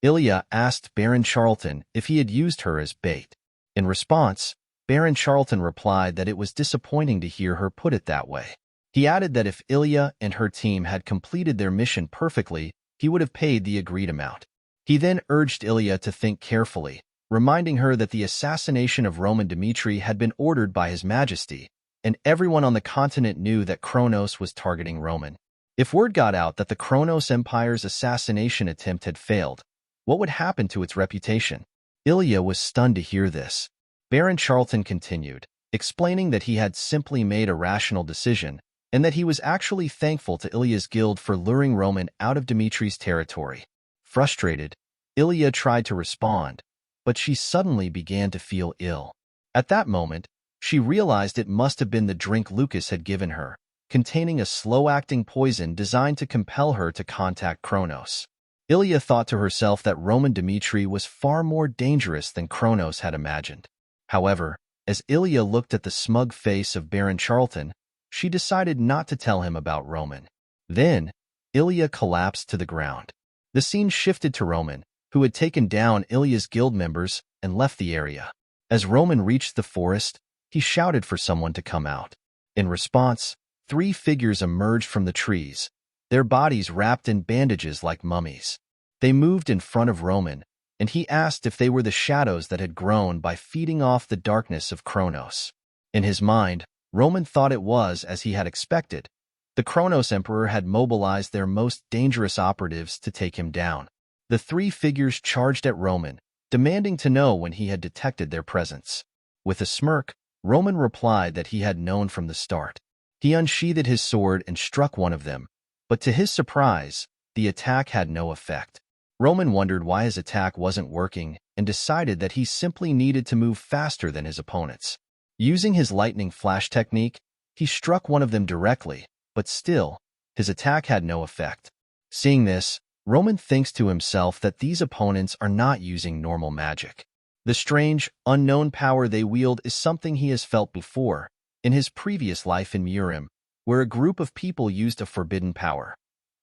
Ilya asked Baron Charlton if he had used her as bait. In response, Baron Charlton replied that it was disappointing to hear her put it that way. He added that if Ilya and her team had completed their mission perfectly, he would have paid the agreed amount. He then urged Ilya to think carefully, reminding her that the assassination of Roman Dimitry had been ordered by His Majesty, and everyone on the continent knew that Kronos was targeting Roman. If word got out that the Kronos Empire's assassination attempt had failed, what would happen to its reputation? Ilya was stunned to hear this. Baron Charlton continued, explaining that he had simply made a rational decision, and that he was actually thankful to Ilya's guild for luring Roman out of Dimitri's territory. Frustrated, Ilya tried to respond, but she suddenly began to feel ill. At that moment, she realized it must have been the drink Lucas had given her, containing a slow-acting poison designed to compel her to contact Kronos. Ilya thought to herself that Roman Dimitry was far more dangerous than Kronos had imagined. However, as Ilya looked at the smug face of Baron Charlton, she decided not to tell him about Roman. Then, Ilya collapsed to the ground. The scene shifted to Roman, who had taken down Ilya's guild members and left the area. As Roman reached the forest, he shouted for someone to come out. In response, 3 figures emerged from the trees, their bodies wrapped in bandages like mummies. They moved in front of Roman, and he asked if they were the shadows that had grown by feeding off the darkness of Kronos. In his mind, Roman thought it was as he had expected. The Kronos Emperor had mobilized their most dangerous operatives to take him down. The 3 figures charged at Roman, demanding to know when he had detected their presence. With a smirk, Roman replied that he had known from the start. He unsheathed his sword and struck one of them, but to his surprise, the attack had no effect. Roman wondered why his attack wasn't working and decided that he simply needed to move faster than his opponents. Using his lightning flash technique, he struck one of them directly, but still, his attack had no effect. Seeing this, Roman thinks to himself that these opponents are not using normal magic. The strange, unknown power they wield is something he has felt before, in his previous life in Murim, where a group of people used a forbidden power.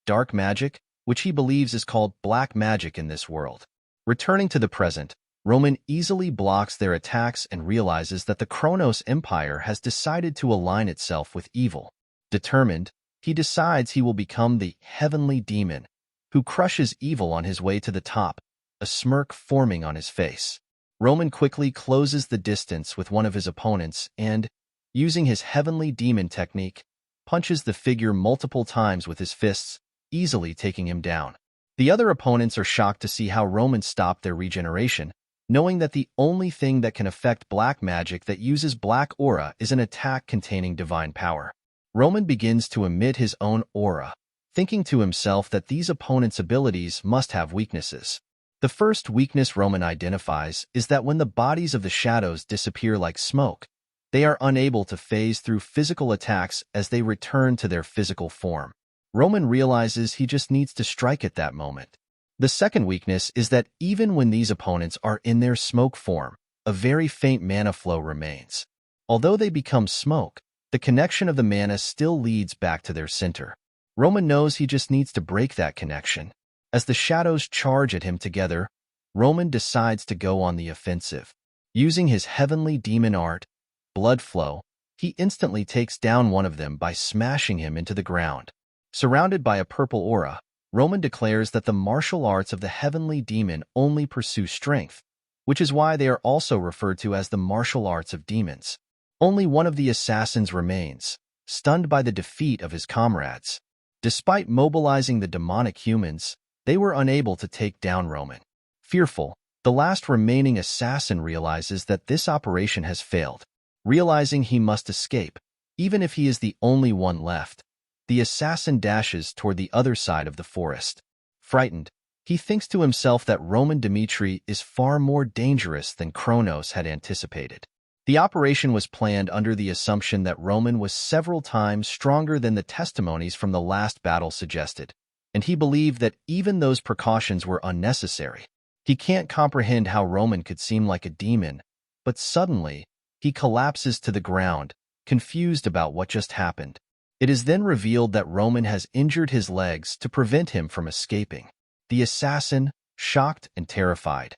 Dark magic, which he believes is called black magic in this world. Returning to the present, Roman easily blocks their attacks and realizes that the Kronos Empire has decided to align itself with evil. Determined, he decides he will become the Heavenly Demon, who crushes evil on his way to the top, a smirk forming on his face. Roman quickly closes the distance with one of his opponents and, using his Heavenly Demon technique, punches the figure multiple times with his fists, easily taking him down. The other opponents are shocked to see how Roman stopped their regeneration, knowing that the only thing that can affect black magic that uses black aura is an attack containing divine power. Roman begins to emit his own aura, thinking to himself that these opponents' abilities must have weaknesses. The first weakness Roman identifies is that when the bodies of the shadows disappear like smoke, they are unable to phase through physical attacks as they return to their physical form. Roman realizes he just needs to strike at that moment. The second weakness is that even when these opponents are in their smoke form, a very faint mana flow remains. Although they become smoke, the connection of the mana still leads back to their center. Roman knows he just needs to break that connection. As the shadows charge at him together, Roman decides to go on the offensive. Using his Heavenly Demon art, Blood Flow, he instantly takes down one of them by smashing him into the ground. Surrounded by a purple aura, Roman declares that the martial arts of the Heavenly Demon only pursue strength, which is why they are also referred to as the martial arts of demons. Only one of the assassins remains, stunned by the defeat of his comrades. Despite mobilizing the demonic humans, they were unable to take down Roman. Fearful, the last remaining assassin realizes that this operation has failed. Realizing he must escape, even if he is the only one left, the assassin dashes toward the other side of the forest. Frightened, he thinks to himself that Roman Dimitry is far more dangerous than Kronos had anticipated. The operation was planned under the assumption that Roman was several times stronger than the testimonies from the last battle suggested, and he believed that even those precautions were unnecessary. He can't comprehend how Roman could seem like a demon, but suddenly, he collapses to the ground, confused about what just happened. It is then revealed that Roman has injured his legs to prevent him from escaping. The assassin, shocked and terrified,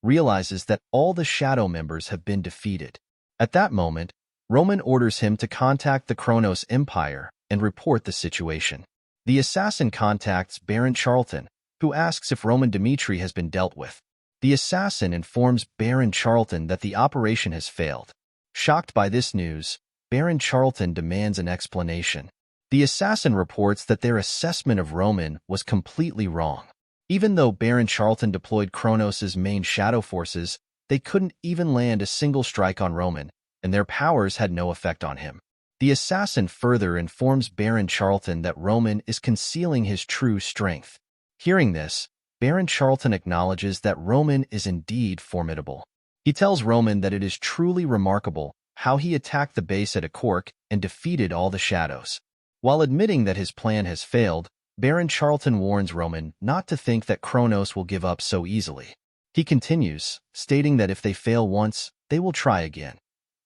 realizes that all the Shadow members have been defeated. At that moment, Roman orders him to contact the Kronos Empire and report the situation. The assassin contacts Baron Charlton, who asks if Roman Dimitry has been dealt with. The assassin informs Baron Charlton that the operation has failed. Shocked by this news, Baron Charlton demands an explanation. The assassin reports that their assessment of Roman was completely wrong. Even though Baron Charlton deployed Kronos' main shadow forces, they couldn't even land a single strike on Roman, and their powers had no effect on him. The assassin further informs Baron Charlton that Roman is concealing his true strength. Hearing this, Baron Charlton acknowledges that Roman is indeed formidable. He tells Roman that it is truly remarkable how he attacked the base at a cork and defeated all the shadows. While admitting that his plan has failed, Baron Charlton warns Roman not to think that Kronos will give up so easily. He continues, stating that if they fail once, they will try again.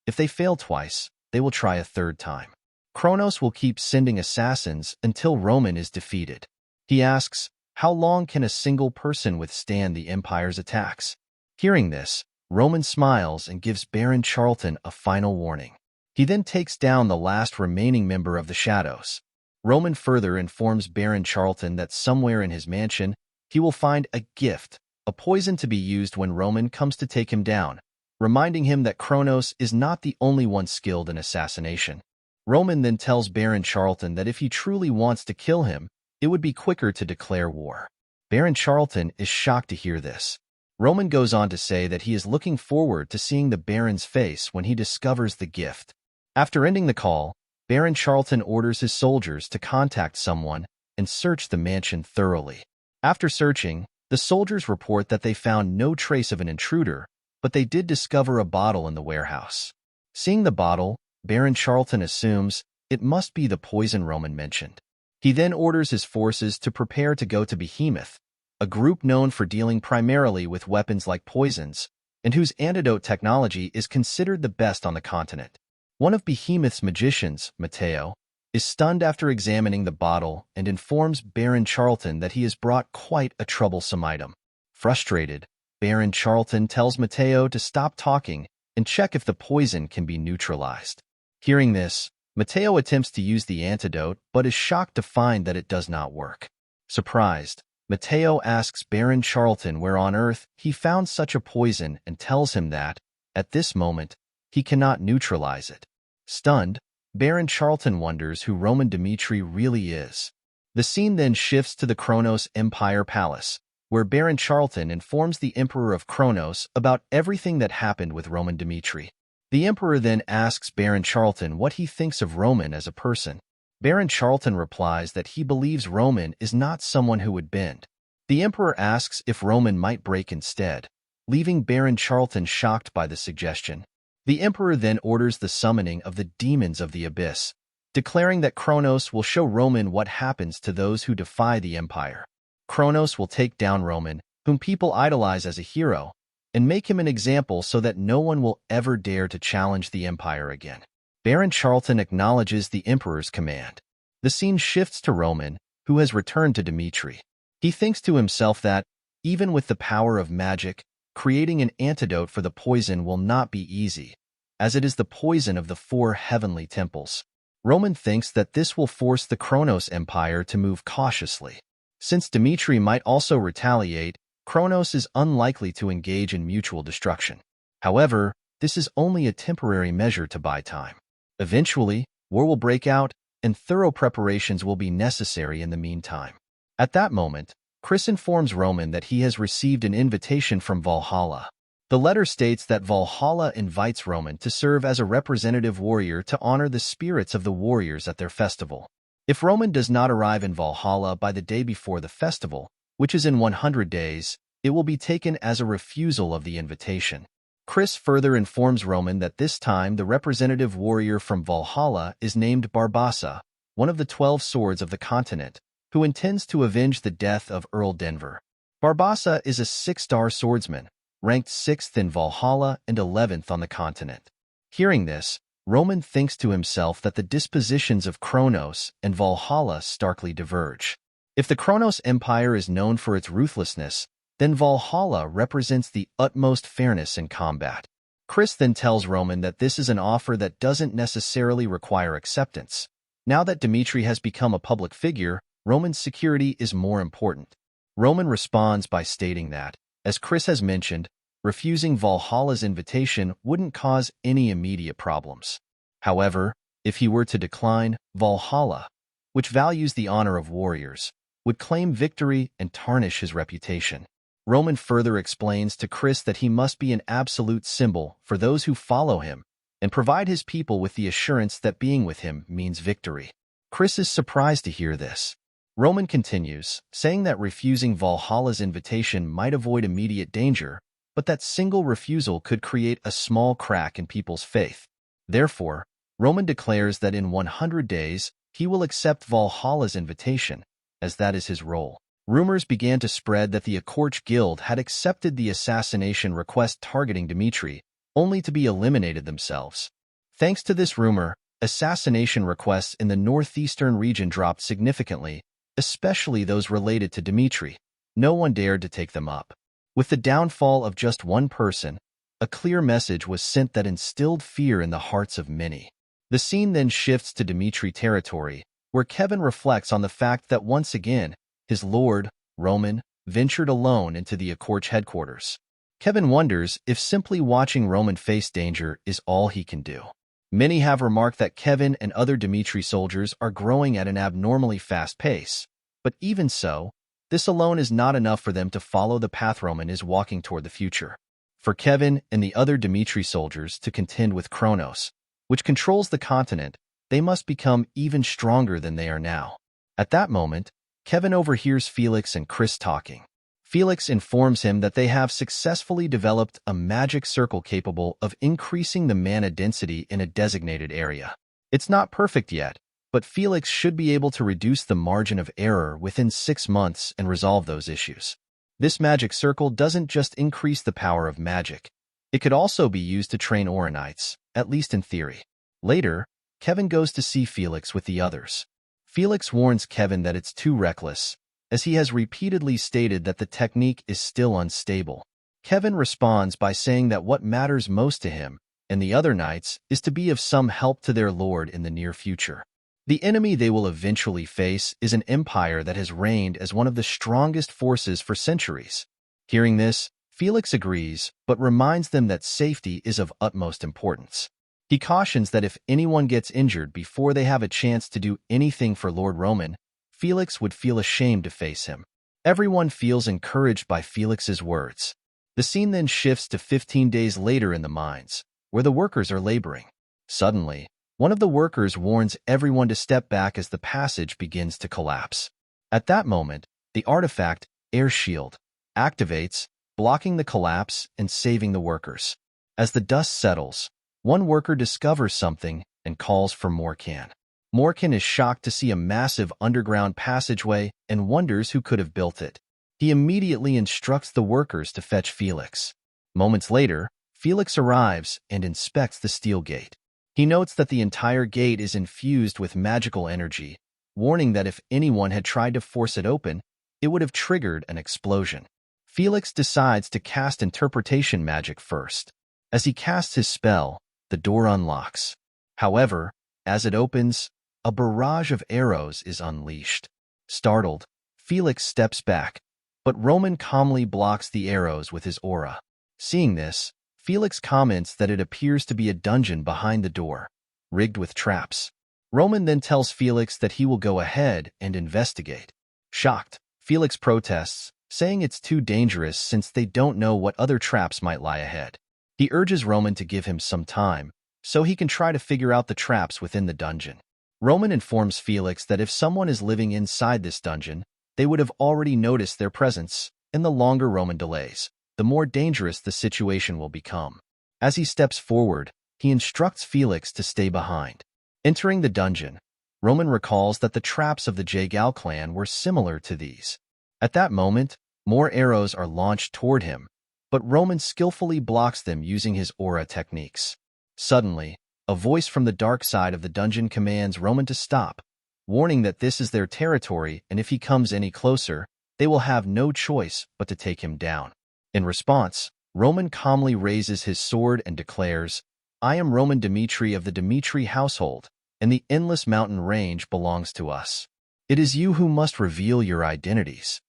If they fail twice, they will try a third time. Kronos will keep sending assassins until Roman is defeated. He asks, how long can a single person withstand the Empire's attacks? Hearing this, Roman smiles and gives Baron Charlton a final warning. He then takes down the last remaining member of the Shadows. Roman further informs Baron Charlton that somewhere in his mansion, he will find a gift, a poison to be used when Roman comes to take him down, reminding him that Kronos is not the only one skilled in assassination. Roman then tells Baron Charlton that if he truly wants to kill him, it would be quicker to declare war. Baron Charlton is shocked to hear this. Roman goes on to say that he is looking forward to seeing the Baron's face when he discovers the gift. After ending the call, Baron Charlton orders his soldiers to contact someone and search the mansion thoroughly. After searching, the soldiers report that they found no trace of an intruder, but they did discover a bottle in the warehouse. Seeing the bottle, Baron Charlton assumes it must be the poison Roman mentioned. He then orders his forces to prepare to go to Behemoth, a group known for dealing primarily with weapons like poisons, and whose antidote technology is considered the best on the continent. One of Behemoth's magicians, Matteo, is stunned after examining the bottle and informs Baron Charlton that he has brought quite a troublesome item. Frustrated, Baron Charlton tells Matteo to stop talking and check if the poison can be neutralized. Hearing this, Matteo attempts to use the antidote but is shocked to find that it does not work. Surprised, Matteo asks Baron Charlton where on earth he found such a poison and tells him that, at this moment, he cannot neutralize it. Stunned, Baron Charlton wonders who Roman Dimitry really is. The scene then shifts to the Kronos Empire Palace, where Baron Charlton informs the Emperor of Kronos about everything that happened with Roman Dimitry. The Emperor then asks Baron Charlton what he thinks of Roman as a person. Baron Charlton replies that he believes Roman is not someone who would bend. The Emperor asks if Roman might break instead, leaving Baron Charlton shocked by the suggestion. The Emperor then orders the summoning of the demons of the abyss, declaring that Kronos will show Roman what happens to those who defy the Empire. Kronos will take down Roman, whom people idolize as a hero, and make him an example so that no one will ever dare to challenge the Empire again. Baron Charlton acknowledges the Emperor's command. The scene shifts to Roman, who has returned to Dimitry. He thinks to himself that, even with the power of magic, creating an antidote for the poison will not be easy, as it is the poison of the 4 heavenly temples. Roman thinks that this will force the Kronos Empire to move cautiously. Since Dimitry might also retaliate, Kronos is unlikely to engage in mutual destruction. However, this is only a temporary measure to buy time. Eventually, war will break out, and thorough preparations will be necessary in the meantime. At that moment, Chris informs Roman that he has received an invitation from Valhalla. The letter states that Valhalla invites Roman to serve as a representative warrior to honor the spirits of the warriors at their festival. If Roman does not arrive in Valhalla by the day before the festival, which is in 100 days, it will be taken as a refusal of the invitation. Chris further informs Roman that this time the representative warrior from Valhalla is named Barbassa, one of the 12 swords of the continent, who intends to avenge the death of Earl Denver. Barbassa is a 6-star swordsman, ranked 6th in Valhalla and 11th on the continent. Hearing this, Roman thinks to himself that the dispositions of Kronos and Valhalla starkly diverge. If the Kronos Empire is known for its ruthlessness, then Valhalla represents the utmost fairness in combat. Chris then tells Roman that this is an offer that doesn't necessarily require acceptance. Now that Dimitry has become a public figure, Roman's security is more important. Roman responds by stating that, as Chris has mentioned, refusing Valhalla's invitation wouldn't cause any immediate problems. However, if he were to decline, Valhalla, which values the honor of warriors, would claim victory and tarnish his reputation. Roman further explains to Chris that he must be an absolute symbol for those who follow him and provide his people with the assurance that being with him means victory. Chris is surprised to hear this. Roman continues, saying that refusing Valhalla's invitation might avoid immediate danger, but that single refusal could create a small crack in people's faith. Therefore, Roman declares that in 100 days, he will accept Valhalla's invitation, as that is his role. Rumors began to spread that the Accorch Guild had accepted the assassination request targeting Dimitry, only to be eliminated themselves. Thanks to this rumor, assassination requests in the northeastern region dropped significantly, especially those related to Dimitry. No one dared to take them up. With the downfall of just one person, a clear message was sent that instilled fear in the hearts of many. The scene then shifts to Dimitry territory, where Kevin reflects on the fact that once again, his lord, Roman, ventured alone into the Accorch headquarters. Kevin wonders if simply watching Roman face danger is all he can do. Many have remarked that Kevin and other Dimitry soldiers are growing at an abnormally fast pace, but even so, this alone is not enough for them to follow the path Roman is walking toward the future. For Kevin and the other Dimitry soldiers to contend with Kronos, which controls the continent, they must become even stronger than they are now. At that moment, Kevin overhears Felix and Chris talking. Felix informs him that they have successfully developed a magic circle capable of increasing the mana density in a designated area. It's not perfect yet, but Felix should be able to reduce the margin of error within 6 months and resolve those issues. This magic circle doesn't just increase the power of magic. It could also be used to train Oranites, at least in theory. Later, Kevin goes to see Felix with the others. Felix warns Kevin that it's too reckless, as he has repeatedly stated that the technique is still unstable. Kevin responds by saying that what matters most to him and the other knights is to be of some help to their lord in the near future. The enemy they will eventually face is an empire that has reigned as one of the strongest forces for centuries. Hearing this, Felix agrees, but reminds them that safety is of utmost importance. He cautions that if anyone gets injured before they have a chance to do anything for Lord Roman, Felix would feel ashamed to face him. Everyone feels encouraged by Felix's words. The scene then shifts to 15 days later in the mines, where the workers are laboring. Suddenly, one of the workers warns everyone to step back as the passage begins to collapse. At that moment, the artifact, Air Shield, activates, blocking the collapse and saving the workers. As the dust settles, one worker discovers something and calls for Morkan. Morkan is shocked to see a massive underground passageway and wonders who could have built it. He immediately instructs the workers to fetch Felix. Moments later, Felix arrives and inspects the steel gate. He notes that the entire gate is infused with magical energy, warning that if anyone had tried to force it open, it would have triggered an explosion. Felix decides to cast interpretation magic first. As he casts his spell, the door unlocks. However, as it opens, a barrage of arrows is unleashed. Startled, Felix steps back, but Roman calmly blocks the arrows with his aura. Seeing this, Felix comments that it appears to be a dungeon behind the door, rigged with traps. Roman then tells Felix that he will go ahead and investigate. Shocked, Felix protests, saying it's too dangerous since they don't know what other traps might lie ahead. He urges Roman to give him some time, so he can try to figure out the traps within the dungeon. Roman informs Felix that if someone is living inside this dungeon, they would have already noticed their presence, and the longer Roman delays, the more dangerous the situation will become. As he steps forward, he instructs Felix to stay behind. Entering the dungeon, Roman recalls that the traps of the Jagal clan were similar to these. At that moment, more arrows are launched toward him, but Roman skillfully blocks them using his aura techniques. Suddenly, a voice from the dark side of the dungeon commands Roman to stop, warning that this is their territory and if he comes any closer, they will have no choice but to take him down. In response, Roman calmly raises his sword and declares, "I am Roman Dimitry of the Dimitry household, and the endless mountain range belongs to us. It is you who must reveal your identities."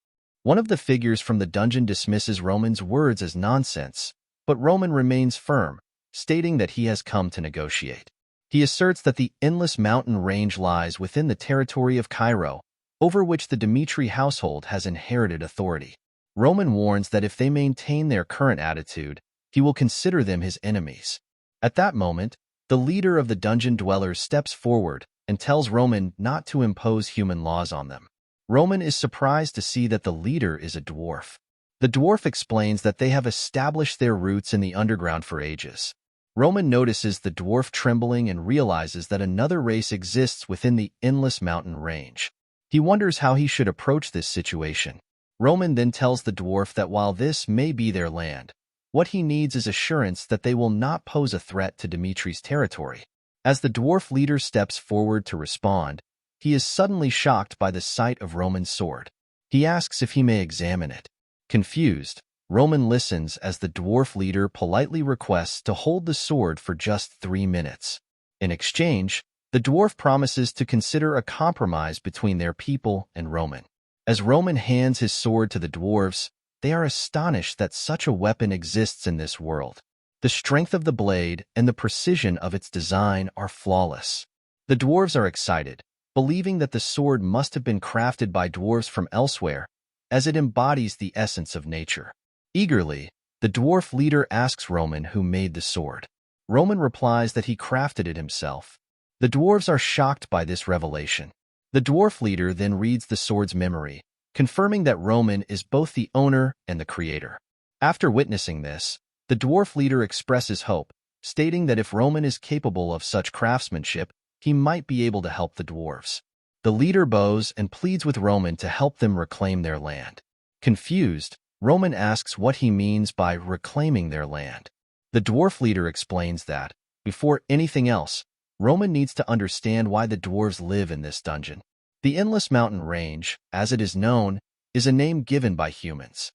One of the figures from the dungeon dismisses Roman's words as nonsense, but Roman remains firm, stating that he has come to negotiate. He asserts that the endless mountain range lies within the territory of Cairo, over which the Dimitry household has inherited authority. Roman warns that if they maintain their current attitude, he will consider them his enemies. At that moment, the leader of the dungeon dwellers steps forward and tells Roman not to impose human laws on them. Roman is surprised to see that the leader is a dwarf. The dwarf explains that they have established their roots in the underground for ages. Roman notices the dwarf trembling and realizes that another race exists within the endless mountain range. He wonders how he should approach this situation. Roman then tells the dwarf that while this may be their land, what he needs is assurance that they will not pose a threat to Dimitri's territory. As the dwarf leader steps forward to respond, he is suddenly shocked by the sight of Roman's sword. He asks if he may examine it. Confused, Roman listens as the dwarf leader politely requests to hold the sword for just 3 minutes. In exchange, the dwarf promises to consider a compromise between their people and Roman. As Roman hands his sword to the dwarves, they are astonished that such a weapon exists in this world. The strength of the blade and the precision of its design are flawless. The dwarves are excited, believing that the sword must have been crafted by dwarves from elsewhere, as it embodies the essence of nature. Eagerly, the dwarf leader asks Roman who made the sword. Roman replies that he crafted it himself. The dwarves are shocked by this revelation. The dwarf leader then reads the sword's memory, confirming that Roman is both the owner and the creator. After witnessing this, the dwarf leader expresses hope, stating that if Roman is capable of such craftsmanship, he might be able to help the dwarves. The leader bows and pleads with Roman to help them reclaim their land. Confused, Roman asks what he means by reclaiming their land. The dwarf leader explains that, before anything else, Roman needs to understand why the dwarves live in this dungeon. The Endless Mountain Range, as it is known, is a name given by humans.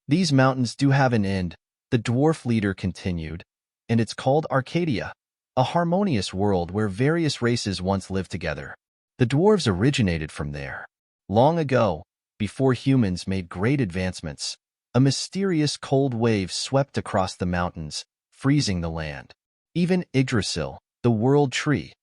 These mountains do have an end, the dwarf leader continued, and it's called Arcadia, a harmonious world where various races once lived together. The dwarves originated from there. Long ago, before humans made great advancements, a mysterious cold wave swept across the mountains, freezing the land. Even Yggdrasil, the world tree,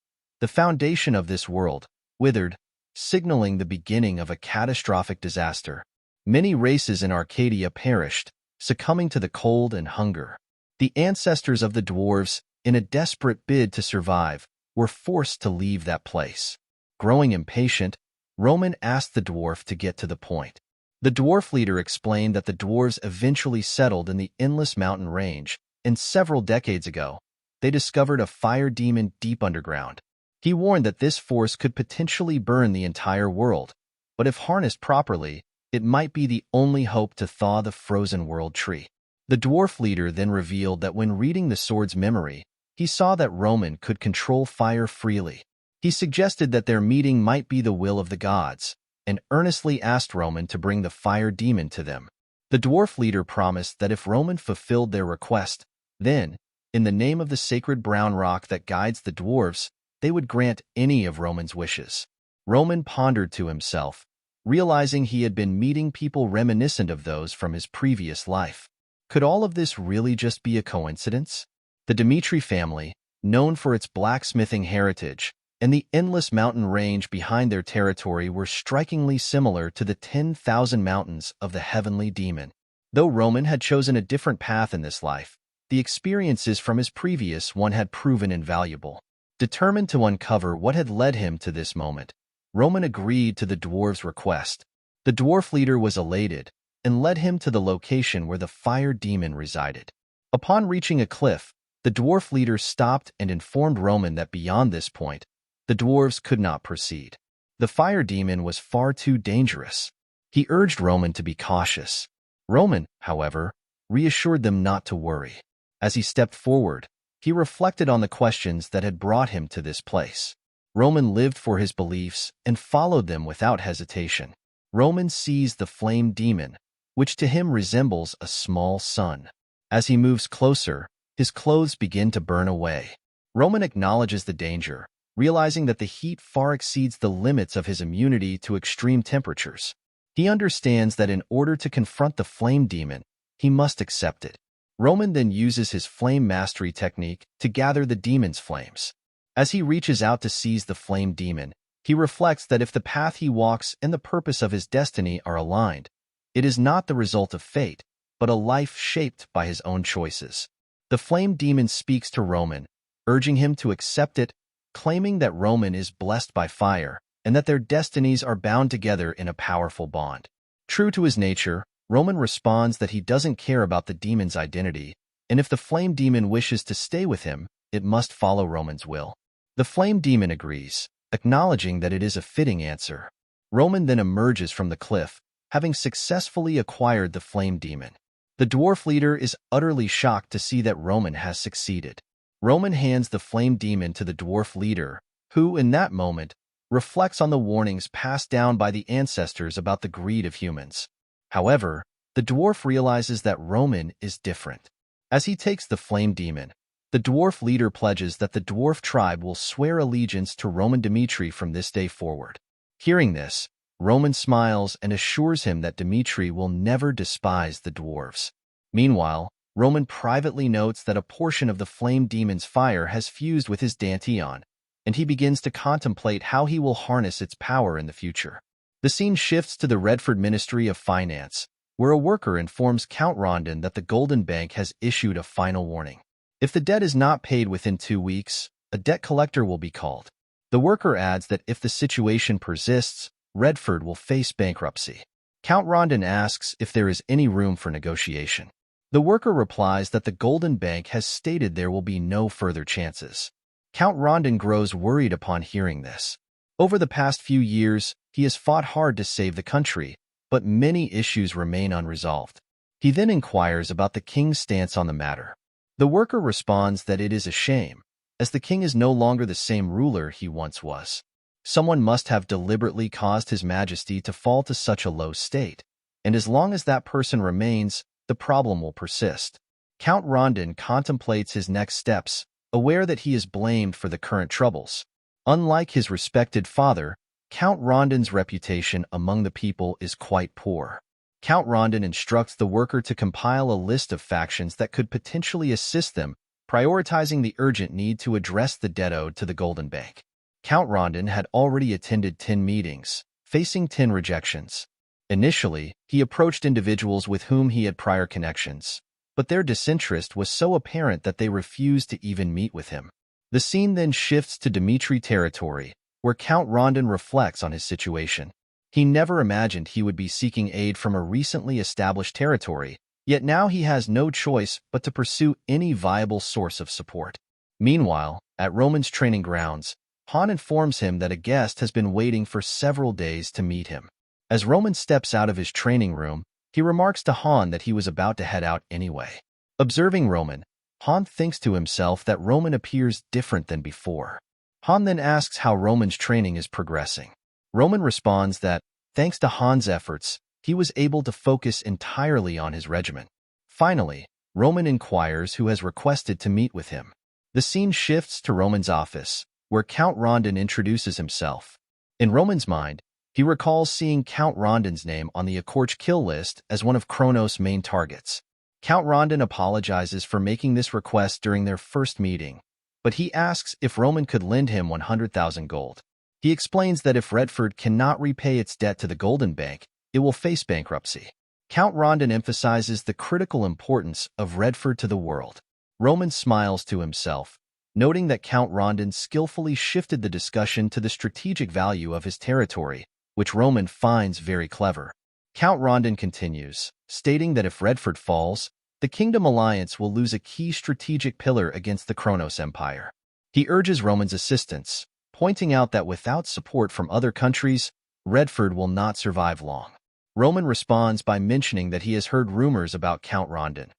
the foundation of this world, withered, signaling the beginning of a catastrophic disaster. Many races in Arcadia perished, succumbing to the cold and hunger. The ancestors of the dwarves, in a desperate bid to survive, were forced to leave that place. Growing impatient, Roman asked the dwarf to get to the point. The dwarf leader explained that the dwarves eventually settled in the Endless Mountain Range, and several decades ago, they discovered a fire demon deep underground. He warned that this force could potentially burn the entire world, but if harnessed properly, it might be the only hope to thaw the frozen world tree. The dwarf leader then revealed that when reading the sword's memory, he saw that Roman could control fire freely. He suggested that their meeting might be the will of the gods, and earnestly asked Roman to bring the fire demon to them. The dwarf leader promised that if Roman fulfilled their request, then, in the name of the sacred brown rock that guides the dwarves, they would grant any of Roman's wishes. Roman pondered to himself, realizing he had been meeting people reminiscent of those from his previous life. Could all of this really just be a coincidence? The Dimitry family, known for its blacksmithing heritage, and the endless mountain range behind their territory were strikingly similar to the 10,000 mountains of the Heavenly Demon. Though Roman had chosen a different path in this life, the experiences from his previous one had proven invaluable. Determined to uncover what had led him to this moment, Roman agreed to the dwarf's request. The dwarf leader was elated and led him to the location where the fire demon resided. Upon reaching a cliff, the dwarf leader stopped and informed Roman that beyond this point, the dwarves could not proceed. The fire demon was far too dangerous. He urged Roman to be cautious. Roman, however, reassured them not to worry. As he stepped forward, he reflected on the questions that had brought him to this place. Roman lived for his beliefs and followed them without hesitation. Roman sees the flame demon, which to him resembles a small sun. As he moves closer, his clothes begin to burn away. Roman acknowledges the danger, realizing that the heat far exceeds the limits of his immunity to extreme temperatures. He understands that in order to confront the flame demon, he must accept it. Roman then uses his flame mastery technique to gather the demon's flames. As he reaches out to seize the flame demon, he reflects that if the path he walks and the purpose of his destiny are aligned, it is not the result of fate, but a life shaped by his own choices. The flame demon speaks to Roman, urging him to accept it, claiming that Roman is blessed by fire and that their destinies are bound together in a powerful bond. True to his nature, Roman responds that he doesn't care about the demon's identity, and if the flame demon wishes to stay with him, it must follow Roman's will. The flame demon agrees, acknowledging that it is a fitting answer. Roman then emerges from the cliff, having successfully acquired the flame demon. The dwarf leader is utterly shocked to see that Roman has succeeded. Roman hands the flame demon to the dwarf leader, who, in that moment, reflects on the warnings passed down by the ancestors about the greed of humans. However, the dwarf realizes that Roman is different. As he takes the flame demon, the dwarf leader pledges that the dwarf tribe will swear allegiance to Roman Dimitry from this day forward. Hearing this, Roman smiles and assures him that Dimitry will never despise the dwarves. Meanwhile, Roman privately notes that a portion of the flame demon's fire has fused with his dantian, and he begins to contemplate how he will harness its power in the future. The scene shifts to the Redford Ministry of Finance, where a worker informs Count Rondon that the Golden Bank has issued a final warning. If the debt is not paid within 2 weeks, a debt collector will be called. The worker adds that if the situation persists, Redford will face bankruptcy. Count Rondon asks if there is any room for negotiation. The worker replies that the Golden Bank has stated there will be no further chances. Count Rondon grows worried upon hearing this. Over the past few years, he has fought hard to save the country, but many issues remain unresolved. He then inquires about the king's stance on the matter. The worker responds that it is a shame, as the king is no longer the same ruler he once was. Someone must have deliberately caused His Majesty to fall to such a low state, and as long as that person remains, the problem will persist. Count Rondon contemplates his next steps, aware that he is blamed for the current troubles. Unlike his respected father, Count Rondon's reputation among the people is quite poor. Count Rondon instructs the worker to compile a list of factions that could potentially assist them, prioritizing the urgent need to address the debt owed to the Golden Bank. Count Rondon had already attended 10 meetings, facing 10 rejections. Initially, he approached individuals with whom he had prior connections, but their disinterest was so apparent that they refused to even meet with him. The scene then shifts to Dimitry territory, where Count Rondon reflects on his situation. He never imagined he would be seeking aid from a recently established territory, yet now he has no choice but to pursue any viable source of support. Meanwhile, at Roman's training grounds, Han informs him that a guest has been waiting for several days to meet him. As Roman steps out of his training room, he remarks to Han that he was about to head out anyway. Observing Roman, Han thinks to himself that Roman appears different than before. Han then asks how Roman's training is progressing. Roman responds that, thanks to Han's efforts, he was able to focus entirely on his regiment. Finally, Roman inquires who has requested to meet with him. The scene shifts to Roman's office, where Count Rondon introduces himself. In Roman's mind, he recalls seeing Count Rondon's name on the Akorch kill list as one of Kronos' main targets. Count Rondon apologizes for making this request during their first meeting, but he asks if Roman could lend him 100,000 gold. He explains that if Redford cannot repay its debt to the Golden Bank, it will face bankruptcy. Count Rondon emphasizes the critical importance of Redford to the world. Roman smiles to himself, noting that Count Rondon skillfully shifted the discussion to the strategic value of his territory, which Roman finds very clever. Count Rondon continues, stating that if Redford falls, the Kingdom Alliance will lose a key strategic pillar against the Kronos Empire. He urges Roman's assistance, pointing out that without support from other countries, Redford will not survive long. Roman responds by mentioning that he has heard rumors about Count Rondon,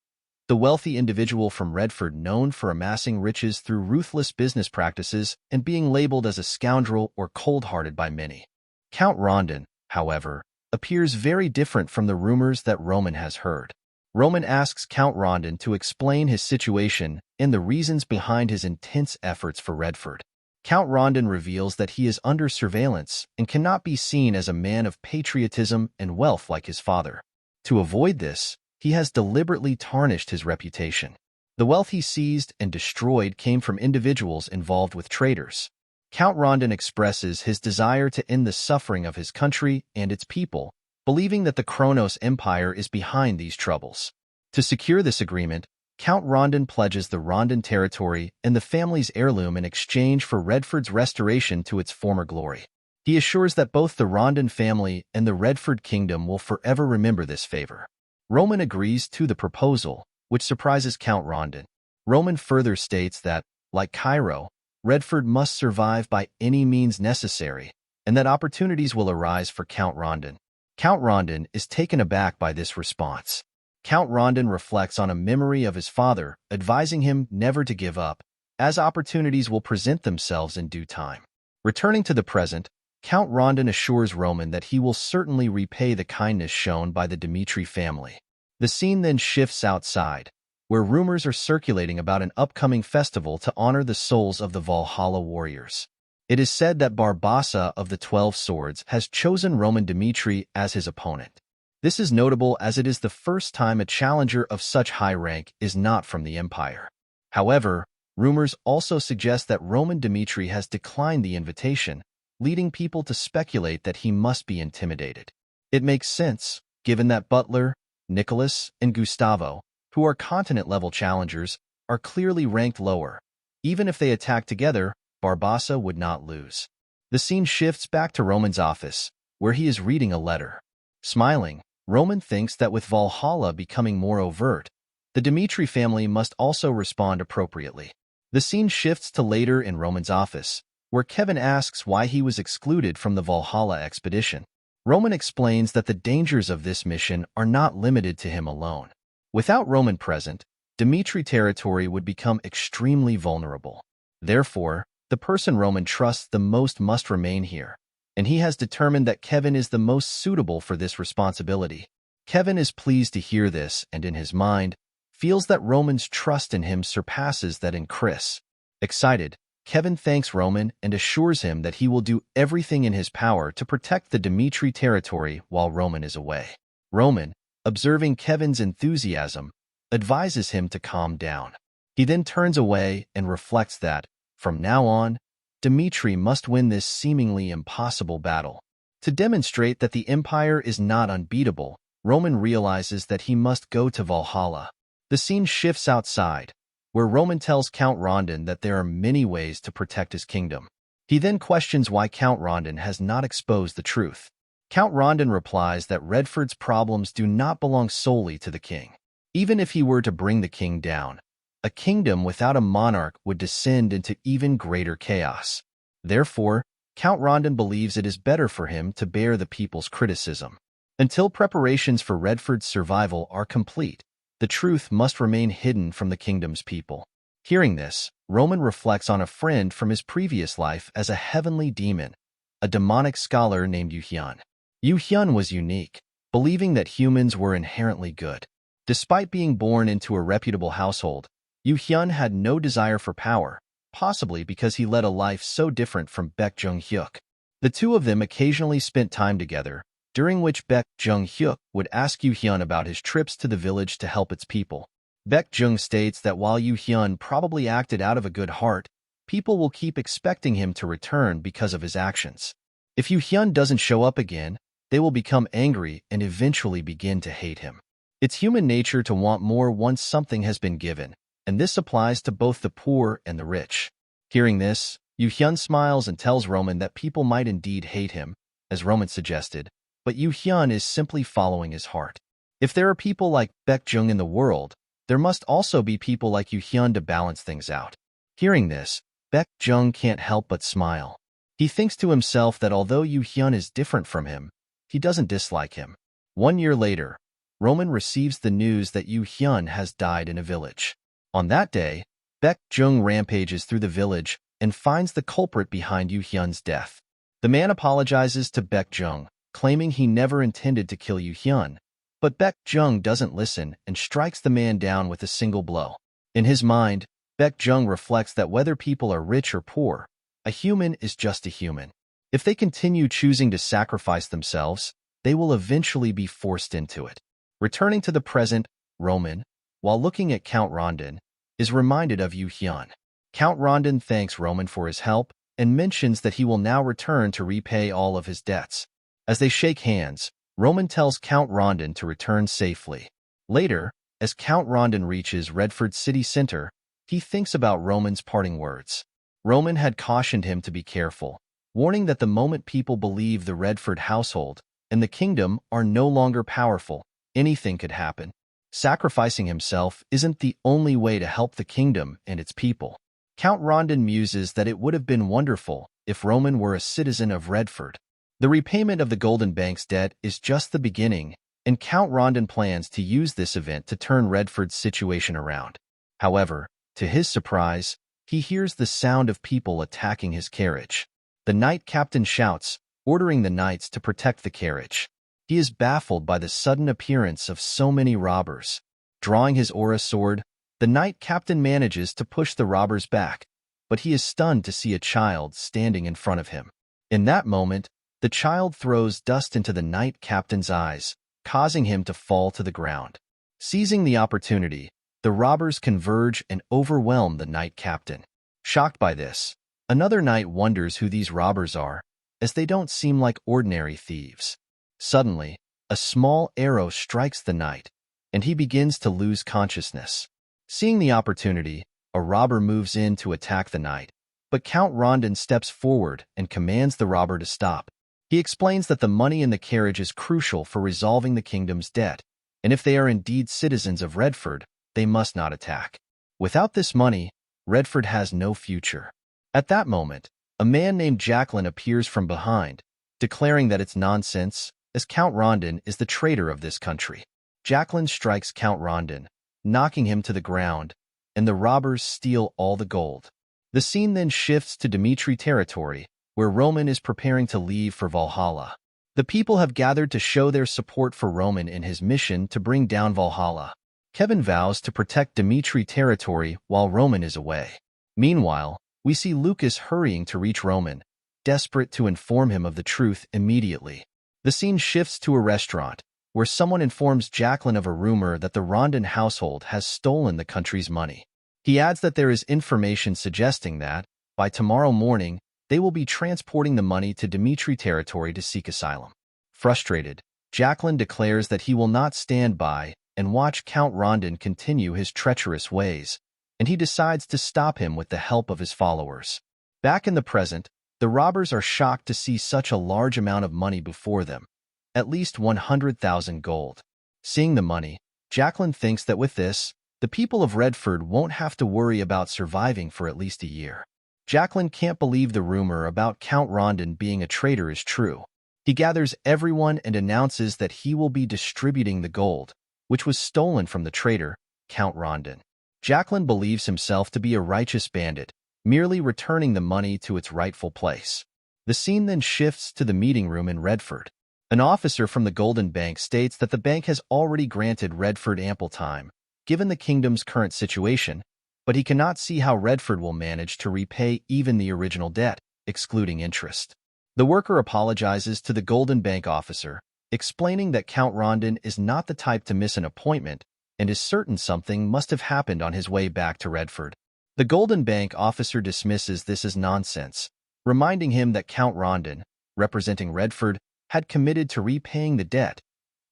the wealthy individual from Redford known for amassing riches through ruthless business practices and being labeled as a scoundrel or cold-hearted by many. Count Rondon, however, appears very different from the rumors that Roman has heard. Roman asks Count Rondon to explain his situation and the reasons behind his intense efforts for Redford. Count Rondon reveals that he is under surveillance and cannot be seen as a man of patriotism and wealth like his father. To avoid this, he has deliberately tarnished his reputation. The wealth he seized and destroyed came from individuals involved with traitors. Count Rondon expresses his desire to end the suffering of his country and its people, believing that the Kronos Empire is behind these troubles. To secure this agreement, Count Rondon pledges the Rondon territory and the family's heirloom in exchange for Redford's restoration to its former glory. He assures that both the Rondon family and the Redford kingdom will forever remember this favor. Roman agrees to the proposal, which surprises Count Rondon. Roman further states that, like Cairo, Redford must survive by any means necessary, and that opportunities will arise for Count Rondon. Count Rondon is taken aback by this response. Count Rondon reflects on a memory of his father, advising him never to give up, as opportunities will present themselves in due time. Returning to the present, Count Rondon assures Roman that he will certainly repay the kindness shown by the Dimitry family. The scene then shifts outside, where rumors are circulating about an upcoming festival to honor the souls of the Valhalla warriors. It is said that Barbassa of the 12 Swords has chosen Roman Dimitry as his opponent. This is notable as it is the first time a challenger of such high rank is not from the Empire. However, rumors also suggest that Roman Dimitry has declined the invitation, leading people to speculate that he must be intimidated. It makes sense, given that Butler, Nicholas, and Gustavo, who are continent-level challengers, are clearly ranked lower. Even if they attack together, Barbassa would not lose. The scene shifts back to Roman's office, where he is reading a letter. Smiling, Roman thinks that with Valhalla becoming more overt, the Dimitry family must also respond appropriately. The scene shifts to later in Roman's office, where Kevin asks why he was excluded from the Valhalla expedition. Roman explains that the dangers of this mission are not limited to him alone. Without Roman present, Dimitry territory would become extremely vulnerable. Therefore, the person Roman trusts the most must remain here, and he has determined that Kevin is the most suitable for this responsibility. Kevin is pleased to hear this and in his mind, feels that Roman's trust in him surpasses that in Chris. Excited, Kevin thanks Roman and assures him that he will do everything in his power to protect the Dimitry territory while Roman is away. Roman, observing Kevin's enthusiasm, advises him to calm down. He then turns away and reflects that, from now on, Dimitry must win this seemingly impossible battle. To demonstrate that the Empire is not unbeatable, Roman realizes that he must go to Valhalla. The scene shifts outside, where Roman tells Count Rondon that there are many ways to protect his kingdom. He then questions why Count Rondon has not exposed the truth. Count Rondon replies that Redford's problems do not belong solely to the king. Even if he were to bring the king down, a kingdom without a monarch would descend into even greater chaos. Therefore, Count Rondon believes it is better for him to bear the people's criticism. Until preparations for Redford's survival are complete, the truth must remain hidden from the kingdom's people. Hearing this, Roman reflects on a friend from his previous life as a heavenly demon, a demonic scholar named Yu-Hyun. Yu-Hyun was unique, believing that humans were inherently good. Despite being born into a reputable household, Yu-Hyun had no desire for power, possibly because he led a life so different from Baek Joong-Hyuk. The two of them occasionally spent time together, during which Baek Joong-Hyuk would ask Yu-Hyun about his trips to the village to help its people. Baek Joong states that while Yu-Hyun probably acted out of a good heart, people will keep expecting him to return because of his actions. If Yu-Hyun doesn't show up again, they will become angry and eventually begin to hate him. It's human nature to want more once something has been given, and this applies to both the poor and the rich. Hearing this, Yu-Hyun smiles and tells Roman that people might indeed hate him, as Roman suggested, but Yu-Hyun is simply following his heart. If there are people like Baek Joong in the world, there must also be people like Yu-Hyun to balance things out. Hearing this, Baek Joong can't help but smile. He thinks to himself that although Yu-Hyun is different from him, he doesn't dislike him. 1 year later, Roman receives the news that Yu-Hyun has died in a village. On that day, Baek Joong rampages through the village and finds the culprit behind Yu-Hyun's death. The man apologizes to Baek Joong, claiming he never intended to kill Yu-hyun. But Baek Jung doesn't listen and strikes the man down with a single blow. In his mind, Baek Jung reflects that whether people are rich or poor, a human is just a human. If they continue choosing to sacrifice themselves, they will eventually be forced into it. Returning to the present, Roman, while looking at Count Rondon, is reminded of Yu-hyun. Count Rondon thanks Roman for his help and mentions that he will now return to repay all of his debts. As they shake hands, Roman tells Count Rondon to return safely. Later, as Count Rondon reaches Redford city center, he thinks about Roman's parting words. Roman had cautioned him to be careful, warning that the moment people believe the Redford household and the kingdom are no longer powerful, anything could happen. Sacrificing himself isn't the only way to help the kingdom and its people. Count Rondon muses that it would have been wonderful if Roman were a citizen of Redford. The repayment of the Golden Bank's debt is just the beginning, and Count Rondon plans to use this event to turn Redford's situation around. However, to his surprise, he hears the sound of people attacking his carriage. The knight captain shouts, ordering the knights to protect the carriage. He is baffled by the sudden appearance of so many robbers. Drawing his aura sword, the knight captain manages to push the robbers back, but he is stunned to see a child standing in front of him. In that moment, the child throws dust into the knight captain's eyes, causing him to fall to the ground. Seizing the opportunity, the robbers converge and overwhelm the knight captain. Shocked by this, another knight wonders who these robbers are, as they don't seem like ordinary thieves. Suddenly, a small arrow strikes the knight, and he begins to lose consciousness. Seeing the opportunity, a robber moves in to attack the knight, but Count Rondon steps forward and commands the robber to stop. He explains that the money in the carriage is crucial for resolving the kingdom's debt, and if they are indeed citizens of Redford, they must not attack. Without this money, Redford has no future. At that moment, a man named Jacqueline appears from behind, declaring that it's nonsense, as Count Rondon is the traitor of this country. Jacqueline strikes Count Rondon, knocking him to the ground, and the robbers steal all the gold. The scene then shifts to Dimitry territory, where Roman is preparing to leave for Valhalla. The people have gathered to show their support for Roman in his mission to bring down Valhalla. Kevin vows to protect Dimitry territory while Roman is away. Meanwhile, we see Lucas hurrying to reach Roman, desperate to inform him of the truth immediately. The scene shifts to a restaurant, where someone informs Jacqueline of a rumor that the Rondon household has stolen the country's money. He adds that there is information suggesting that, by tomorrow morning, they will be transporting the money to Dimitry territory to seek asylum. Frustrated, Jacqueline declares that he will not stand by and watch Count Rondon continue his treacherous ways, and he decides to stop him with the help of his followers. Back in the present, the robbers are shocked to see such a large amount of money before them, at least 100,000 gold. Seeing the money, Jacqueline thinks that with this, the people of Redford won't have to worry about surviving for at least a year. Jacqueline can't believe the rumor about Count Rondon being a traitor is true. He gathers everyone and announces that he will be distributing the gold, which was stolen from the traitor, Count Rondon. Jacqueline believes himself to be a righteous bandit, merely returning the money to its rightful place. The scene then shifts to the meeting room in Redford. An officer from the Golden Bank states that the bank has already granted Redford ample time, given the kingdom's current situation, but he cannot see how Redford will manage to repay even the original debt, excluding interest. The worker apologizes to the Golden Bank officer, explaining that Count Rondon is not the type to miss an appointment and is certain something must have happened on his way back to Redford. The Golden Bank officer dismisses this as nonsense, reminding him that Count Rondon, representing Redford, had committed to repaying the debt,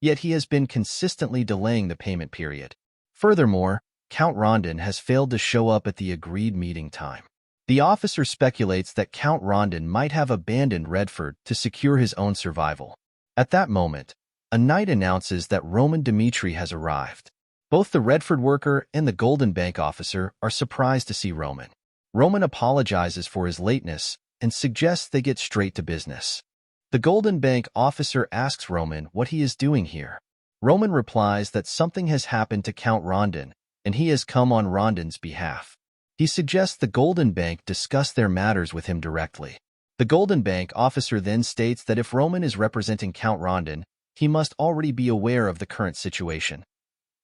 yet he has been consistently delaying the payment period. Furthermore, Count Rondon has failed to show up at the agreed meeting time. The officer speculates that Count Rondon might have abandoned Redford to secure his own survival. At that moment, a knight announces that Roman Dimitry has arrived. Both the Redford worker and the Golden Bank officer are surprised to see Roman. Roman apologizes for his lateness and suggests they get straight to business. The Golden Bank officer asks Roman what he is doing here. Roman replies that something has happened to Count Rondon, and he has come on Rondon's behalf. He suggests the Golden Bank discuss their matters with him directly. The Golden Bank officer then states that if Roman is representing Count Rondon, he must already be aware of the current situation.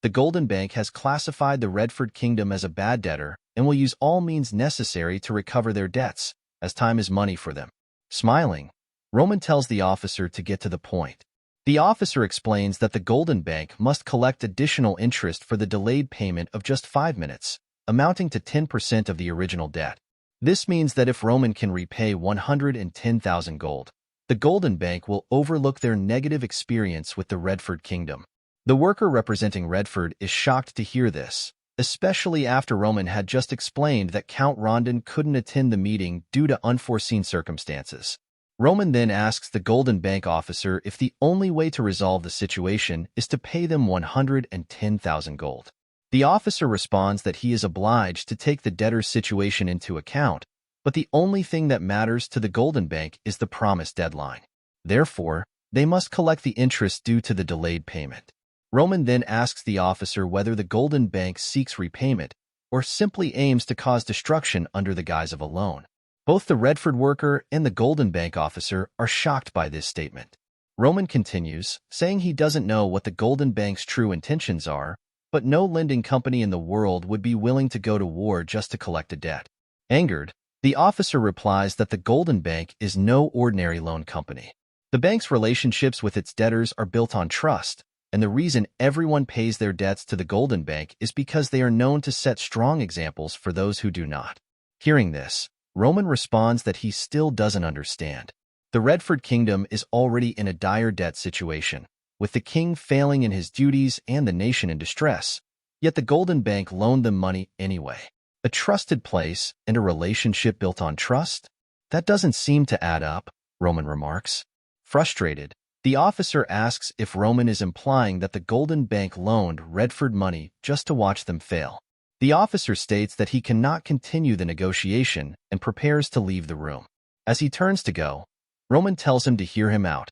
The Golden Bank has classified the Redford Kingdom as a bad debtor and will use all means necessary to recover their debts, as time is money for them. Smiling, Roman tells the officer to get to the point. The officer explains that the Golden Bank must collect additional interest for the delayed payment of just 5 minutes, amounting to 10% of the original debt. This means that if Roman can repay 110,000 gold, the Golden Bank will overlook their negative experience with the Redford Kingdom. The worker representing Redford is shocked to hear this, especially after Roman had just explained that Count Rondon couldn't attend the meeting due to unforeseen circumstances. Roman then asks the Golden Bank officer if the only way to resolve the situation is to pay them 110,000 gold. The officer responds that he is obliged to take the debtor's situation into account, but the only thing that matters to the Golden Bank is the promised deadline. Therefore, they must collect the interest due to the delayed payment. Roman then asks the officer whether the Golden Bank seeks repayment or simply aims to cause destruction under the guise of a loan. Both the Redford worker and the Golden Bank officer are shocked by this statement. Roman continues, saying he doesn't know what the Golden Bank's true intentions are, but no lending company in the world would be willing to go to war just to collect a debt. Angered, the officer replies that the Golden Bank is no ordinary loan company. The bank's relationships with its debtors are built on trust, and the reason everyone pays their debts to the Golden Bank is because they are known to set strong examples for those who do not. Hearing this, Roman responds that he still doesn't understand. The Redford Kingdom is already in a dire debt situation, with the king failing in his duties and the nation in distress, yet the Golden Bank loaned them money anyway. A trusted place and a relationship built on trust? That doesn't seem to add up, Roman remarks. Frustrated, the officer asks if Roman is implying that the Golden Bank loaned Redford money just to watch them fail. The officer states that he cannot continue the negotiation and prepares to leave the room. As he turns to go, Roman tells him to hear him out.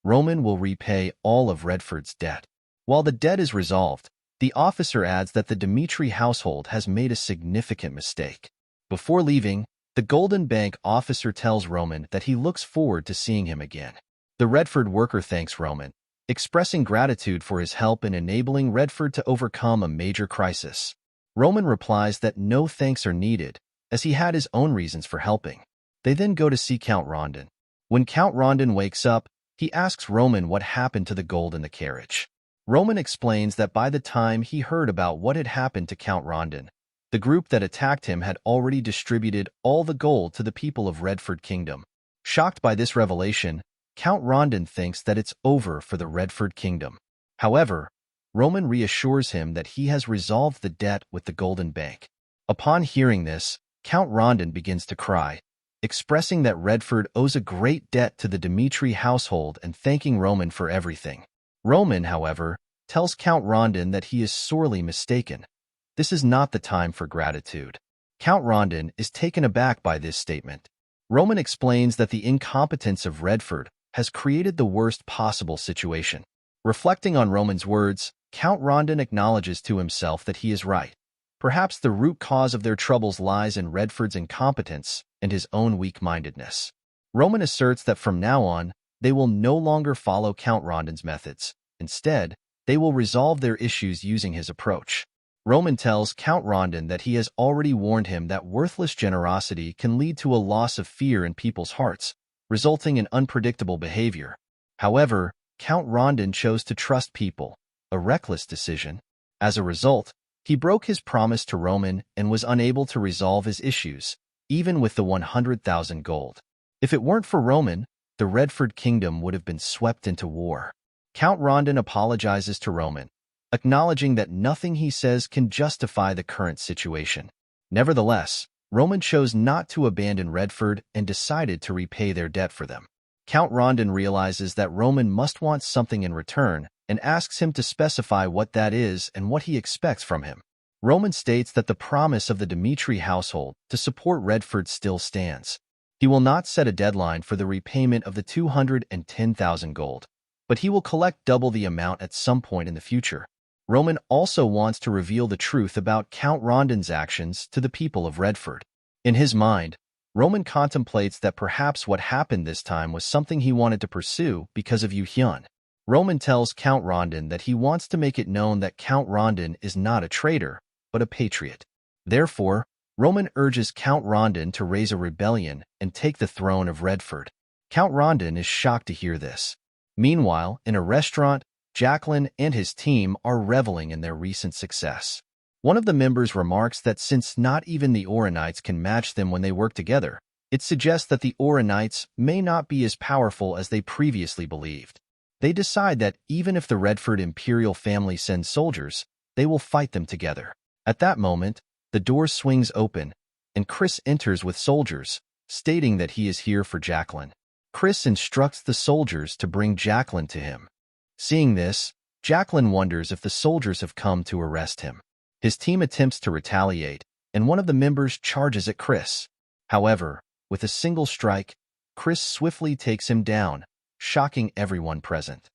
Roman will repay all of Redford's debt. While the debt is resolved, the officer adds that the Dimitry household has made a significant mistake. Before leaving, the Golden Bank officer tells Roman that he looks forward to seeing him again. The Redford worker thanks Roman, expressing gratitude for his help in enabling Redford to overcome a major crisis. Roman replies that no thanks are needed, as he had his own reasons for helping. They then go to see Count Rondon. When Count Rondon wakes up, he asks Roman what happened to the gold in the carriage. Roman explains that by the time he heard about what had happened to Count Rondon, the group that attacked him had already distributed all the gold to the people of Redford Kingdom. Shocked by this revelation, Count Rondon thinks that it's over for the Redford Kingdom. However, Roman reassures him that he has resolved the debt with the Golden Bank. Upon hearing this, Count Rondon begins to cry, expressing that Redford owes a great debt to the Dimitry household and thanking Roman for everything. Roman, however, tells Count Rondon that he is sorely mistaken. This is not the time for gratitude. Count Rondon is taken aback by this statement. Roman explains that the incompetence of Redford has created the worst possible situation. Reflecting on Roman's words, Count Rondon acknowledges to himself that he is right. Perhaps the root cause of their troubles lies in Redford's incompetence and his own weak-mindedness. Roman asserts that from now on, they will no longer follow Count Rondon's methods. Instead, they will resolve their issues using his approach. Roman tells Count Rondon that he has already warned him that worthless generosity can lead to a loss of fear in people's hearts, resulting in unpredictable behavior. However, Count Rondon chose to trust people, a reckless decision. As a result, he broke his promise to Roman and was unable to resolve his issues, even with the 100,000 gold. If it weren't for Roman, the Redford Kingdom would have been swept into war. Count Rondon apologizes to Roman, acknowledging that nothing he says can justify the current situation. Nevertheless, Roman chose not to abandon Redford and decided to repay their debt for them. Count Rondon realizes that Roman must want something in return and asks him to specify what that is and what he expects from him. Roman states that the promise of the Dimitry household to support Redford still stands. He will not set a deadline for the repayment of the 210,000 gold, but he will collect double the amount at some point in the future. Roman also wants to reveal the truth about Count Rondon's actions to the people of Redford. In his mind, Roman contemplates that perhaps what happened this time was something he wanted to pursue because of Yu Hyun. Roman tells Count Rondon that he wants to make it known that Count Rondon is not a traitor, but a patriot. Therefore, Roman urges Count Rondon to raise a rebellion and take the throne of Redford. Count Rondon is shocked to hear this. Meanwhile, in a restaurant, Jacqueline and his team are reveling in their recent success. One of the members remarks that since not even the Oranites can match them when they work together, it suggests that the Oranites may not be as powerful as they previously believed. They decide that even if the Redford imperial family sends soldiers, they will fight them together. At that moment, the door swings open, and Chris enters with soldiers, stating that he is here for Jacqueline. Chris instructs the soldiers to bring Jacqueline to him. Seeing this, Jacqueline wonders if the soldiers have come to arrest him. His team attempts to retaliate, and one of the members charges at Chris. However, with a single strike, Chris swiftly takes him down, shocking everyone present.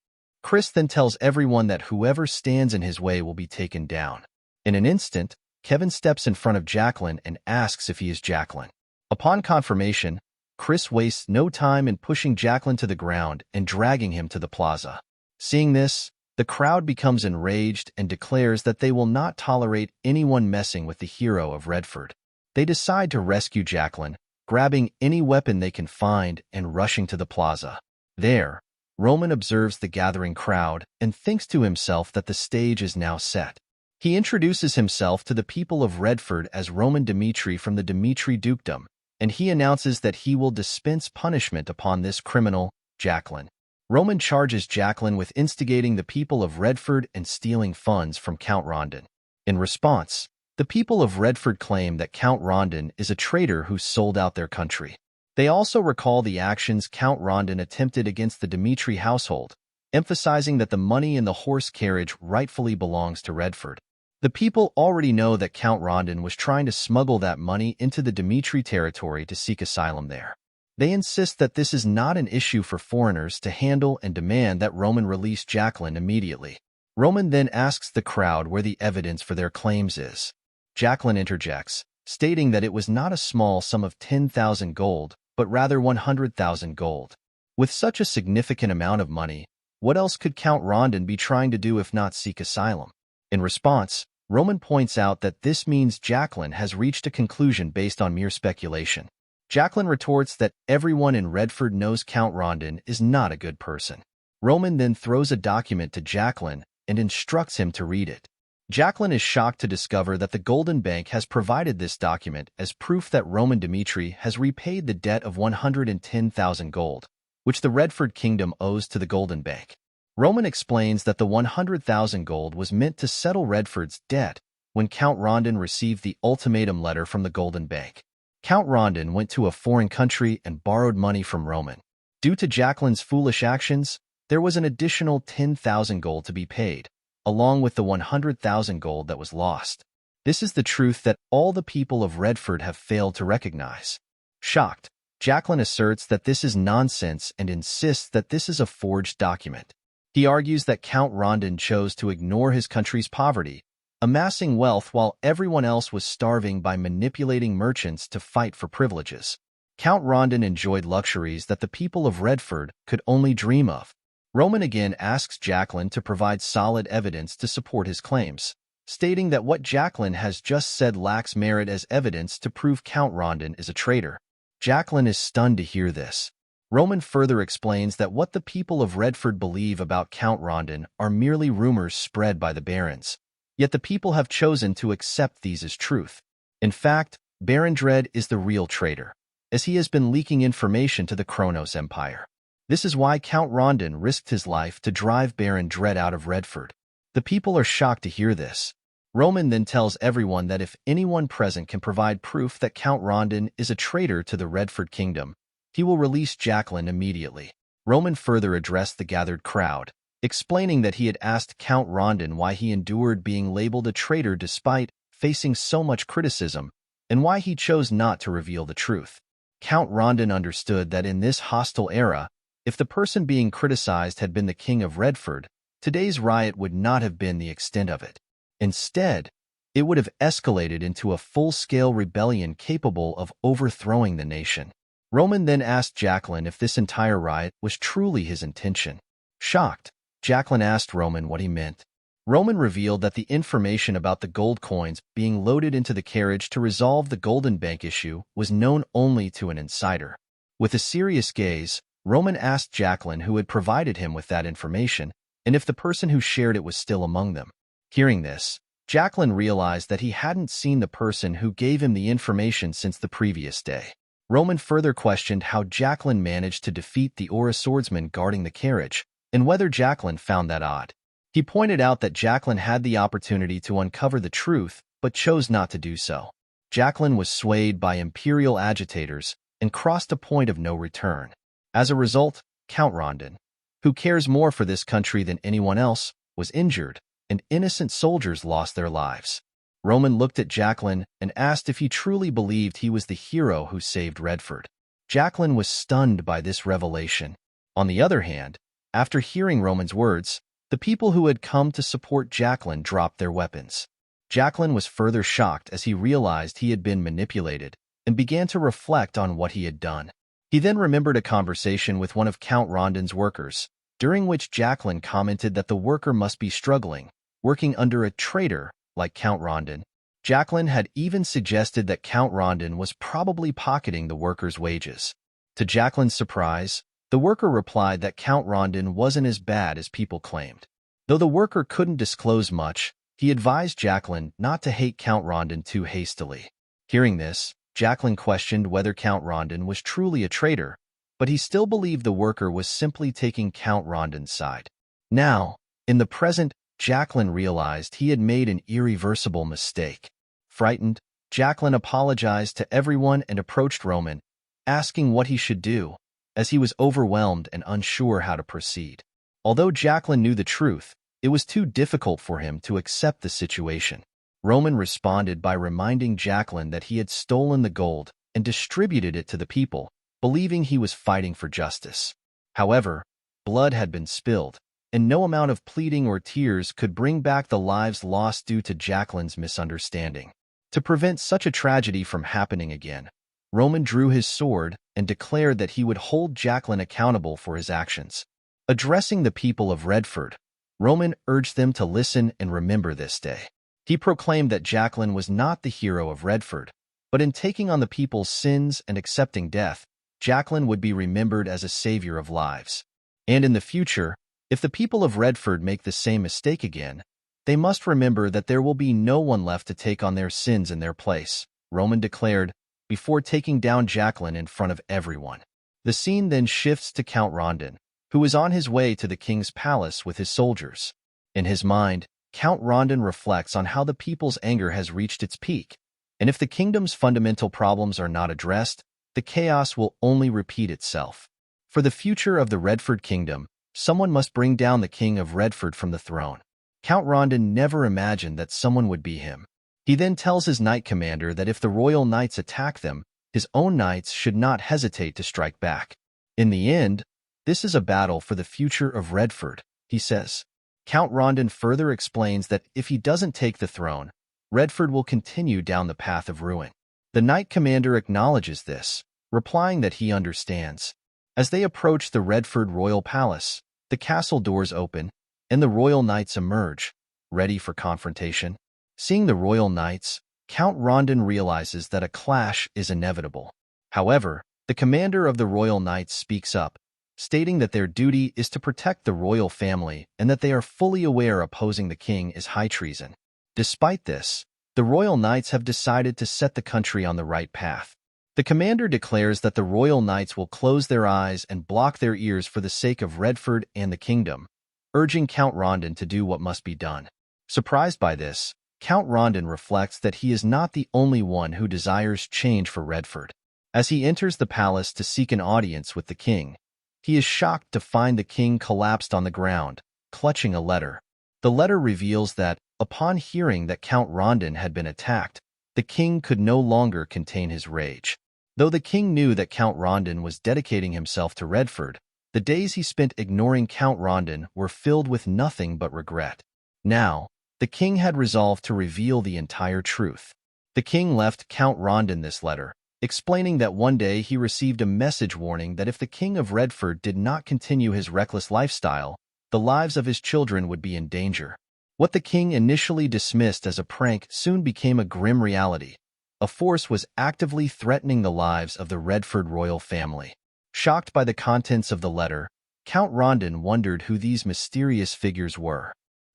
Chris then tells everyone that whoever stands in his way will be taken down. In an instant, Kevin steps in front of Jacqueline and asks if he is Jacqueline. Upon confirmation, Chris wastes no time in pushing Jacqueline to the ground and dragging him to the plaza. Seeing this, the crowd becomes enraged and declares that they will not tolerate anyone messing with the hero of Redford. They decide to rescue Jacqueline, grabbing any weapon they can find and rushing to the plaza. There, Roman observes the gathering crowd and thinks to himself that the stage is now set. He introduces himself to the people of Redford as Roman Dimitry from the Dimitry dukedom, and he announces that he will dispense punishment upon this criminal, Jacqueline. Roman charges Jacqueline with instigating the people of Redford and stealing funds from Count Rondon. In response, the people of Redford claim that Count Rondon is a traitor who sold out their country. They also recall the actions Count Rondon attempted against the Dimitry household, emphasizing that the money in the horse carriage rightfully belongs to Redford. The people already know that Count Rondon was trying to smuggle that money into the Dimitry territory to seek asylum there. They insist that this is not an issue for foreigners to handle and demand that Roman release Jacqueline immediately. Roman then asks the crowd where the evidence for their claims is. Jacqueline interjects, stating that it was not a small sum of 10,000 gold, but rather 100,000 gold. With such a significant amount of money, what else could Count Rondon be trying to do if not seek asylum? In response, Roman points out that this means Jacqueline has reached a conclusion based on mere speculation. Jacqueline retorts that everyone in Redford knows Count Rondon is not a good person. Roman then throws a document to Jacqueline and instructs him to read it. Jacqueline is shocked to discover that the Golden Bank has provided this document as proof that Roman Dimitry has repaid the debt of 110,000 gold, which the Redford Kingdom owes to the Golden Bank. Roman explains that the 100,000 gold was meant to settle Redford's debt when Count Rondon received the ultimatum letter from the Golden Bank. Count Rondon went to a foreign country and borrowed money from Roman. Due to Jacqueline's foolish actions, there was an additional 10,000 gold to be paid, along with the 100,000 gold that was lost. This is the truth that all the people of Redford have failed to recognize. Shocked, Jacqueline asserts that this is nonsense and insists that this is a forged document. He argues that Count Rondon chose to ignore his country's poverty, amassing wealth while everyone else was starving by manipulating merchants to fight for privileges. Count Rondon enjoyed luxuries that the people of Redford could only dream of. Roman again asks Jacqueline to provide solid evidence to support his claims, stating that what Jacqueline has just said lacks merit as evidence to prove Count Rondon is a traitor. Jacqueline is stunned to hear this. Roman further explains that what the people of Redford believe about Count Rondon are merely rumors spread by the barons, yet the people have chosen to accept these as truth. In fact, Baron Dread is the real traitor, as he has been leaking information to the Kronos Empire. This is why Count Rondon risked his life to drive Baron Dread out of Redford. The people are shocked to hear this. Roman then tells everyone that if anyone present can provide proof that Count Rondon is a traitor to the Redford Kingdom, he will release Jacqueline immediately. Roman further addressed the gathered crowd, explaining that he had asked Count Rondon why he endured being labeled a traitor despite facing so much criticism, and why he chose not to reveal the truth. Count Rondon understood that in this hostile era, if the person being criticized had been the king of Redford, today's riot would not have been the extent of it. Instead, it would have escalated into a full-scale rebellion capable of overthrowing the nation. Roman then asked Jacqueline if this entire riot was truly his intention. Shocked, Jacqueline asked Roman what he meant. Roman revealed that the information about the gold coins being loaded into the carriage to resolve the Golden Bank issue was known only to an insider. With a serious gaze, Roman asked Jacqueline who had provided him with that information and if the person who shared it was still among them. Hearing this, Jacqueline realized that he hadn't seen the person who gave him the information since the previous day. Roman further questioned how Jacqueline managed to defeat the Aura swordsman guarding the carriage and whether Jacqueline found that odd. He pointed out that Jacqueline had the opportunity to uncover the truth but chose not to do so. Jacqueline was swayed by imperial agitators and crossed a point of no return. As a result, Count Rondon, who cares more for this country than anyone else, was injured, and innocent soldiers lost their lives. Roman looked at Jacqueline and asked if he truly believed he was the hero who saved Redford. Jacqueline was stunned by this revelation. On the other hand, after hearing Roman's words, the people who had come to support Jacqueline dropped their weapons. Jacqueline was further shocked as he realized he had been manipulated and began to reflect on what he had done. He then remembered a conversation with one of Count Rondon's workers, during which Jacqueline commented that the worker must be struggling, working under a traitor like Count Rondon. Jacqueline had even suggested that Count Rondon was probably pocketing the worker's wages. To Jacqueline's surprise, the worker replied that Count Rondon wasn't as bad as people claimed. Though the worker couldn't disclose much, he advised Jacqueline not to hate Count Rondon too hastily. Hearing this, Jacqueline questioned whether Count Rondon was truly a traitor, but he still believed the worker was simply taking Count Rondon's side. Now, in the present, Jacqueline realized he had made an irreversible mistake. Frightened, Jacqueline apologized to everyone and approached Roman, asking what he should do, as he was overwhelmed and unsure how to proceed. Although Jacqueline knew the truth, it was too difficult for him to accept the situation. Roman responded by reminding Jacqueline that he had stolen the gold and distributed it to the people, believing he was fighting for justice. However, blood had been spilled, and no amount of pleading or tears could bring back the lives lost due to Jacqueline's misunderstanding. To prevent such a tragedy from happening again, Roman drew his sword and declared that he would hold Jacqueline accountable for his actions. Addressing the people of Redford, Roman urged them to listen and remember this day. He proclaimed that Jacqueline was not the hero of Redford, but in taking on the people's sins and accepting death, Jacqueline would be remembered as a savior of lives. And in the future, if the people of Redford make the same mistake again, they must remember that there will be no one left to take on their sins in their place, Roman declared, before taking down Jacqueline in front of everyone. The scene then shifts to Count Rondon, who is on his way to the king's palace with his soldiers. In his mind, Count Rondon reflects on how the people's anger has reached its peak, and if the kingdom's fundamental problems are not addressed, the chaos will only repeat itself. For the future of the Redford kingdom, someone must bring down the king of Redford from the throne. Count Rondon never imagined that someone would be him. He then tells his knight commander that if the royal knights attack them, his own knights should not hesitate to strike back. In the end, this is a battle for the future of Redford, he says. Count Rondon further explains that if he doesn't take the throne, Redford will continue down the path of ruin. The knight commander acknowledges this, replying that he understands. As they approach the Redford royal palace, the castle doors open, and the royal knights emerge, ready for confrontation. Seeing the royal knights, Count Rondon realizes that a clash is inevitable. However, the commander of the royal knights speaks up, stating that their duty is to protect the royal family and that they are fully aware opposing the king is high treason. Despite this, the royal knights have decided to set the country on the right path. The commander declares that the royal knights will close their eyes and block their ears for the sake of Redford and the kingdom, urging Count Rondon to do what must be done. Surprised by this, Count Rondon reflects that he is not the only one who desires change for Redford. As he enters the palace to seek an audience with the king, he is shocked to find the king collapsed on the ground, clutching a letter. The letter reveals that, upon hearing that Count Rondon had been attacked, the king could no longer contain his rage. Though the king knew that Count Rondon was dedicating himself to Redford, the days he spent ignoring Count Rondon were filled with nothing but regret. Now, The king had resolved to reveal the entire truth. The king left Count Rondon this letter, explaining that one day he received a message warning that if the king of Redford did not continue his reckless lifestyle, the lives of his children would be in danger. What the king initially dismissed as a prank soon became a grim reality. A force was actively threatening the lives of the Redford royal family. Shocked by the contents of the letter, Count Rondon wondered who these mysterious figures were.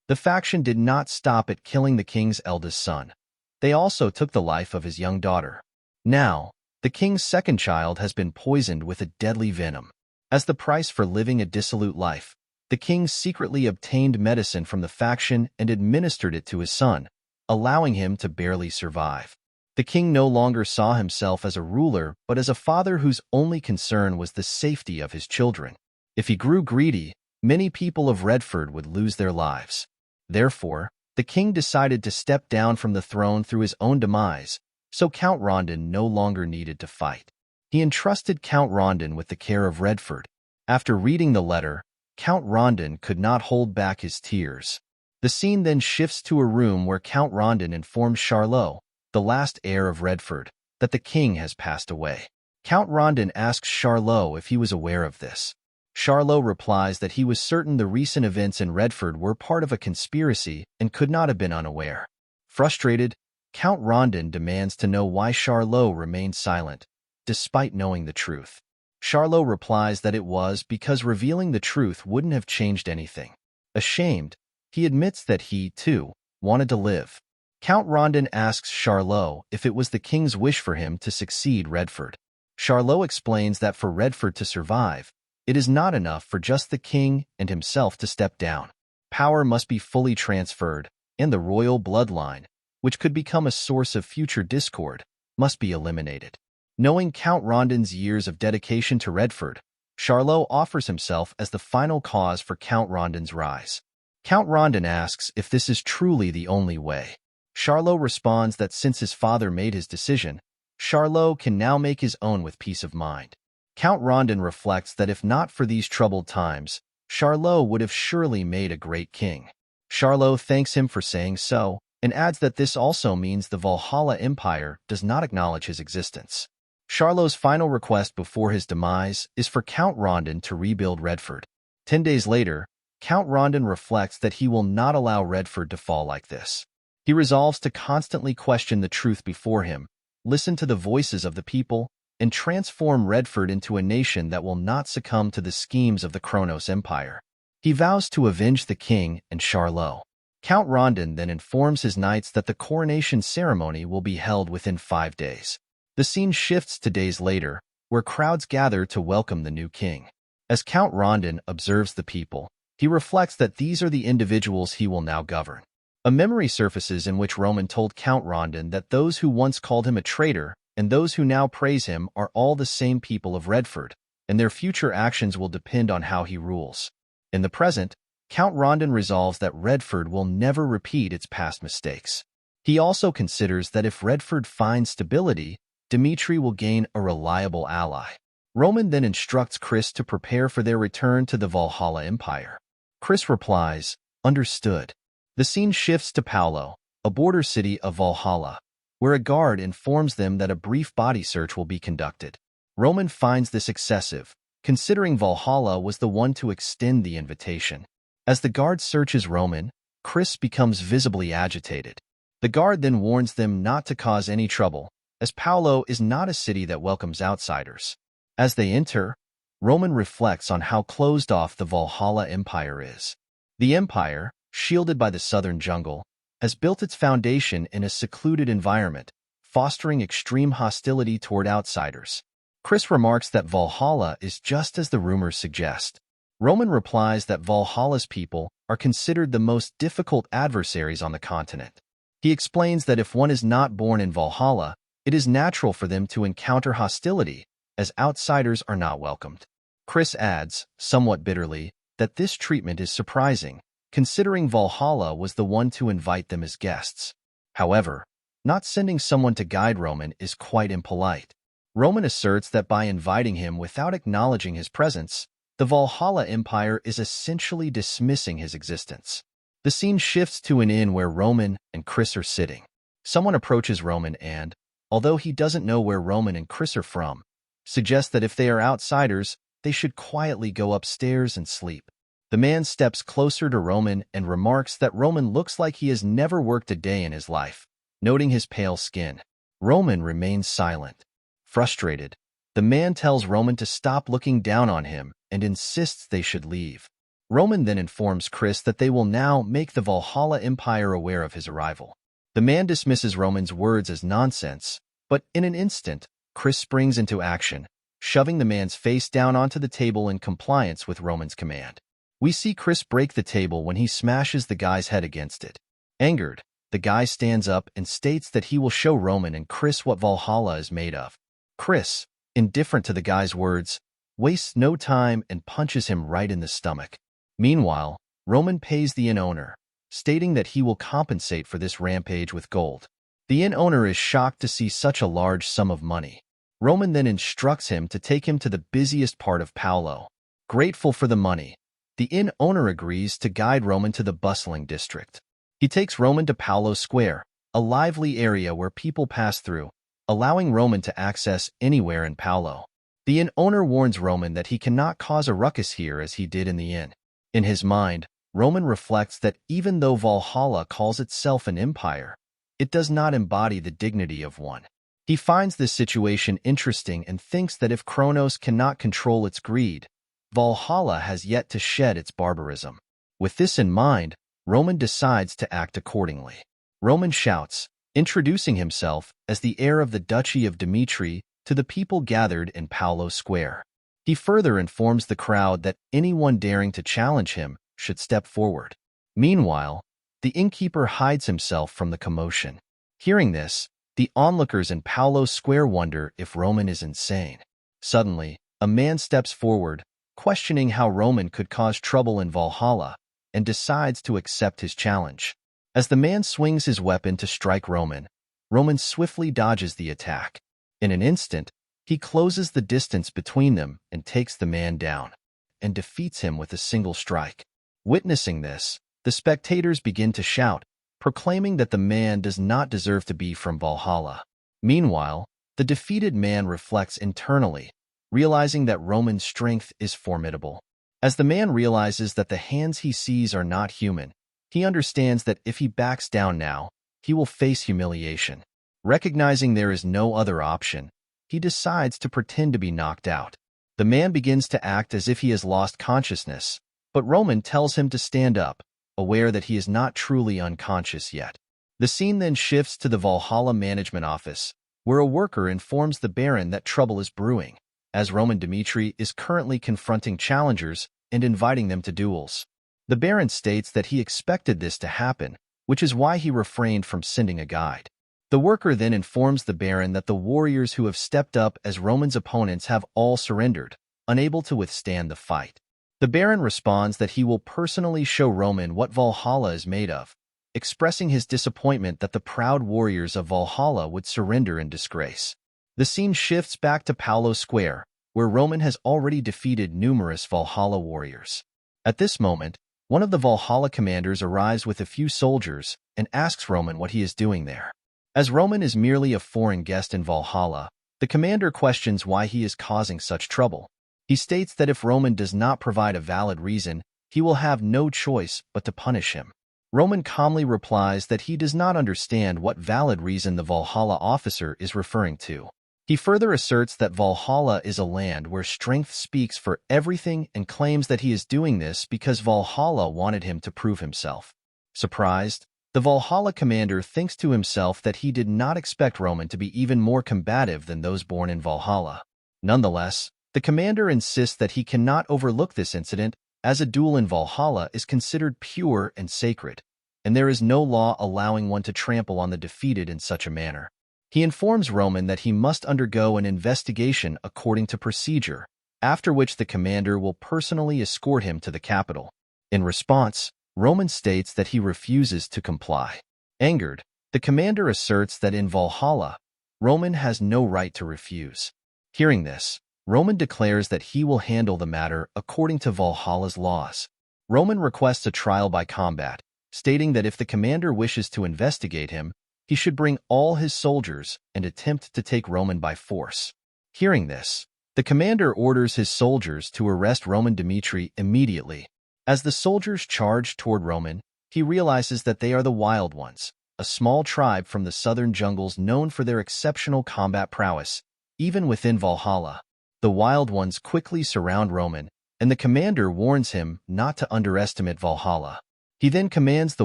The faction did not stop at killing the king's eldest son. They also took the life of his young daughter. Now, the king's second child has been poisoned with a deadly venom. As the price for living a dissolute life, the king secretly obtained medicine from the faction and administered it to his son, allowing him to barely survive. The king no longer saw himself as a ruler but as a father whose only concern was the safety of his children. If he grew greedy, many people of Redford would lose their lives. Therefore, the king decided to step down from the throne through his own demise, so Count Rondon no longer needed to fight. He entrusted Count Rondon with the care of Redford. After reading the letter, Count Rondon could not hold back his tears. The scene then shifts to a room where Count Rondon informs Charlot, the last heir of Redford, that the king has passed away. Count Rondon asks Charlot if he was aware of this. Charlot replies that he was certain the recent events in Redford were part of a conspiracy and could not have been unaware. Frustrated, Count Rondon demands to know why Charlot remained silent, despite knowing the truth. Charlot replies that it was because revealing the truth wouldn't have changed anything. Ashamed, he admits that he, too, wanted to live. Count Rondon asks Charlot if it was the king's wish for him to succeed Redford. Charlot explains that for Redford to survive, it is not enough for just the king and himself to step down. Power must be fully transferred, and the royal bloodline, which could become a source of future discord, must be eliminated. Knowing Count Rondon's years of dedication to Redford, Charlot offers himself as the final cause for Count Rondon's rise. Count Rondon asks if this is truly the only way. Charlot responds that since his father made his decision, Charlot can now make his own with peace of mind. Count Rondon reflects that if not for these troubled times, Charlot would have surely made a great king. Charlot thanks him for saying so, and adds that this also means the Valhalla Empire does not acknowledge his existence. Charlot's final request before his demise is for Count Rondon to rebuild Redford. 10 days later, Count Rondon reflects that he will not allow Redford to fall like this. He resolves to constantly question the truth before him, listen to the voices of the people, and transform Redford into a nation that will not succumb to the schemes of the Kronos Empire. He vows to avenge the king and Charlot. Count Rondon then informs his knights that the coronation ceremony will be held within 5 days. The scene shifts to days later, where crowds gather to welcome the new king. As Count Rondon observes the people, he reflects that these are the individuals he will now govern. A memory surfaces in which Roman told Count Rondon that those who once called him a traitor and those who now praise him are all the same people of Redford, and their future actions will depend on how he rules. In the present, Count Rondon resolves that Redford will never repeat its past mistakes. He also considers that if Redford finds stability, Dimitry will gain a reliable ally. Roman then instructs Chris to prepare for their return to the Valhalla Empire. Chris replies, "Understood." The scene shifts to Paolo, a border city of Valhalla, where a guard informs them that a brief body search will be conducted. Roman finds this excessive, considering Valhalla was the one to extend the invitation. As the guard searches Roman, Chris becomes visibly agitated. The guard then warns them not to cause any trouble, as Paolo is not a city that welcomes outsiders. As they enter, Roman reflects on how closed off the Valhalla Empire is. The empire, shielded by the southern jungle, has built its foundation in a secluded environment, fostering extreme hostility toward outsiders. Chris remarks that Valhalla is just as the rumors suggest. Roman replies that Valhalla's people are considered the most difficult adversaries on the continent. He explains that if one is not born in Valhalla, it is natural for them to encounter hostility, as outsiders are not welcomed. Chris adds, somewhat bitterly, that this treatment is surprising, considering Valhalla was the one to invite them as guests. However, not sending someone to guide Roman is quite impolite. Roman asserts that by inviting him without acknowledging his presence, the Valhalla Empire is essentially dismissing his existence. The scene shifts to an inn where Roman and Chris are sitting. Someone approaches Roman and, although he doesn't know where Roman and Chris are from, suggests that if they are outsiders, they should quietly go upstairs and sleep. The man steps closer to Roman and remarks that Roman looks like he has never worked a day in his life, noting his pale skin. Roman remains silent. Frustrated, the man tells Roman to stop looking down on him and insists they should leave. Roman then informs Chris that they will now make the Valhalla Empire aware of his arrival. The man dismisses Roman's words as nonsense, but in an instant, Chris springs into action, shoving the man's face down onto the table in compliance with Roman's command. We see Chris break the table when he smashes the guy's head against it. Angered, the guy stands up and states that he will show Roman and Chris what Valhalla is made of. Chris, indifferent to the guy's words, wastes no time and punches him right in the stomach. Meanwhile, Roman pays the inn owner, stating that he will compensate for this rampage with gold. The inn owner is shocked to see such a large sum of money. Roman then instructs him to take him to the busiest part of Paolo. Grateful for the money, the inn owner agrees to guide Roman to the bustling district. He takes Roman to Paolo Square, a lively area where people pass through, allowing Roman to access anywhere in Paolo. The inn owner warns Roman that he cannot cause a ruckus here as he did in the inn. In his mind, Roman reflects that even though Valhalla calls itself an empire, it does not embody the dignity of one. He finds this situation interesting and thinks that if Kronos cannot control its greed, Valhalla has yet to shed its barbarism. With this in mind, Roman decides to act accordingly. Roman shouts, introducing himself as the heir of the Duchy of Dimitry to the people gathered in Paolo Square. He further informs the crowd that anyone daring to challenge him should step forward. Meanwhile, the innkeeper hides himself from the commotion. Hearing this, the onlookers in Paolo Square wonder if Roman is insane. Suddenly, a man steps forward, questioning how Roman could cause trouble in Valhalla, and decides to accept his challenge. As the man swings his weapon to strike Roman, Roman swiftly dodges the attack. In an instant, he closes the distance between them and takes the man down, and defeats him with a single strike. Witnessing this, the spectators begin to shout, proclaiming that the man does not deserve to be from Valhalla. Meanwhile, the defeated man reflects internally, realizing that Roman's strength is formidable. As the man realizes that the hands he sees are not human, he understands that if he backs down now, he will face humiliation. Recognizing there is no other option, he decides to pretend to be knocked out. The man begins to act as if he has lost consciousness, but Roman tells him to stand up, aware that he is not truly unconscious yet. The scene then shifts to the Valhalla management office, where a worker informs the Baron that trouble is brewing, as Roman Dimitry is currently confronting challengers and inviting them to duels. The Baron states that he expected this to happen, which is why he refrained from sending a guide. The worker then informs the Baron that the warriors who have stepped up as Roman's opponents have all surrendered, unable to withstand the fight. The Baron responds that he will personally show Roman what Valhalla is made of, expressing his disappointment that the proud warriors of Valhalla would surrender in disgrace. The scene shifts back to Paolo Square, where Roman has already defeated numerous Valhalla warriors. At this moment, one of the Valhalla commanders arrives with a few soldiers and asks Roman what he is doing there. As Roman is merely a foreign guest in Valhalla, the commander questions why he is causing such trouble. He states that if Roman does not provide a valid reason, he will have no choice but to punish him. Roman calmly replies that he does not understand what valid reason the Valhalla officer is referring to. He further asserts that Valhalla is a land where strength speaks for everything and claims that he is doing this because Valhalla wanted him to prove himself. Surprised, the Valhalla commander thinks to himself that he did not expect Roman to be even more combative than those born in Valhalla. Nonetheless, the commander insists that he cannot overlook this incident, as a duel in Valhalla is considered pure and sacred, and there is no law allowing one to trample on the defeated in such a manner. He informs Roman that he must undergo an investigation according to procedure, after which the commander will personally escort him to the capital. In response, Roman states that he refuses to comply. Angered, the commander asserts that in Valhalla, Roman has no right to refuse. Hearing this, Roman declares that he will handle the matter according to Valhalla's laws. Roman requests a trial by combat, stating that if the commander wishes to investigate him, he should bring all his soldiers and attempt to take Roman by force. Hearing this, the commander orders his soldiers to arrest Roman Dimitry immediately. As the soldiers charge toward Roman, he realizes that they are the Wild Ones, a small tribe from the southern jungles known for their exceptional combat prowess, even within Valhalla. The Wild Ones quickly surround Roman, and the commander warns him not to underestimate Valhalla. He then commands the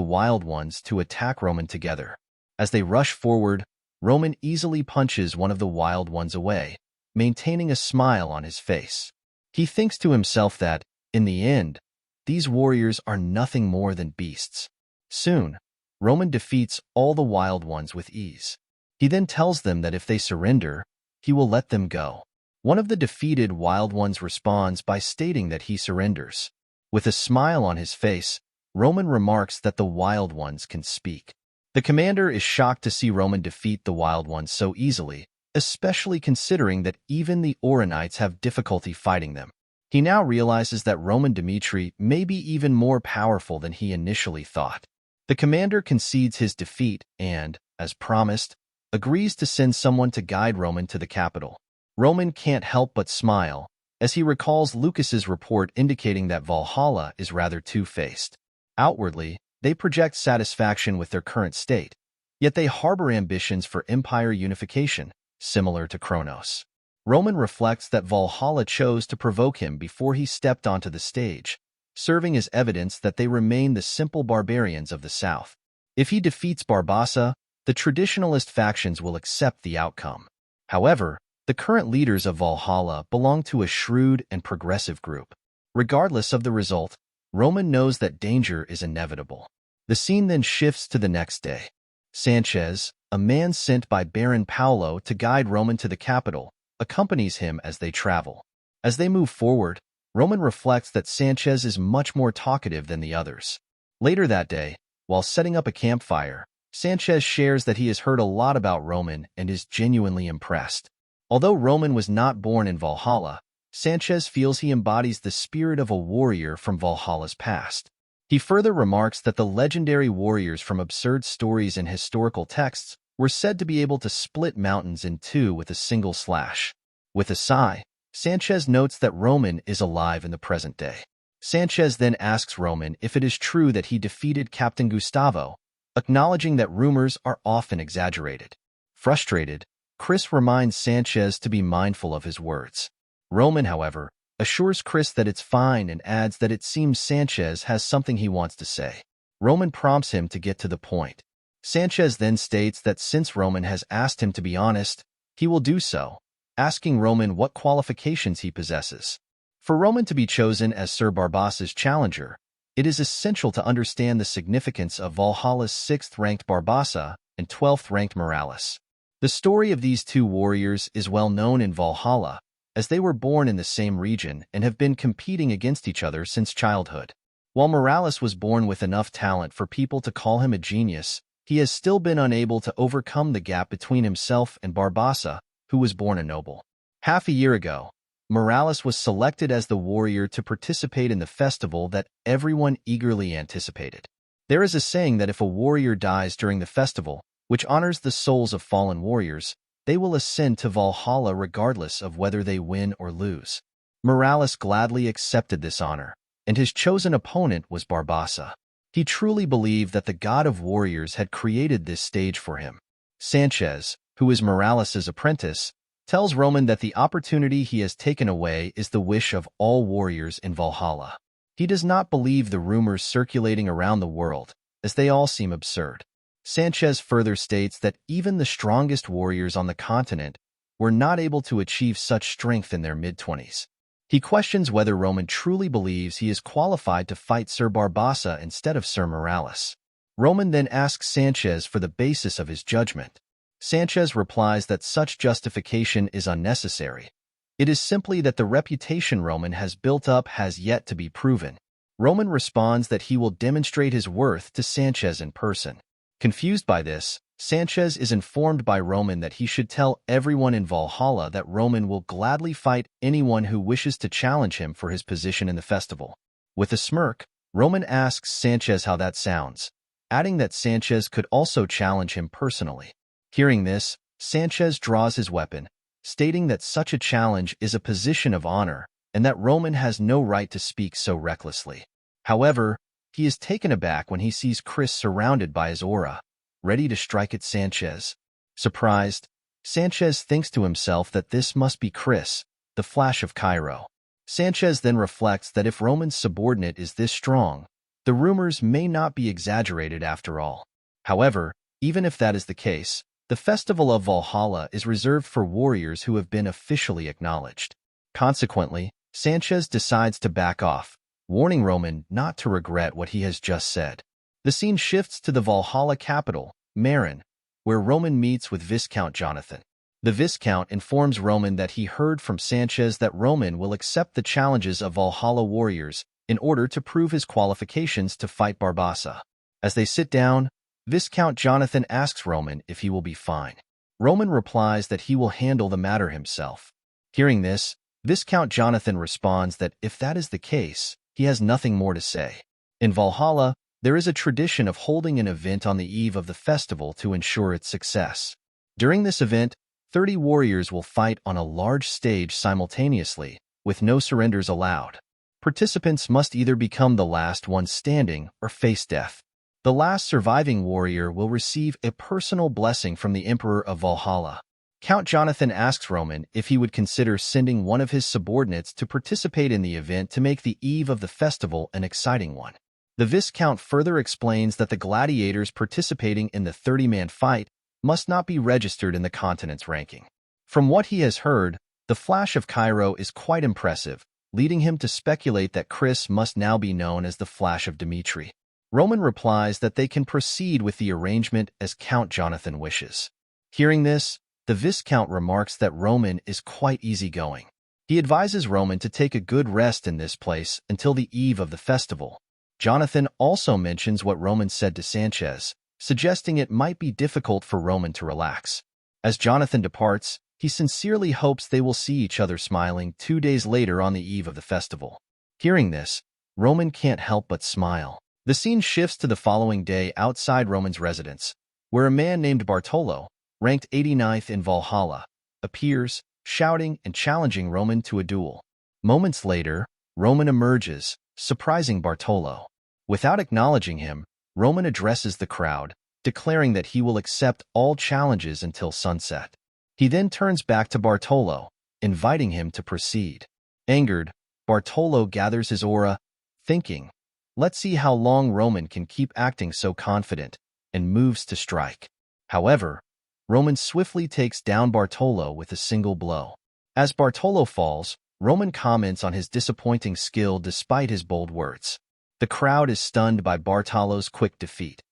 Wild Ones to attack Roman together. As they rush forward, Roman easily punches one of the Wild Ones away, maintaining a smile on his face. He thinks to himself that, in the end, these warriors are nothing more than beasts. Soon, Roman defeats all the Wild Ones with ease. He then tells them that if they surrender, he will let them go. One of the defeated Wild Ones responds by stating that he surrenders. With a smile on his face, Roman remarks that the Wild Ones can speak. The commander is shocked to see Roman defeat the Wild Ones so easily, especially considering that even the Oranites have difficulty fighting them. He now realizes that Roman Dimitry may be even more powerful than he initially thought. The commander concedes his defeat and, as promised, agrees to send someone to guide Roman to the capital. Roman can't help but smile, as he recalls Lucas's report indicating that Valhalla is rather two-faced. Outwardly, they project satisfaction with their current state, yet they harbor ambitions for empire unification, similar to Kronos. Roman reflects that Valhalla chose to provoke him before he stepped onto the stage, serving as evidence that they remain the simple barbarians of the South. If he defeats Barbarossa, the traditionalist factions will accept the outcome. However, the current leaders of Valhalla belong to a shrewd and progressive group. Regardless of the result, Roman knows that danger is inevitable. The scene then shifts to the next day. Sanchez, a man sent by Baron Paolo to guide Roman to the capital, accompanies him as they travel. As they move forward, Roman reflects that Sanchez is much more talkative than the others. Later that day, while setting up a campfire, Sanchez shares that he has heard a lot about Roman and is genuinely impressed. Although Roman was not born in Valhalla, Sanchez feels he embodies the spirit of a warrior from Valhalla's past. He further remarks that the legendary warriors from absurd stories and historical texts were said to be able to split mountains in two with a single slash. With a sigh, Sanchez notes that Roman is alive in the present day. Sanchez then asks Roman if it is true that he defeated Captain Gustavo, acknowledging that rumors are often exaggerated. Frustrated, Chris reminds Sanchez to be mindful of his words. Roman, however, assures Chris that it's fine and adds that it seems Sanchez has something he wants to say. Roman prompts him to get to the point. Sanchez then states that since Roman has asked him to be honest, he will do so, asking Roman what qualifications he possesses. For Roman to be chosen as Sir Barbassa's challenger, it is essential to understand the significance of Valhalla's 6th-ranked Barbassa and 12th-ranked Morales. The story of these two warriors is well known in Valhalla, as they were born in the same region and have been competing against each other since childhood. While Morales was born with enough talent for people to call him a genius, he has still been unable to overcome the gap between himself and Barbassa, who was born a noble. Half a year ago, Morales was selected as the warrior to participate in the festival that everyone eagerly anticipated. There is a saying that if a warrior dies during the festival, which honors the souls of fallen warriors, they will ascend to Valhalla regardless of whether they win or lose. Morales gladly accepted this honor, and his chosen opponent was Barbassa. He truly believed that the god of warriors had created this stage for him. Sanchez, who is Morales' apprentice, tells Roman that the opportunity he has taken away is the wish of all warriors in Valhalla. He does not believe the rumors circulating around the world, as they all seem absurd. Sanchez further states that even the strongest warriors on the continent were not able to achieve such strength in their mid-20s. He questions whether Roman truly believes he is qualified to fight Sir Barbassa instead of Sir Morales. Roman then asks Sanchez for the basis of his judgment. Sanchez replies that such justification is unnecessary. It is simply that the reputation Roman has built up has yet to be proven. Roman responds that he will demonstrate his worth to Sanchez in person. Confused by this, Sanchez is informed by Roman that he should tell everyone in Valhalla that Roman will gladly fight anyone who wishes to challenge him for his position in the festival. With a smirk, Roman asks Sanchez how that sounds, adding that Sanchez could also challenge him personally. Hearing this, Sanchez draws his weapon, stating that such a challenge is a position of honor and that Roman has no right to speak so recklessly. However, he is taken aback when he sees Chris surrounded by his aura, ready to strike at Sanchez. Surprised, Sanchez thinks to himself that this must be Chris, the Flash of Cairo. Sanchez then reflects that if Roman's subordinate is this strong, the rumors may not be exaggerated after all. However, even if that is the case, the Festival of Valhalla is reserved for warriors who have been officially acknowledged. Consequently, Sanchez decides to back off, warning Roman not to regret what he has just said. The scene shifts to the Valhalla capital, Marin, where Roman meets with Viscount Jonathan. The Viscount informs Roman that he heard from Sanchez that Roman will accept the challenges of Valhalla warriors in order to prove his qualifications to fight Barbossa. As they sit down, Viscount Jonathan asks Roman if he will be fine. Roman replies that he will handle the matter himself. Hearing this, Viscount Jonathan responds that if that is the case, he has nothing more to say. In Valhalla, there is a tradition of holding an event on the eve of the festival to ensure its success. During this event, 30 warriors will fight on a large stage simultaneously, with no surrenders allowed. Participants must either become the last one standing or face death. The last surviving warrior will receive a personal blessing from the Emperor of Valhalla. Count Jonathan asks Roman if he would consider sending one of his subordinates to participate in the event to make the eve of the festival an exciting one. The Viscount further explains that the gladiators participating in the 30-man fight must not be registered in the continent's ranking. From what he has heard, the Flash of Cairo is quite impressive, leading him to speculate that Chris must now be known as the Flash of Dimitry. Roman replies that they can proceed with the arrangement as Count Jonathan wishes. Hearing this, the Viscount remarks that Roman is quite easygoing. He advises Roman to take a good rest in this place until the eve of the festival. Jonathan also mentions what Roman said to Sanchez, suggesting it might be difficult for Roman to relax. As Jonathan departs, he sincerely hopes they will see each other smiling 2 days later on the eve of the festival. Hearing this, Roman can't help but smile. The scene shifts to the following day outside Roman's residence, where a man named Bartolo, ranked 89th in Valhalla, appears, shouting and challenging Roman to a duel. Moments later, Roman emerges, surprising Bartolo. Without acknowledging him, Roman addresses the crowd, declaring that he will accept all challenges until sunset. He then turns back to Bartolo, inviting him to proceed. Angered, Bartolo gathers his aura, thinking, "Let's see how long Roman can keep acting so confident," and moves to strike. However, Roman swiftly takes down Bartolo with a single blow. As Bartolo falls, Roman comments on his disappointing skill despite his bold words. The crowd is stunned by Bartolo's quick defeat.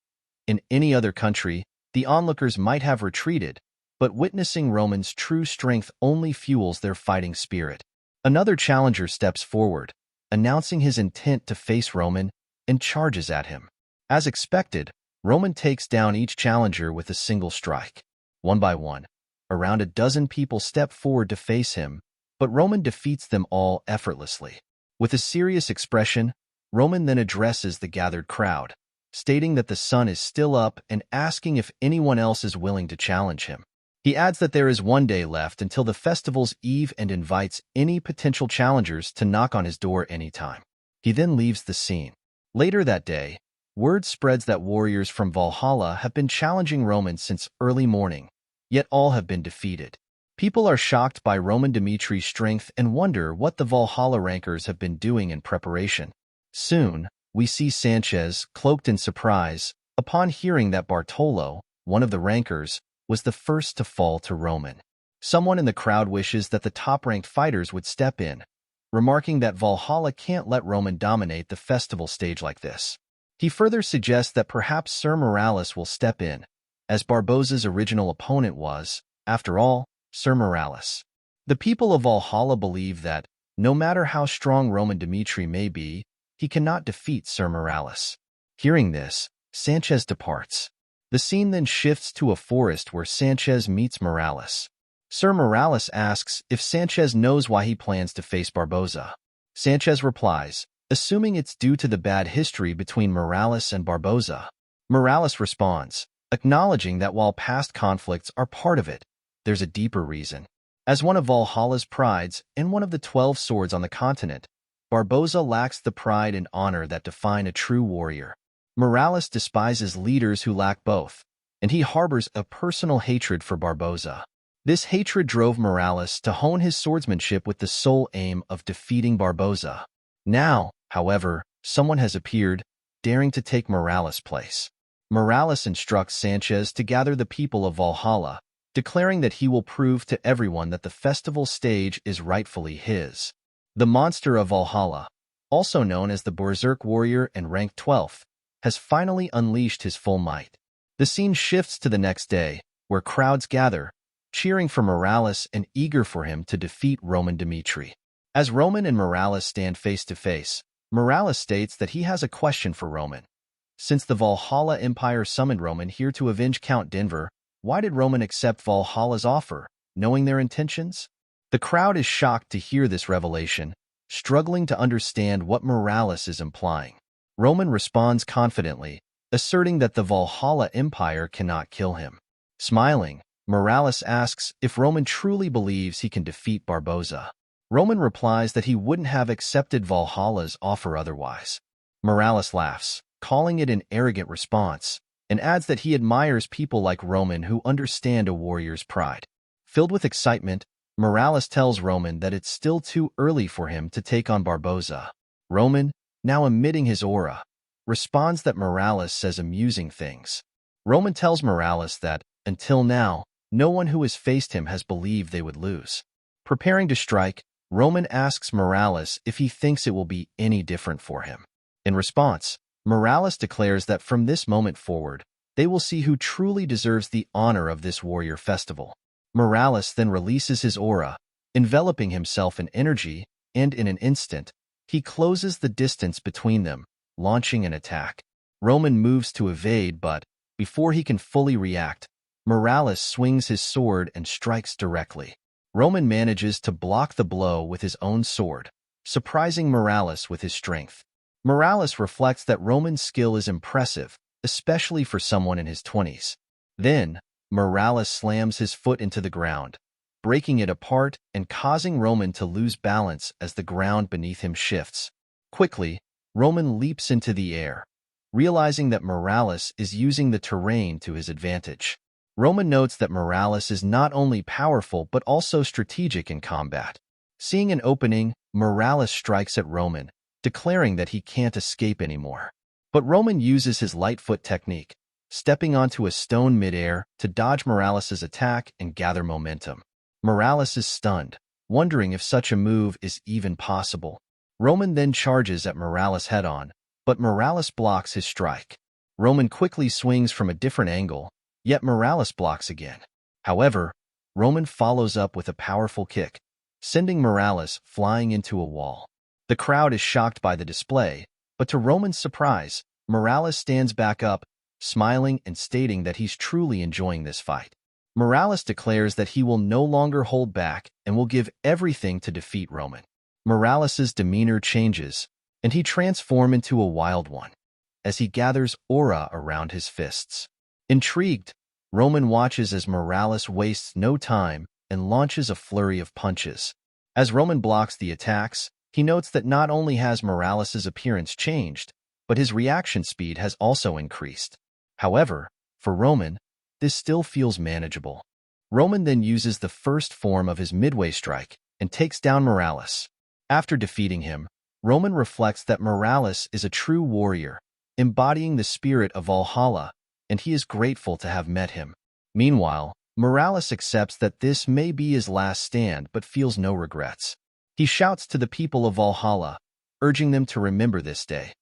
In any other country, the onlookers might have retreated, but witnessing Roman's true strength only fuels their fighting spirit. Another challenger steps forward, announcing his intent to face Roman, and charges at him. As expected, Roman takes down each challenger with a single strike. One by one, around a dozen people step forward to face him, but Roman defeats them all effortlessly. With a serious expression, Roman then addresses the gathered crowd, stating that the sun is still up and asking if anyone else is willing to challenge him. He adds that there is 1 day left until the festival's eve and invites any potential challengers to knock on his door anytime. He then leaves the scene. Later that day, word spreads that warriors from Valhalla have been challenging Roman since early morning, yet all have been defeated. People are shocked by Roman Dimitri's strength and wonder what the Valhalla rankers have been doing in preparation. Soon, we see Sanchez, cloaked in surprise, upon hearing that Bartolo, one of the rankers, was the first to fall to Roman. Someone in the crowd wishes that the top-ranked fighters would step in, remarking that Valhalla can't let Roman dominate the festival stage like this. He further suggests that perhaps Sir Morales will step in, as Barbossa's original opponent was, after all, Sir Morales. The people of Valhalla believe that, no matter how strong Roman Dimitry may be, he cannot defeat Sir Morales. Hearing this, Sanchez departs. The scene then shifts to a forest where Sanchez meets Morales. Sir Morales asks if Sanchez knows why he plans to face Barbossa. Sanchez replies, assuming it's due to the bad history between Morales and Barbossa. Morales responds, acknowledging that while past conflicts are part of it, there's a deeper reason. As one of Valhalla's prides and one of the 12 swords on the continent, Barboza lacks the pride and honor that define a true warrior. Morales despises leaders who lack both, and he harbors a personal hatred for Barboza. This hatred drove Morales to hone his swordsmanship with the sole aim of defeating Barboza. Now, however, someone has appeared, daring to take Morales' place. Morales instructs Sanchez to gather the people of Valhalla, declaring that he will prove to everyone that the festival stage is rightfully his. The monster of Valhalla, also known as the Berserk Warrior and ranked 12th, has finally unleashed his full might. The scene shifts to the next day, where crowds gather, cheering for Morales and eager for him to defeat Roman Dimitry. As Roman and Morales stand face to face, Morales states that he has a question for Roman. Since the Valhalla Empire summoned Roman here to avenge Count Denver, why did Roman accept Valhalla's offer, knowing their intentions? The crowd is shocked to hear this revelation, struggling to understand what Morales is implying. Roman responds confidently, asserting that the Valhalla Empire cannot kill him. Smiling, Morales asks if Roman truly believes he can defeat Barboza. Roman replies that he wouldn't have accepted Valhalla's offer otherwise. Morales laughs, calling it an arrogant response, and adds that he admires people like Roman who understand a warrior's pride. Filled with excitement, Morales tells Roman that it's still too early for him to take on Barboza. Roman, now emitting his aura, responds that Morales says amusing things. Roman tells Morales that, until now, no one who has faced him has believed they would lose. Preparing to strike, Roman asks Morales if he thinks it will be any different for him. In response, Morales declares that from this moment forward, they will see who truly deserves the honor of this warrior festival. Morales then releases his aura, enveloping himself in energy, and in an instant, he closes the distance between them, launching an attack. Roman moves to evade, but, before he can fully react, Morales swings his sword and strikes directly. Roman manages to block the blow with his own sword, surprising Morales with his strength. Morales reflects that Roman's skill is impressive, especially for someone in his 20s. Then, Morales slams his foot into the ground, breaking it apart and causing Roman to lose balance as the ground beneath him shifts. Quickly, Roman leaps into the air, realizing that Morales is using the terrain to his advantage. Roman notes that Morales is not only powerful but also strategic in combat. Seeing an opening, Morales strikes at Roman, declaring that he can't escape anymore. But Roman uses his Lightfoot technique, stepping onto a stone midair to dodge Morales' attack and gather momentum. Morales is stunned, wondering if such a move is even possible. Roman then charges at Morales head-on, but Morales blocks his strike. Roman quickly swings from a different angle, yet Morales blocks again. However, Roman follows up with a powerful kick, sending Morales flying into a wall. The crowd is shocked by the display, but to Roman's surprise, Morales stands back up, smiling and stating that he's truly enjoying this fight. Morales declares that he will no longer hold back and will give everything to defeat Roman. Morales' demeanor changes, and he transforms into a wild one, as he gathers aura around his fists. Intrigued, Roman watches as Morales wastes no time and launches a flurry of punches. As Roman blocks the attacks, he notes that not only has Morales' appearance changed, but his reaction speed has also increased. However, for Roman, this still feels manageable. Roman then uses the first form of his midway strike and takes down Morales. After defeating him, Roman reflects that Morales is a true warrior, embodying the spirit of Valhalla, and he is grateful to have met him. Meanwhile, Morales accepts that this may be his last stand but feels no regrets. He shouts to the people of Valhalla, urging them to remember this day.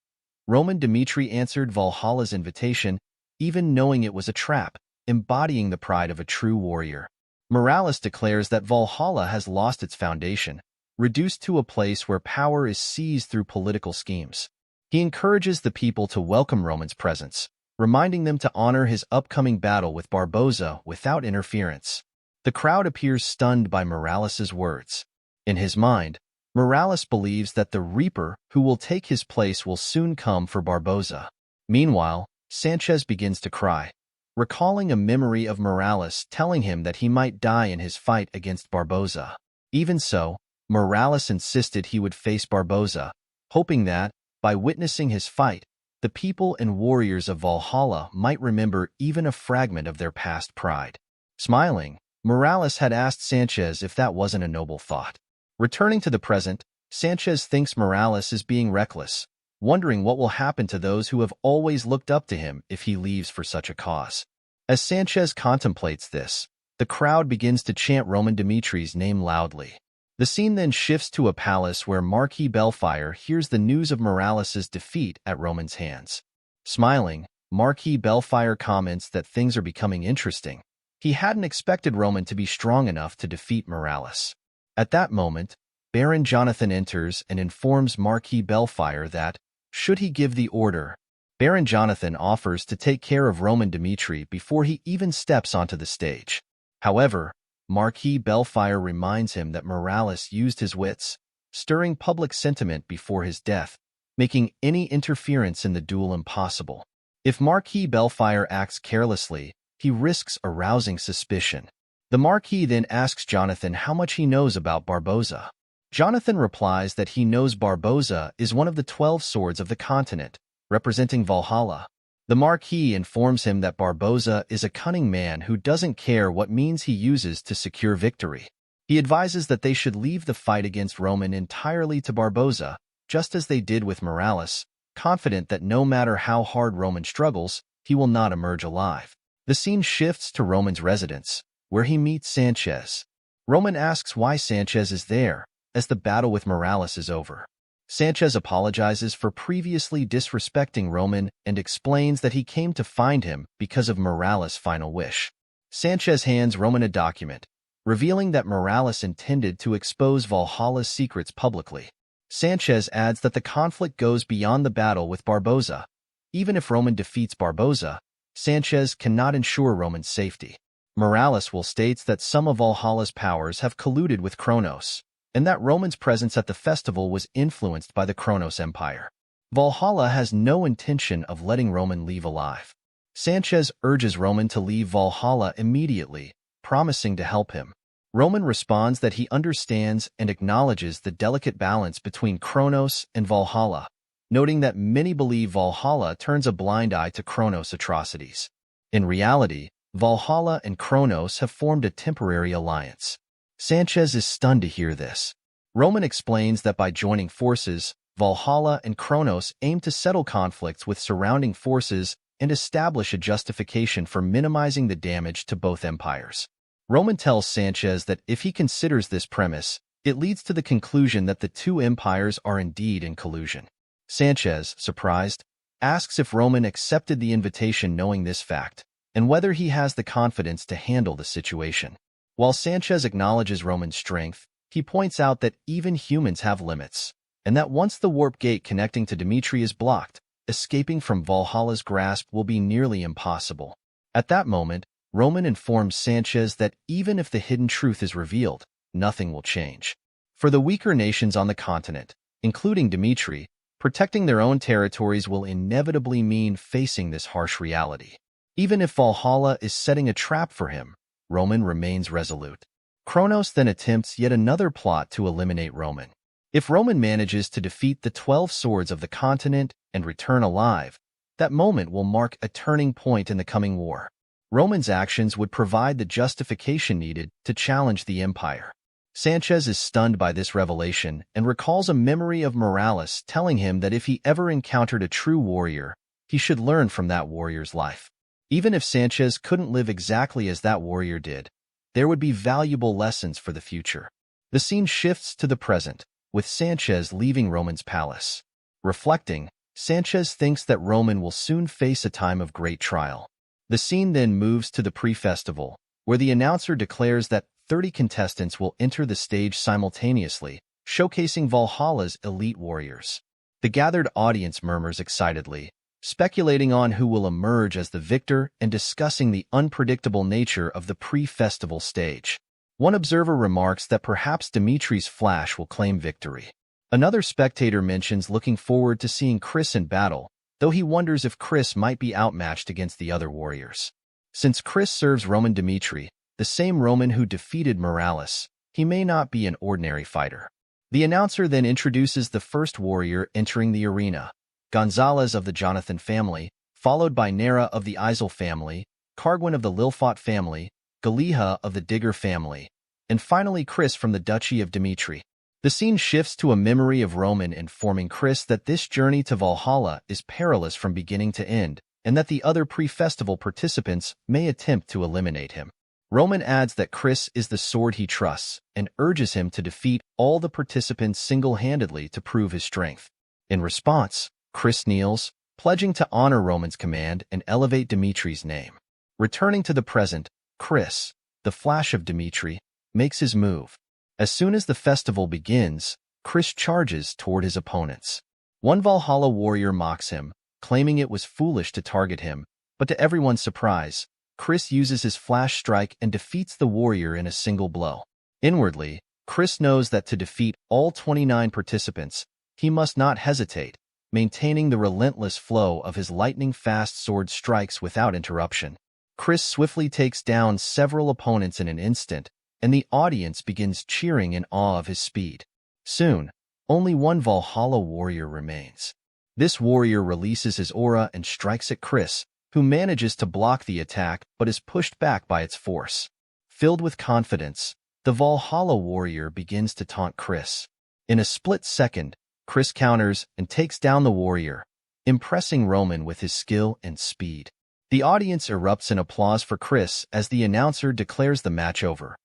Roman Dimitry answered Valhalla's invitation, even knowing it was a trap, embodying the pride of a true warrior. Morales declares that Valhalla has lost its foundation, reduced to a place where power is seized through political schemes. He encourages the people to welcome Roman's presence, reminding them to honor his upcoming battle with Barboza without interference. The crowd appears stunned by Morales' words. In his mind, Morales believes that the Reaper who will take his place will soon come for Barboza. Meanwhile, Sanchez begins to cry, recalling a memory of Morales telling him that he might die in his fight against Barboza. Even so, Morales insisted he would face Barboza, hoping that, by witnessing his fight, the people and warriors of Valhalla might remember even a fragment of their past pride. Smiling, Morales had asked Sanchez if that wasn't a noble thought. Returning to the present, Sanchez thinks Morales is being reckless, wondering what will happen to those who have always looked up to him if he leaves for such a cause. As Sanchez contemplates this, the crowd begins to chant Roman Dimitry's name loudly. The scene then shifts to a palace where Marquis Bellfire hears the news of Morales' defeat at Roman's hands. Smiling, Marquis Bellfire comments that things are becoming interesting. He hadn't expected Roman to be strong enough to defeat Morales. At that moment, Baron Jonathan enters and informs Marquis Bellfire that, should he give the order, Baron Jonathan offers to take care of Roman Dimitry before he even steps onto the stage. However, Marquis Bellfire reminds him that Morales used his wits, stirring public sentiment before his death, making any interference in the duel impossible. If Marquis Bellfire acts carelessly, he risks arousing suspicion. The Marquis then asks Jonathan how much he knows about Barboza. Jonathan replies that he knows Barboza is one of the 12 swords of the continent, representing Valhalla. The Marquis informs him that Barboza is a cunning man who doesn't care what means he uses to secure victory. He advises that they should leave the fight against Roman entirely to Barboza, just as they did with Morales, confident that no matter how hard Roman struggles, he will not emerge alive. The scene shifts to Roman's residence, where he meets Sanchez. Roman asks why Sanchez is there, as the battle with Morales is over. Sanchez apologizes for previously disrespecting Roman and explains that he came to find him because of Morales' final wish. Sanchez hands Roman a document, revealing that Morales intended to expose Valhalla's secrets publicly. Sanchez adds that the conflict goes beyond the battle with Barboza. Even if Roman defeats Barboza, Sanchez cannot ensure Roman's safety. Morales will states that some of Valhalla's powers have colluded with Kronos, and that Roman's presence at the festival was influenced by the Kronos Empire. Valhalla has no intention of letting Roman leave alive. Sanchez urges Roman to leave Valhalla immediately, promising to help him. Roman responds that he understands and acknowledges the delicate balance between Kronos and Valhalla, noting that many believe Valhalla turns a blind eye to Kronos' atrocities. In reality, Valhalla and Kronos have formed a temporary alliance. Sanchez is stunned to hear this. Roman explains that by joining forces, Valhalla and Kronos aim to settle conflicts with surrounding forces and establish a justification for minimizing the damage to both empires. Roman tells Sanchez that if he considers this premise, it leads to the conclusion that the two empires are indeed in collusion. Sanchez, surprised, asks if Roman accepted the invitation knowing this fact, and whether he has the confidence to handle the situation. While Sanchez acknowledges Roman's strength, he points out that even humans have limits, and that once the warp gate connecting to Dimitry is blocked, escaping from Valhalla's grasp will be nearly impossible. At that moment, Roman informs Sanchez that even if the hidden truth is revealed, nothing will change. For the weaker nations on the continent, including Dimitry, protecting their own territories will inevitably mean facing this harsh reality. Even if Valhalla is setting a trap for him, Roman remains resolute. Kronos then attempts yet another plot to eliminate Roman. If Roman manages to defeat the 12 swords of the continent and return alive, that moment will mark a turning point in the coming war. Roman's actions would provide the justification needed to challenge the empire. Sanchez is stunned by this revelation and recalls a memory of Morales telling him that if he ever encountered a true warrior, he should learn from that warrior's life. Even if Sanchez couldn't live exactly as that warrior did, there would be valuable lessons for the future. The scene shifts to the present, with Sanchez leaving Roman's palace. Reflecting, Sanchez thinks that Roman will soon face a time of great trial. The scene then moves to the pre-festival, where the announcer declares that 30 contestants will enter the stage simultaneously, showcasing Valhalla's elite warriors. The gathered audience murmurs excitedly, speculating on who will emerge as the victor and discussing the unpredictable nature of the pre-festival stage. One observer remarks that perhaps Dimitri's flash will claim victory. Another spectator mentions looking forward to seeing Chris in battle, though he wonders if Chris might be outmatched against the other warriors. Since Chris serves Roman Dimitry, the same Roman who defeated Morales, he may not be an ordinary fighter. The announcer then introduces the first warrior entering the arena, Gonzalez of the Jonathan family, followed by Nera of the Isel family, Kargwin of the Lilfot family, Galiha of the Digger family, and finally Chris from the Duchy of Dimitry. The scene shifts to a memory of Roman informing Chris that this journey to Valhalla is perilous from beginning to end, and that the other pre-festival participants may attempt to eliminate him. Roman adds that Chris is the sword he trusts and urges him to defeat all the participants single-handedly to prove his strength. In response, Chris kneels, pledging to honor Roman's command and elevate Dimitri's name. Returning to the present, Chris, the Flash of Dimitry, makes his move. As soon as the festival begins, Chris charges toward his opponents. One Valhalla warrior mocks him, claiming it was foolish to target him, but to everyone's surprise, Chris uses his flash strike and defeats the warrior in a single blow. Inwardly, Chris knows that to defeat all 29 participants, he must not hesitate, maintaining the relentless flow of his lightning-fast sword strikes without interruption. Chris swiftly takes down several opponents in an instant, and the audience begins cheering in awe of his speed. Soon, only one Valhalla warrior remains. This warrior releases his aura and strikes at Chris, who manages to block the attack but is pushed back by its force. Filled with confidence, the Valhalla warrior begins to taunt Chris. In a split second, Chris counters and takes down the warrior, impressing Roman with his skill and speed. The audience erupts in applause for Chris as the announcer declares the match over,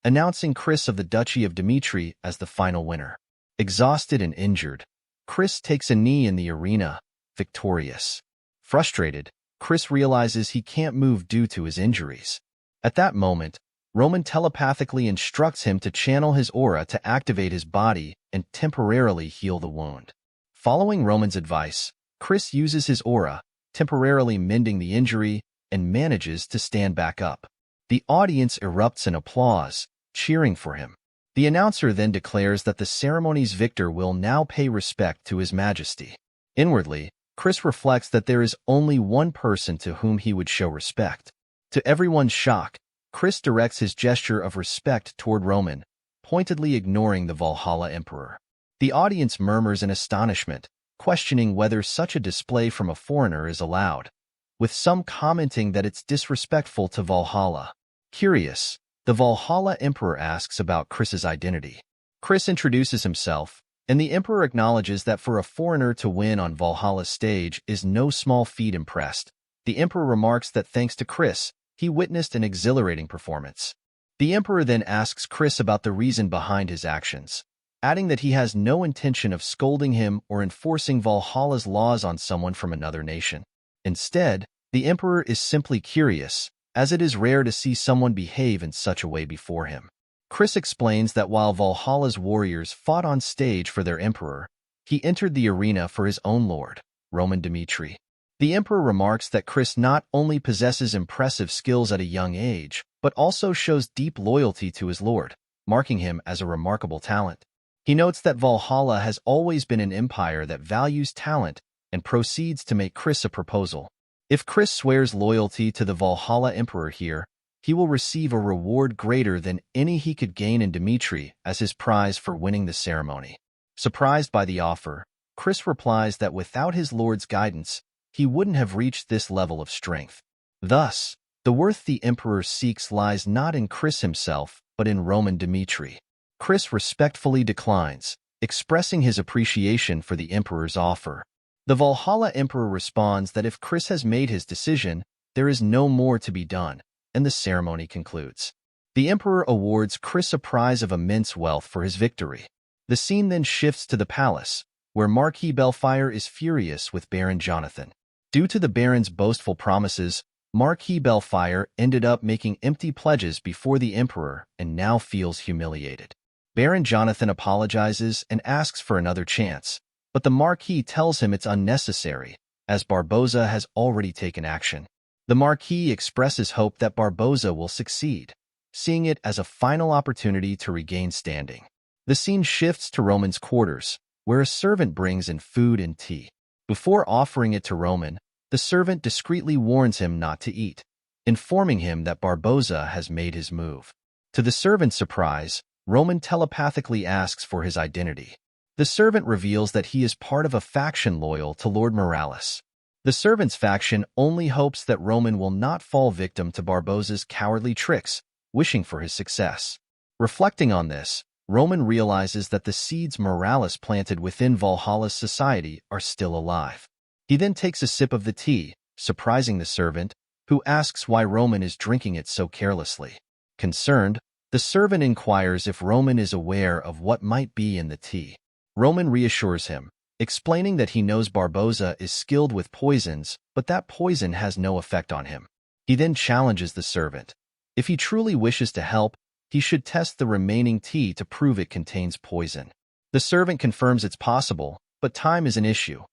announcing Chris of the Duchy of Dimitry as the final winner. Exhausted and injured, Chris takes a knee in the arena, victorious. Frustrated, Chris realizes he can't move due to his injuries. At that moment, Roman telepathically instructs him to channel his aura to activate his body and temporarily heal the wound. Following Roman's advice, Chris uses his aura, temporarily mending the injury, and manages to stand back up. The audience erupts in applause, cheering for him. The announcer then declares that the ceremony's victor will now pay respect to His Majesty. Inwardly, Chris reflects that there is only one person to whom he would show respect. To everyone's shock, Chris directs his gesture of respect toward Roman, pointedly ignoring the Valhalla Emperor. The audience murmurs in astonishment, questioning whether such a display from a foreigner is allowed, with some commenting that it's disrespectful to Valhalla. Curious, the Valhalla Emperor asks about Chris's identity. Chris introduces himself, and the Emperor acknowledges that for a foreigner to win on Valhalla's stage is no small feat. Impressed, the Emperor remarks that thanks to Chris, he witnessed an exhilarating performance. The Emperor then asks Chris about the reason behind his actions, adding that he has no intention of scolding him or enforcing Valhalla's laws on someone from another nation. Instead, the Emperor is simply curious, as it is rare to see someone behave in such a way before him. Chris explains that while Valhalla's warriors fought on stage for their emperor, he entered the arena for his own lord, Roman Dimitry. The emperor remarks that Chris not only possesses impressive skills at a young age, but also shows deep loyalty to his lord, marking him as a remarkable talent. He notes that Valhalla has always been an empire that values talent and proceeds to make Chris a proposal. If Chris swears loyalty to the Valhalla Emperor here, he will receive a reward greater than any he could gain in Dimitry as his prize for winning the ceremony. Surprised by the offer, Chris replies that without his lord's guidance, he wouldn't have reached this level of strength. Thus, the worth the Emperor seeks lies not in Chris himself, but in Roman Dimitry. Chris respectfully declines, expressing his appreciation for the Emperor's offer. The Valhalla Emperor responds that if Chris has made his decision, there is no more to be done, and the ceremony concludes. The Emperor awards Chris a prize of immense wealth for his victory. The scene then shifts to the palace, where Marquis Belfire is furious with Baron Jonathan. Due to the Baron's boastful promises, Marquis Belfire ended up making empty pledges before the Emperor and now feels humiliated. Baron Jonathan apologizes and asks for another chance, but the Marquis tells him it's unnecessary, as Barboza has already taken action. The Marquis expresses hope that Barboza will succeed, seeing it as a final opportunity to regain standing. The scene shifts to Roman's quarters, where a servant brings in food and tea. Before offering it to Roman, the servant discreetly warns him not to eat, informing him that Barboza has made his move. To the servant's surprise, Roman telepathically asks for his identity. The servant reveals that he is part of a faction loyal to Lord Morales. The servant's faction only hopes that Roman will not fall victim to Barboza's cowardly tricks, wishing for his success. Reflecting on this, Roman realizes that the seeds Morales planted within Valhalla's society are still alive. He then takes a sip of the tea, surprising the servant, who asks why Roman is drinking it so carelessly. Concerned, the servant inquires if Roman is aware of what might be in the tea. Roman reassures him, explaining that he knows Barboza is skilled with poisons, but that poison has no effect on him. He then challenges the servant. If he truly wishes to help, he should test the remaining tea to prove it contains poison. The servant confirms it's possible, but time is an issue.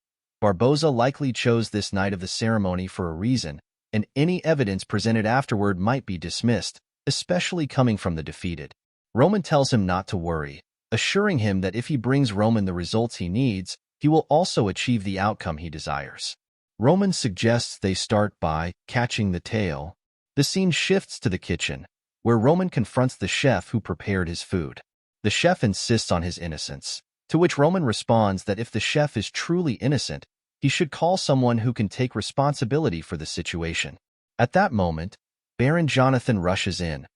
Barboza likely chose this night of the ceremony for a reason, and any evidence presented afterward might be dismissed, especially coming from the defeated. Roman tells him not to worry, assuring him that if he brings Roman the results he needs, he will also achieve the outcome he desires. Roman suggests they start by catching the tail. The scene shifts to the kitchen, where Roman confronts the chef who prepared his food. The chef insists on his innocence, to which Roman responds that if the chef is truly innocent, he should call someone who can take responsibility for the situation. At that moment, Baron Jonathan rushes in,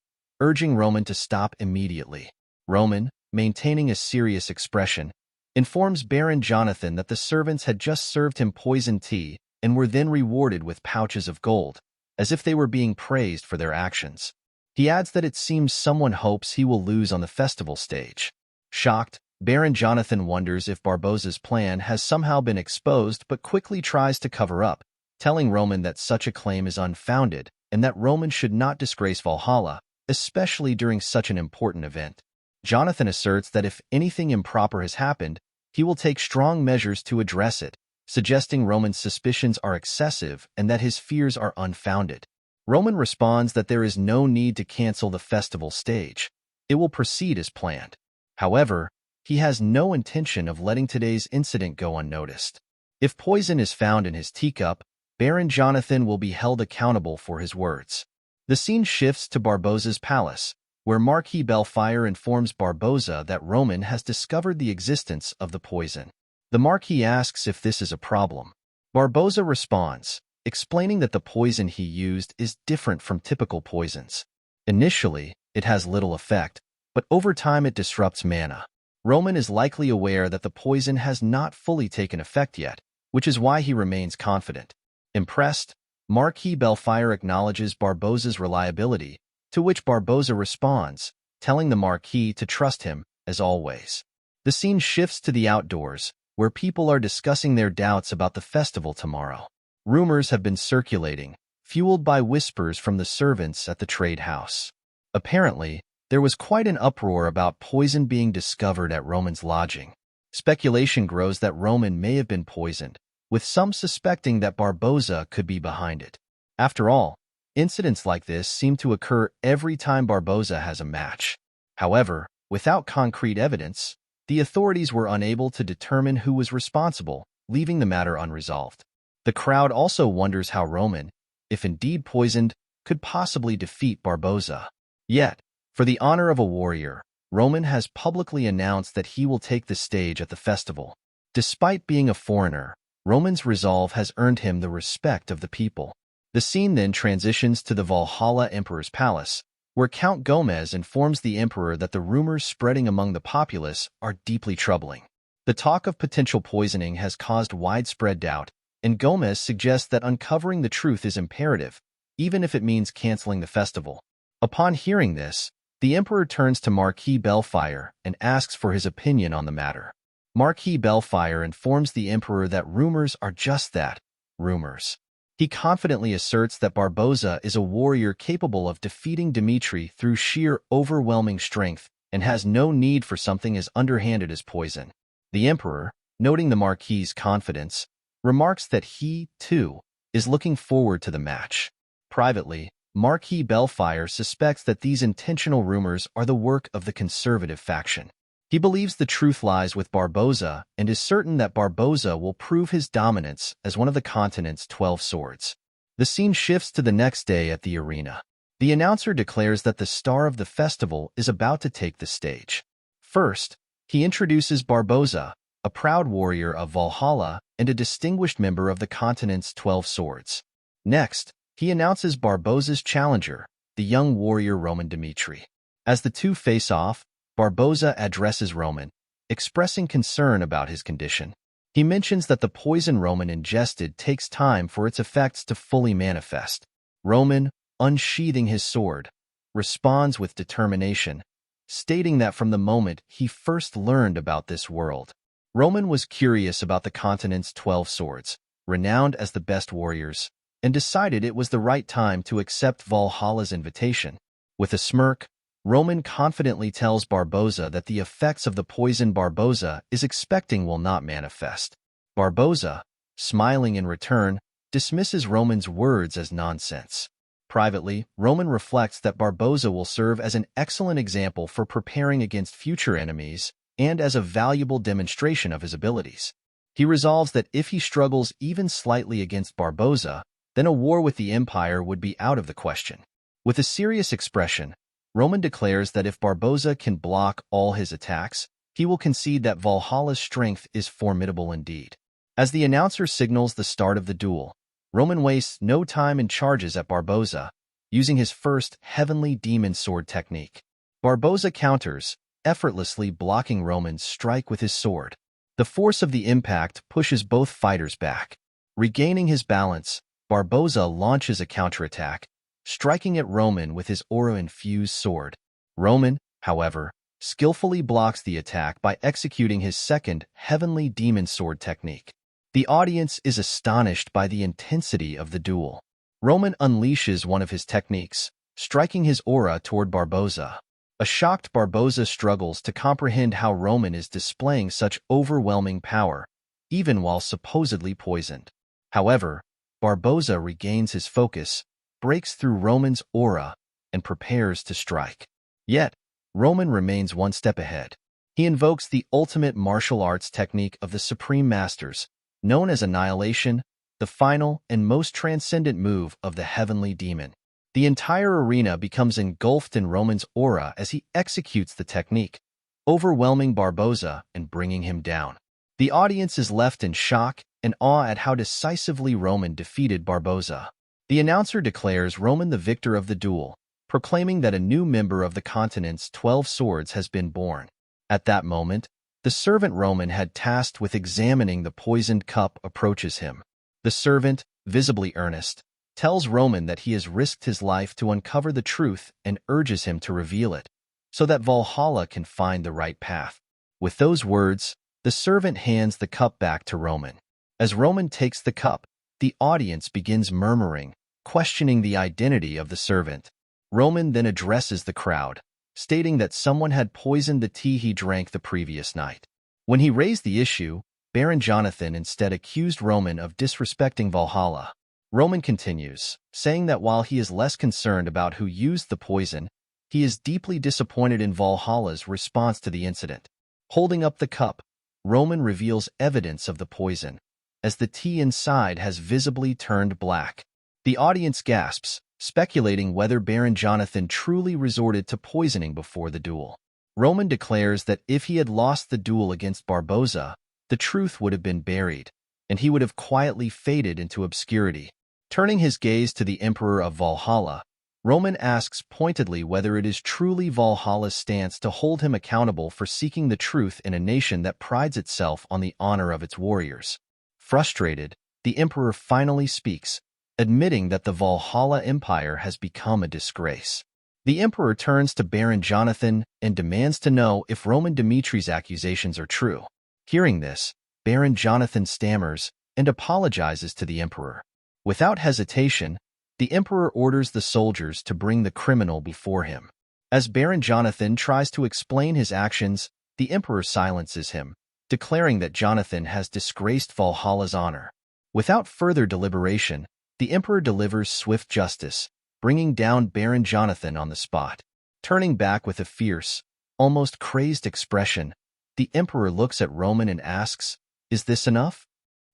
urging Roman to stop immediately. Roman, maintaining a serious expression, informs Baron Jonathan that the servants had just served him poisoned tea and were then rewarded with pouches of gold, as if they were being praised for their actions. He adds that it seems someone hopes he will lose on the festival stage. Shocked, Baron Jonathan wonders if Barboza's plan has somehow been exposed but quickly tries to cover up, telling Roman that such a claim is unfounded and that Roman should not disgrace Valhalla, especially during such an important event. Jonathan asserts that if anything improper has happened, he will take strong measures to address it, suggesting Roman's suspicions are excessive and that his fears are unfounded. Roman responds that there is no need to cancel the festival stage. It will proceed as planned. However, he has no intention of letting today's incident go unnoticed. If poison is found in his teacup, Baron Jonathan will be held accountable for his words. The scene shifts to Barboza's palace, where Marquis Bellfire informs Barboza that Roman has discovered the existence of the poison. The Marquis asks if this is a problem. Barboza responds, explaining that the poison he used is different from typical poisons. Initially, it has little effect, but over time it disrupts mana. Roman is likely aware that the poison has not fully taken effect yet, which is why he remains confident. Impressed, Marquis Bellfire acknowledges Barboza's reliability, to which Barboza responds, telling the Marquis to trust him, as always. The scene shifts to the outdoors, where people are discussing their doubts about the festival tomorrow. Rumors have been circulating, fueled by whispers from the servants at the trade house. Apparently, there was quite an uproar about poison being discovered at Roman's lodging. Speculation grows that Roman may have been poisoned, with some suspecting that Barboza could be behind it. After all, incidents like this seem to occur every time Barboza has a match. However, without concrete evidence, the authorities were unable to determine who was responsible, leaving the matter unresolved. The crowd also wonders how Roman, if indeed poisoned, could possibly defeat Barboza. Yet, for the honor of a warrior, Roman has publicly announced that he will take the stage at the festival. Despite being a foreigner, Roman's resolve has earned him the respect of the people. The scene then transitions to the Valhalla Emperor's palace, where Count Gomez informs the Emperor that the rumors spreading among the populace are deeply troubling. The talk of potential poisoning has caused widespread doubt, and Gomez suggests that uncovering the truth is imperative, even if it means canceling the festival. Upon hearing this, the Emperor turns to Marquis Bellfire and asks for his opinion on the matter. Marquis Bellfire informs the Emperor that rumors are just that, rumors. He confidently asserts that Barboza is a warrior capable of defeating Dimitry through sheer overwhelming strength and has no need for something as underhanded as poison. The Emperor, noting the Marquis's confidence, remarks that he, too, is looking forward to the match. Privately, Marquis Bellfire suspects that these intentional rumors are the work of the conservative faction. He believes the truth lies with Barboza and is certain that Barboza will prove his dominance as one of the continent's 12 swords. The scene shifts to the next day at the arena. The announcer declares that the star of the festival is about to take the stage. First, he introduces Barboza, a proud warrior of Valhalla and a distinguished member of the continent's 12 swords. Next, he announces Barboza's challenger, the young warrior Roman Dimitry. As the two face off, Barboza addresses Roman, expressing concern about his condition. He mentions that the poison Roman ingested takes time for its effects to fully manifest. Roman, unsheathing his sword, responds with determination, stating that from the moment he first learned about this world, Roman was curious about the continent's 12 swords, renowned as the best warriors, and decided it was the right time to accept Valhalla's invitation. With a smirk, Roman confidently tells Barboza that the effects of the poison Barboza is expecting will not manifest. Barboza, smiling in return, dismisses Roman's words as nonsense. Privately, Roman reflects that Barboza will serve as an excellent example for preparing against future enemies and as a valuable demonstration of his abilities. He resolves that if he struggles even slightly against Barboza, then a war with the Empire would be out of the question. With a serious expression, Roman declares that if Barboza can block all his attacks, he will concede that Valhalla's strength is formidable indeed. As the announcer signals the start of the duel, Roman wastes no time and charges at Barboza, using his first Heavenly Demon sword technique. Barboza counters, effortlessly blocking Roman's strike with his sword. The force of the impact pushes both fighters back. Regaining his balance, Barboza launches a counterattack, striking at Roman with his aura-infused sword. Roman, however, skillfully blocks the attack by executing his second Heavenly Demon sword technique. The audience is astonished by the intensity of the duel. Roman unleashes one of his techniques, striking his aura toward Barboza. A shocked Barboza struggles to comprehend how Roman is displaying such overwhelming power, even while supposedly poisoned. However, Barboza regains his focus, breaks through Roman's aura, and prepares to strike. Yet, Roman remains one step ahead. He invokes the ultimate martial arts technique of the Supreme Masters, known as Annihilation, the final and most transcendent move of the Heavenly Demon. The entire arena becomes engulfed in Roman's aura as he executes the technique, overwhelming Barboza and bringing him down. The audience is left in shock and awe at how decisively Roman defeated Barboza. The announcer declares Roman the victor of the duel, proclaiming that a new member of the continent's 12 swords has been born. At that moment, the servant Roman had tasked with examining the poisoned cup approaches him. The servant, visibly earnest, tells Roman that he has risked his life to uncover the truth and urges him to reveal it, so that Valhalla can find the right path. With those words, the servant hands the cup back to Roman. As Roman takes the cup, the audience begins murmuring, questioning the identity of the servant. Roman then addresses the crowd, stating that someone had poisoned the tea he drank the previous night. When he raised the issue, Baron Jonathan instead accused Roman of disrespecting Valhalla. Roman continues, saying that while he is less concerned about who used the poison, he is deeply disappointed in Valhalla's response to the incident. Holding up the cup, Roman reveals evidence of the poison, as the tea inside has visibly turned black. The audience gasps, speculating whether Baron Jonathan truly resorted to poisoning before the duel. Roman declares that if he had lost the duel against Barboza, the truth would have been buried, and he would have quietly faded into obscurity. Turning his gaze to the Emperor of Valhalla, Roman asks pointedly whether it is truly Valhalla's stance to hold him accountable for seeking the truth in a nation that prides itself on the honor of its warriors. Frustrated, the Emperor finally speaks, admitting that the Valhalla Empire has become a disgrace. The Emperor turns to Baron Jonathan and demands to know if Roman Dimitri's accusations are true. Hearing this, Baron Jonathan stammers and apologizes to the Emperor. Without hesitation, the Emperor orders the soldiers to bring the criminal before him. As Baron Jonathan tries to explain his actions, the Emperor silences him, declaring that Jonathan has disgraced Valhalla's honor. Without further deliberation, the Emperor delivers swift justice, bringing down Baron Jonathan on the spot. Turning back with a fierce, almost crazed expression, the Emperor looks at Roman and asks, "Is this enough?"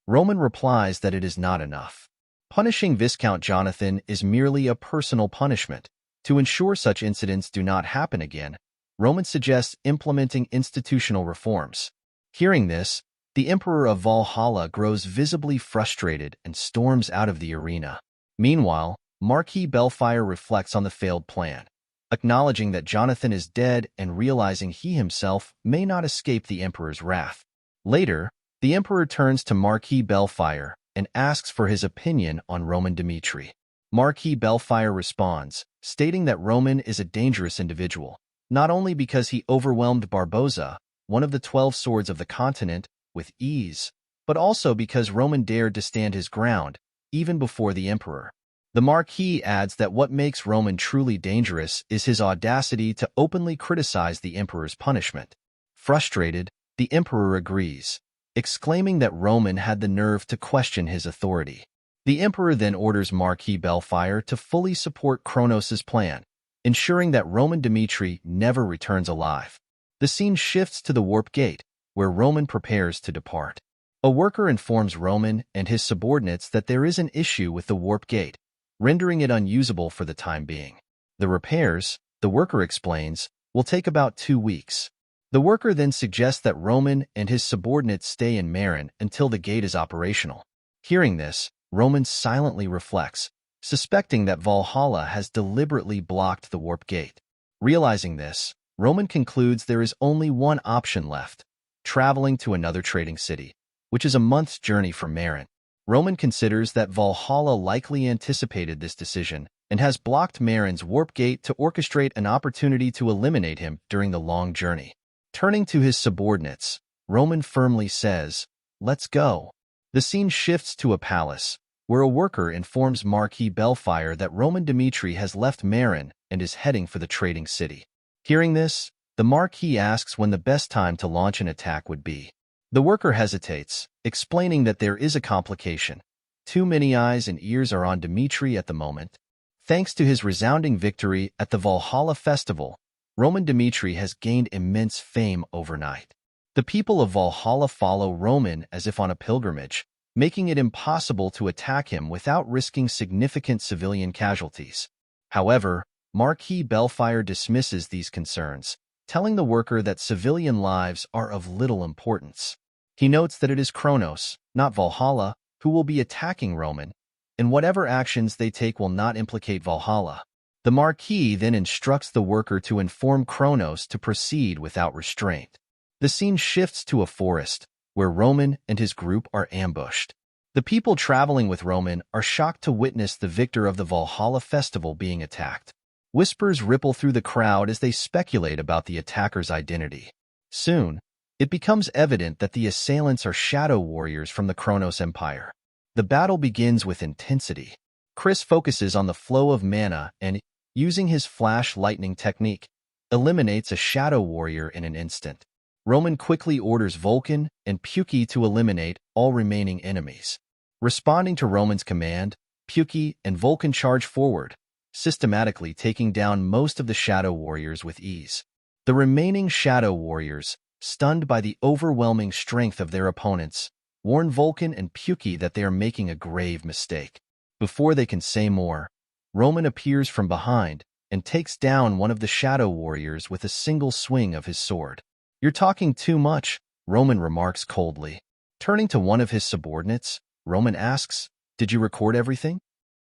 Roman replies that it is not enough. Punishing Viscount Jonathan is merely a personal punishment. To ensure such incidents do not happen again, Roman suggests implementing institutional reforms. Hearing this, the Emperor of Valhalla grows visibly frustrated and storms out of the arena. Meanwhile, Marquis Bellfire reflects on the failed plan, acknowledging that Jonathan is dead and realizing he himself may not escape the Emperor's wrath. Later, the Emperor turns to Marquis Bellfire and asks for his opinion on Roman Dimitry. Marquis Bellfire responds, stating that Roman is a dangerous individual, not only because he overwhelmed Barboza, one of the 12 swords of the continent, with ease, but also because Roman dared to stand his ground, even before the Emperor. The Marquis adds that what makes Roman truly dangerous is his audacity to openly criticize the Emperor's punishment. Frustrated, the Emperor agrees, exclaiming that Roman had the nerve to question his authority. The Emperor then orders Marquis Bellfire to fully support Kronos' plan, ensuring that Roman Dimitry never returns alive. The scene shifts to the Warp Gate, where Roman prepares to depart. A worker informs Roman and his subordinates that there is an issue with the Warp Gate, rendering it unusable for the time being. The repairs, the worker explains, will take about 2 weeks. The worker then suggests that Roman and his subordinates stay in Marin until the gate is operational. Hearing this, Roman silently reflects, suspecting that Valhalla has deliberately blocked the Warp Gate. Realizing this, Roman concludes there is only one option left: traveling to another trading city, which is a month's journey from Marin. Roman considers that Valhalla likely anticipated this decision and has blocked Marin's Warp Gate to orchestrate an opportunity to eliminate him during the long journey. Turning to his subordinates, Roman firmly says, "Let's go." The scene shifts to a palace, where a worker informs Marquis Bellfire that Roman Dimitry has left Marin and is heading for the trading city. Hearing this, the Marquis asks when the best time to launch an attack would be. The worker hesitates, explaining that there is a complication. Too many eyes and ears are on Dimitry at the moment. Thanks to his resounding victory at the Valhalla festival, Roman Dimitry has gained immense fame overnight. The people of Valhalla follow Roman as if on a pilgrimage, making it impossible to attack him without risking significant civilian casualties. However, Marquis Bellfire dismisses these concerns, telling the worker that civilian lives are of little importance. He notes that it is Kronos, not Valhalla, who will be attacking Roman, and whatever actions they take will not implicate Valhalla. The Marquis then instructs the worker to inform Kronos to proceed without restraint. The scene shifts to a forest, where Roman and his group are ambushed. The people traveling with Roman are shocked to witness the victor of the Valhalla festival being attacked. Whispers ripple through the crowd as they speculate about the attacker's identity. Soon, it becomes evident that the assailants are shadow warriors from the Kronos Empire. The battle begins with intensity. Chris focuses on the flow of mana and, using his flash lightning technique, eliminates a shadow warrior in an instant. Roman quickly orders Vulcan and Pukki to eliminate all remaining enemies. Responding to Roman's command, Pukki and Vulcan charge forward, systematically taking down most of the shadow warriors with ease. The remaining shadow warriors, stunned by the overwhelming strength of their opponents, warn Vulcan and Pukki that they are making a grave mistake. Before they can say more, Roman appears from behind and takes down one of the shadow warriors with a single swing of his sword. "You're talking too much," Roman remarks coldly. Turning to one of his subordinates, Roman asks, "Did you record everything?"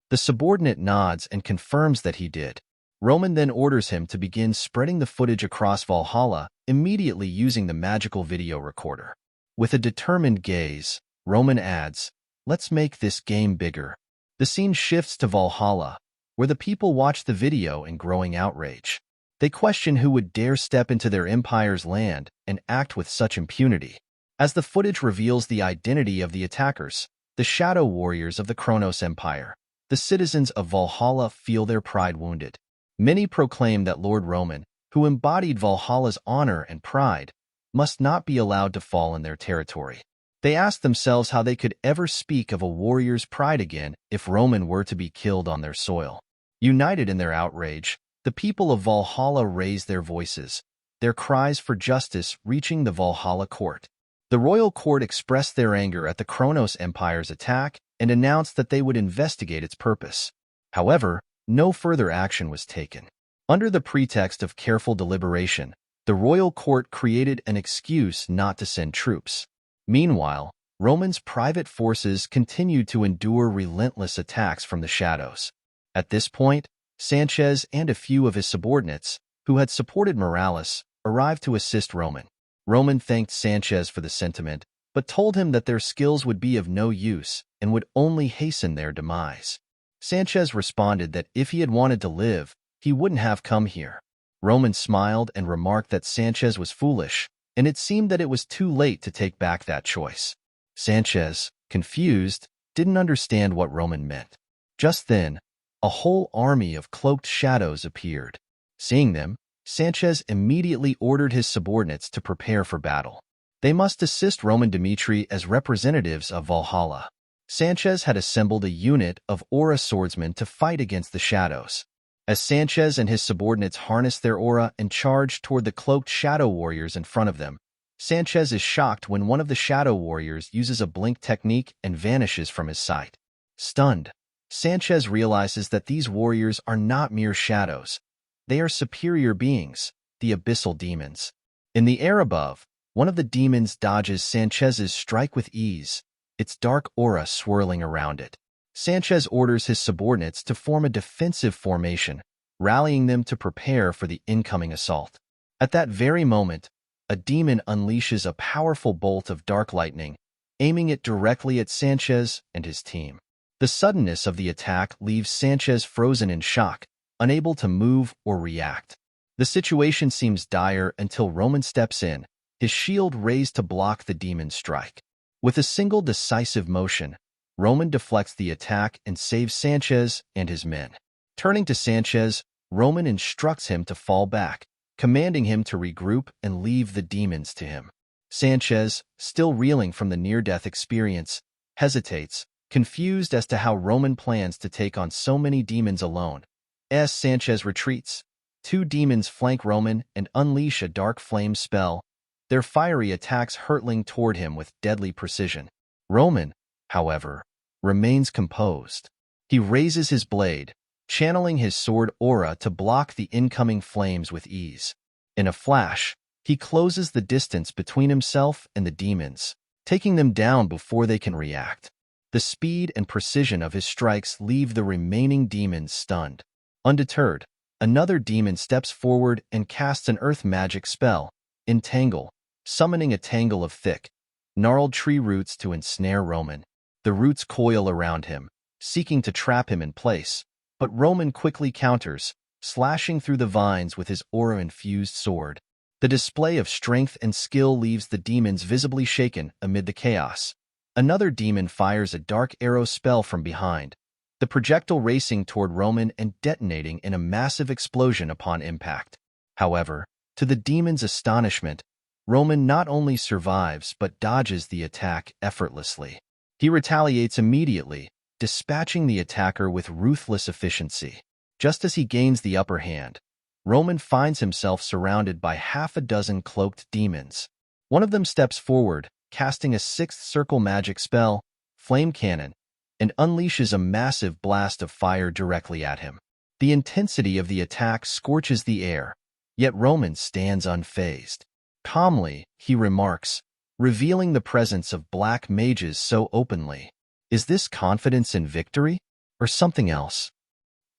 The subordinate nods and confirms that he did. Roman then orders him to begin spreading the footage across Valhalla, immediately using the magical video recorder. With a determined gaze, Roman adds, "Let's make this game bigger." The scene shifts to Valhalla, where the people watch the video in growing outrage. They question who would dare step into their empire's land and act with such impunity. As the footage reveals the identity of the attackers, the shadow warriors of the Kronos Empire, the citizens of Valhalla feel their pride wounded. Many proclaim that Lord Roman, who embodied Valhalla's honor and pride, must not be allowed to fall in their territory. They ask themselves how they could ever speak of a warrior's pride again if Roman were to be killed on their soil. United in their outrage, the people of Valhalla raise their voices, their cries for justice reaching the Valhalla court. The royal court expressed their anger at the Kronos Empire's attack and announced that they would investigate its purpose. However, no further action was taken. Under the pretext of careful deliberation, the royal court created an excuse not to send troops. Meanwhile, Roman's private forces continued to endure relentless attacks from the shadows. At this point, Sanchez and a few of his subordinates, who had supported Morales, arrived to assist Roman. Roman thanked Sanchez for the sentiment, but told him that their skills would be of no use and would only hasten their demise. Sanchez responded that if he had wanted to live, he wouldn't have come here. Roman smiled and remarked that Sanchez was foolish, and it seemed that it was too late to take back that choice. Sanchez, confused, didn't understand what Roman meant. Just then, a whole army of cloaked shadows appeared. Seeing them, Sanchez immediately ordered his subordinates to prepare for battle. They must assist Roman Dimitry as representatives of Valhalla. Sanchez had assembled a unit of aura swordsmen to fight against the shadows. As Sanchez and his subordinates harnessed their aura and charged toward the cloaked shadow warriors in front of them, Sanchez is shocked when one of the shadow warriors uses a blink technique and vanishes from his sight. Stunned, Sanchez realizes that these warriors are not mere shadows. They are superior beings, the abyssal demons. In the air above, one of the demons dodges Sanchez's strike with ease, its dark aura swirling around it. Sanchez orders his subordinates to form a defensive formation, rallying them to prepare for the incoming assault. At that very moment, a demon unleashes a powerful bolt of dark lightning, aiming it directly at Sanchez and his team. The suddenness of the attack leaves Sanchez frozen in shock, unable to move or react. The situation seems dire until Roman steps in, his shield raised to block the demon's strike. With a single decisive motion, Roman deflects the attack and saves Sanchez and his men. Turning to Sanchez, Roman instructs him to fall back, commanding him to regroup and leave the demons to him. Sanchez, still reeling from the near-death experience, hesitates, confused as to how Roman plans to take on so many demons alone. As Sanchez retreats, two demons flank Roman and unleash a dark flame spell, their fiery attacks hurtling toward him with deadly precision. Roman, however, remains composed. He raises his blade, channeling his sword aura to block the incoming flames with ease. In a flash, he closes the distance between himself and the demons, taking them down before they can react. The speed and precision of his strikes leave the remaining demons stunned. Undeterred, another demon steps forward and casts an earth magic spell, Entangle, summoning a tangle of thick, gnarled tree roots to ensnare Roman. The roots coil around him, seeking to trap him in place, but Roman quickly counters, slashing through the vines with his aura-infused sword. The display of strength and skill leaves the demons visibly shaken amid the chaos. Another demon fires a dark arrow spell from behind, the projectile racing toward Roman and detonating in a massive explosion upon impact. However, to the demon's astonishment, Roman not only survives but dodges the attack effortlessly. He retaliates immediately, dispatching the attacker with ruthless efficiency. Just as he gains the upper hand, Roman finds himself surrounded by half a dozen cloaked demons. One of them steps forward, casting a sixth circle magic spell, Flame Cannon, and unleashes a massive blast of fire directly at him. The intensity of the attack scorches the air, yet Roman stands unfazed. Calmly, he remarks, revealing the presence of black mages so openly. Is this confidence in victory, or something else?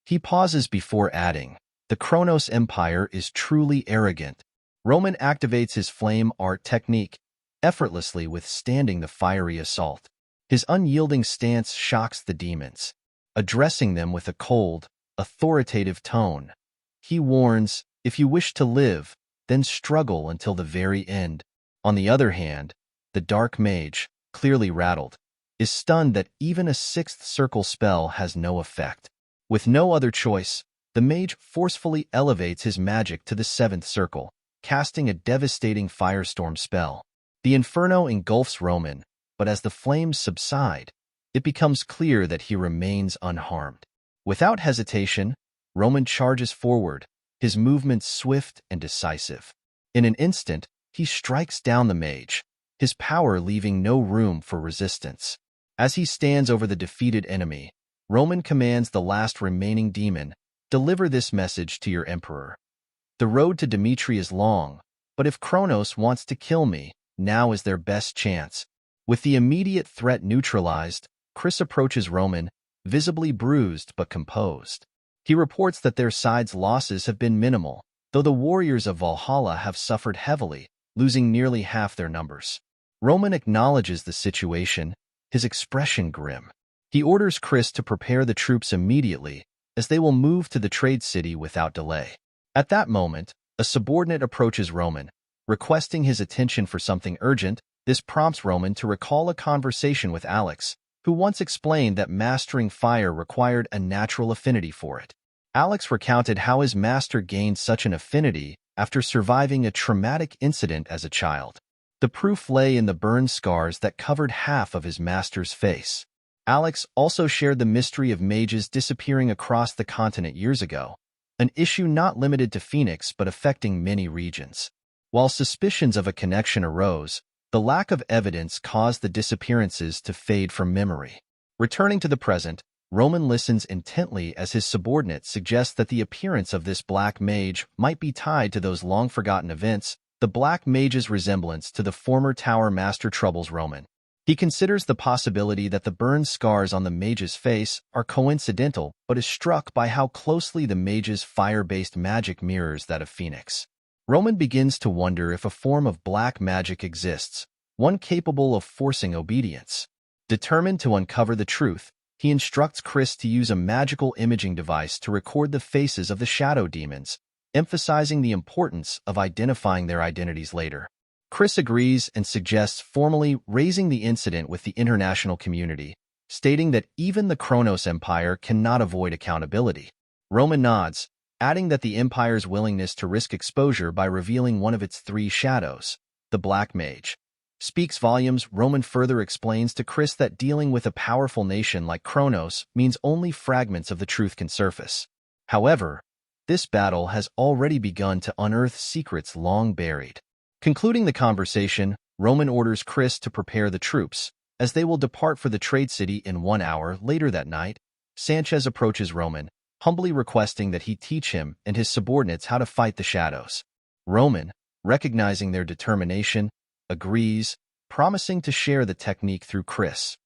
He pauses before adding, the Kronos Empire is truly arrogant. Roman activates his flame art technique, effortlessly withstanding the fiery assault. His unyielding stance shocks the demons. Addressing them with a cold, authoritative tone, he warns, if you wish to live, then struggle until the very end. On the other hand, the dark mage, clearly rattled, is stunned that even a sixth circle spell has no effect. With no other choice, the mage forcefully elevates his magic to the seventh circle, casting a devastating firestorm spell. The inferno engulfs Roman, but as the flames subside, it becomes clear that he remains unharmed. Without hesitation, Roman charges forward, his movements swift and decisive. In an instant, he strikes down the mage, his power leaving no room for resistance. As he stands over the defeated enemy, Roman commands the last remaining demon, "Deliver this message to your emperor. The road to Dimitry is long, but if Kronos wants to kill me, now is their best chance." With the immediate threat neutralized, Chris approaches Roman, visibly bruised but composed. He reports that their side's losses have been minimal, though the warriors of Valhalla have suffered heavily, losing nearly half their numbers. Roman acknowledges the situation, his expression grim. He orders Chris to prepare the troops immediately, as they will move to the trade city without delay. At that moment, a subordinate approaches Roman, requesting his attention for something urgent. This prompts Roman to recall a conversation with Alex, who once explained that mastering fire required a natural affinity for it. Alex recounted how his master gained such an affinity after surviving a traumatic incident as a child. The proof lay in the burn scars that covered half of his master's face. Alex also shared the mystery of mages disappearing across the continent years ago, an issue not limited to Phoenix but affecting many regions. While suspicions of a connection arose, the lack of evidence caused the disappearances to fade from memory. Returning to the present, Roman listens intently as his subordinate suggests that the appearance of this black mage might be tied to those long-forgotten events. The black mage's resemblance to the former tower master troubles Roman. He considers the possibility that the burn scars on the mage's face are coincidental, but is struck by how closely the mage's fire-based magic mirrors that of Phoenix. Roman begins to wonder if a form of black magic exists, one capable of forcing obedience. Determined to uncover the truth, he instructs Chris to use a magical imaging device to record the faces of the shadow demons, emphasizing the importance of identifying their identities later. Chris agrees and suggests formally raising the incident with the international community, stating that even the Kronos Empire cannot avoid accountability. Roman nods, adding that the Empire's willingness to risk exposure by revealing one of its three shadows, the Black Mage, speaks volumes. Roman further explains to Chris that dealing with a powerful nation like Kronos means only fragments of the truth can surface. However, this battle has already begun to unearth secrets long buried. Concluding the conversation, Roman orders Chris to prepare the troops, as they will depart for the trade city in 1 hour. Later that night, Sanchez approaches Roman, humbly requesting that he teach him and his subordinates how to fight the shadows. Roman, recognizing their determination, agrees, promising to share the technique through Chris.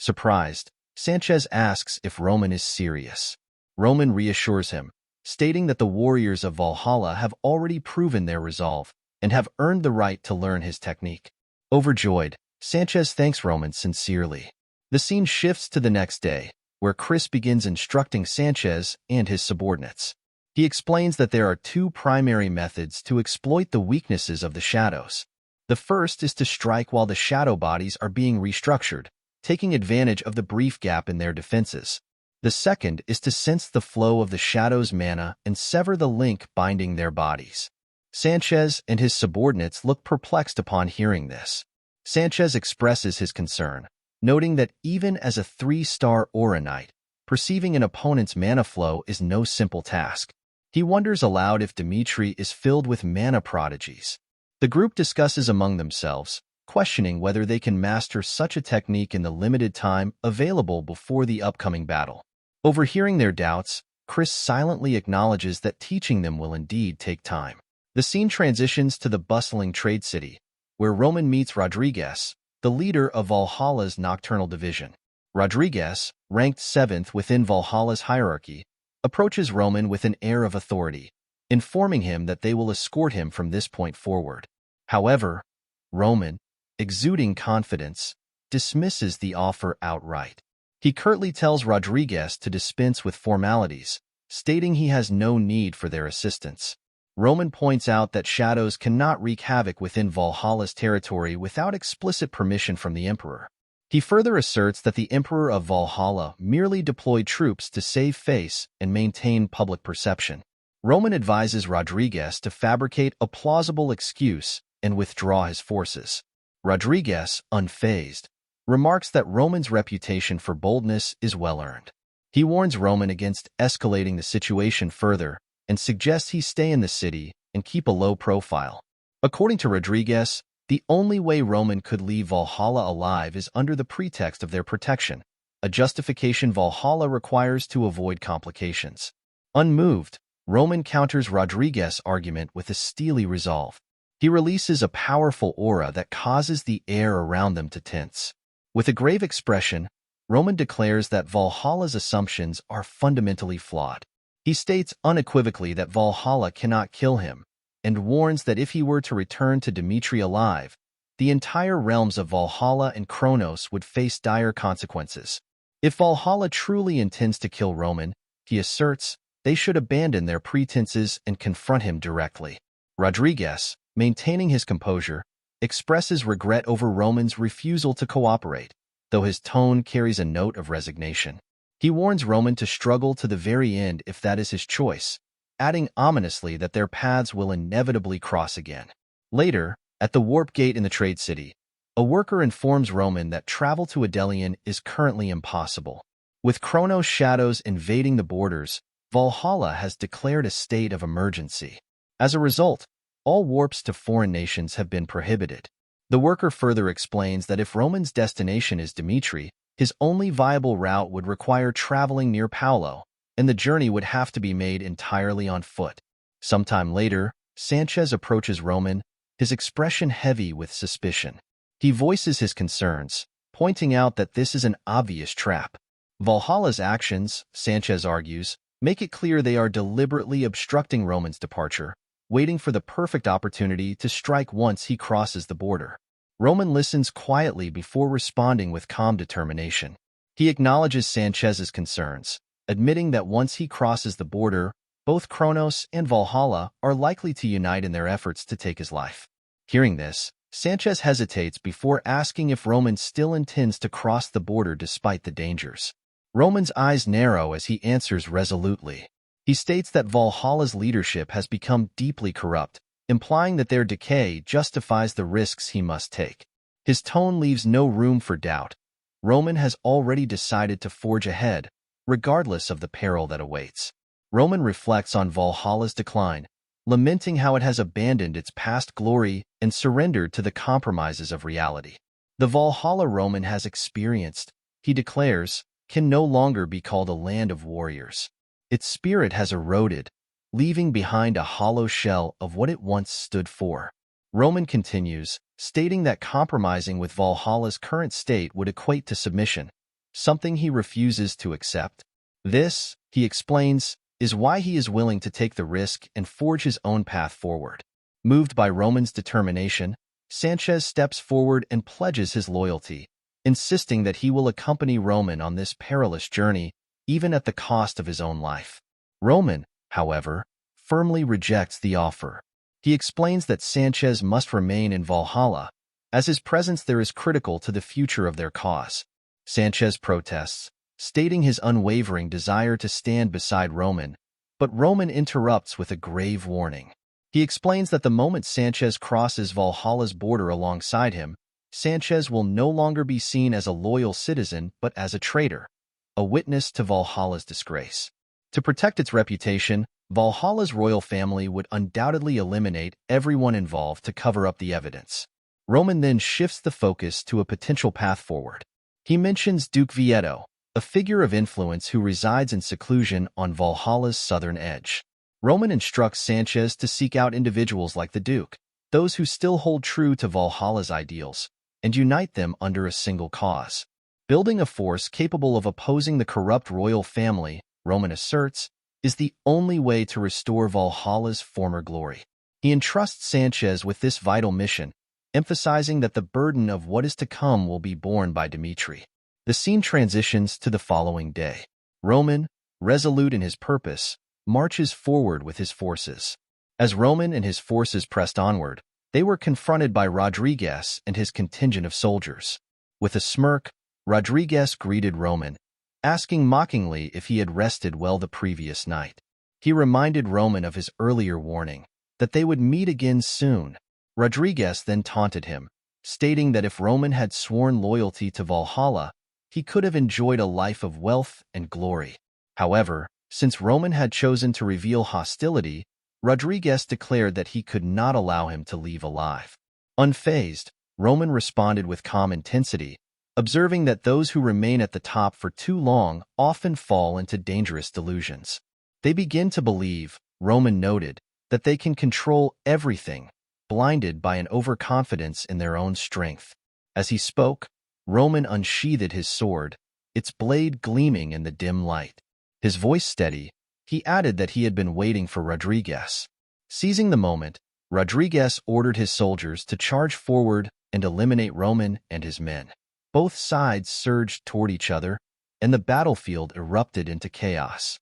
Surprised, Sanchez asks if Roman is serious. Roman reassures him, stating that the warriors of Valhalla have already proven their resolve and have earned the right to learn his technique. Overjoyed, Sanchez thanks Roman sincerely. The scene shifts to the next day, where Chris begins instructing Sanchez and his subordinates. He explains that there are two primary methods to exploit the weaknesses of the shadows. The first is to strike while the shadow bodies are being restructured, taking advantage of the brief gap in their defenses. The second is to sense the flow of the shadow's mana and sever the link binding their bodies. Sanchez and his subordinates look perplexed upon hearing this. Sanchez expresses his concern, noting that even as a 3-star Aura Knight, perceiving an opponent's mana flow is no simple task. He wonders aloud if Dimitry is filled with mana prodigies. The group discusses among themselves, questioning whether they can master such a technique in the limited time available before the upcoming battle. Overhearing their doubts, Chris silently acknowledges that teaching them will indeed take time. The scene transitions to the bustling trade city, where Roman meets Rodriguez, the leader of Valhalla's nocturnal division. Rodriguez, ranked 7th within Valhalla's hierarchy, approaches Roman with an air of authority, informing him that they will escort him from this point forward. However, Roman, exuding confidence, dismisses the offer outright. He curtly tells Rodriguez to dispense with formalities, stating he has no need for their assistance. Roman points out that shadows cannot wreak havoc within Valhalla's territory without explicit permission from the Emperor. He further asserts that the Emperor of Valhalla merely deployed troops to save face and maintain public perception. Roman advises Rodriguez to fabricate a plausible excuse and withdraw his forces. Rodriguez, unfazed, remarks that Roman's reputation for boldness is well-earned. He warns Roman against escalating the situation further and suggests he stay in the city and keep a low profile. According to Rodriguez, the only way Roman could leave Valhalla alive is under the pretext of their protection, a justification Valhalla requires to avoid complications. Unmoved, Roman counters Rodriguez's argument with a steely resolve. He releases a powerful aura that causes the air around them to tense. With a grave expression, Roman declares that Valhalla's assumptions are fundamentally flawed. He states unequivocally that Valhalla cannot kill him, and warns that if he were to return to Dimitry alive, the entire realms of Valhalla and Kronos would face dire consequences. If Valhalla truly intends to kill Roman, he asserts, they should abandon their pretenses and confront him directly. Rodriguez, maintaining his composure, expresses regret over Roman's refusal to cooperate, though his tone carries a note of resignation. He warns Roman to struggle to the very end if that is his choice, adding ominously that their paths will inevitably cross again. Later, at the warp gate in the trade city, a worker informs Roman that travel to Adelion is currently impossible. With Kronos shadows invading the borders, Valhalla has declared a state of emergency. As a result, all warps to foreign nations have been prohibited. The worker further explains that if Roman's destination is Dimitry, his only viable route would require traveling near Paolo, and the journey would have to be made entirely on foot. Sometime later, Sanchez approaches Roman, his expression heavy with suspicion. He voices his concerns, pointing out that this is an obvious trap. Valhalla's actions, Sanchez argues, make it clear they are deliberately obstructing Roman's departure, waiting for the perfect opportunity to strike once he crosses the border. Roman listens quietly before responding with calm determination. He acknowledges Sanchez's concerns, admitting that once he crosses the border, both Kronos and Valhalla are likely to unite in their efforts to take his life. Hearing this, Sanchez hesitates before asking if Roman still intends to cross the border despite the dangers. Roman's eyes narrow as he answers resolutely. He states that Valhalla's leadership has become deeply corrupt, implying that their decay justifies the risks he must take. His tone leaves no room for doubt. Roman has already decided to forge ahead, regardless of the peril that awaits. Roman reflects on Valhalla's decline, lamenting how it has abandoned its past glory and surrendered to the compromises of reality. The Valhalla Roman has experienced, he declares, can no longer be called a land of warriors. Its spirit has eroded, leaving behind a hollow shell of what it once stood for. Roman continues, stating that compromising with Valhalla's current state would equate to submission, something he refuses to accept. This, he explains, is why he is willing to take the risk and forge his own path forward. Moved by Roman's determination, Sanchez steps forward and pledges his loyalty, insisting that he will accompany Roman on this perilous journey, even at the cost of his own life. Roman, however, firmly rejects the offer. He explains that Sanchez must remain in Valhalla, as his presence there is critical to the future of their cause. Sanchez protests, stating his unwavering desire to stand beside Roman, but Roman interrupts with a grave warning. He explains that the moment Sanchez crosses Valhalla's border alongside him, Sanchez will no longer be seen as a loyal citizen but as a traitor, a witness to Valhalla's disgrace. To protect its reputation, Valhalla's royal family would undoubtedly eliminate everyone involved to cover up the evidence. Roman then shifts the focus to a potential path forward. He mentions Duke Vieto, a figure of influence who resides in seclusion on Valhalla's southern edge. Roman instructs Sanchez to seek out individuals like the Duke, those who still hold true to Valhalla's ideals, and unite them under a single cause. Building a force capable of opposing the corrupt royal family, Roman asserts, is the only way to restore Valhalla's former glory. He entrusts Sanchez with this vital mission, emphasizing that the burden of what is to come will be borne by Dimitry. The scene transitions to the following day. Roman, resolute in his purpose, marches forward with his forces. As Roman and his forces pressed onward, they were confronted by Rodriguez and his contingent of soldiers. With a smirk, Rodriguez greeted Roman, asking mockingly if he had rested well the previous night. He reminded Roman of his earlier warning, that they would meet again soon. Rodriguez then taunted him, stating that if Roman had sworn loyalty to Valhalla, he could have enjoyed a life of wealth and glory. However, since Roman had chosen to reveal hostility, Rodriguez declared that he could not allow him to leave alive. Unfazed, Roman responded with calm intensity, observing that those who remain at the top for too long often fall into dangerous delusions. They begin to believe, Roman noted, that they can control everything, blinded by an overconfidence in their own strength. As he spoke, Roman unsheathed his sword, its blade gleaming in the dim light. His voice steady, he added that he had been waiting for Rodriguez. Seizing the moment, Rodriguez ordered his soldiers to charge forward and eliminate Roman and his men. Both sides surged toward each other, and the battlefield erupted into chaos.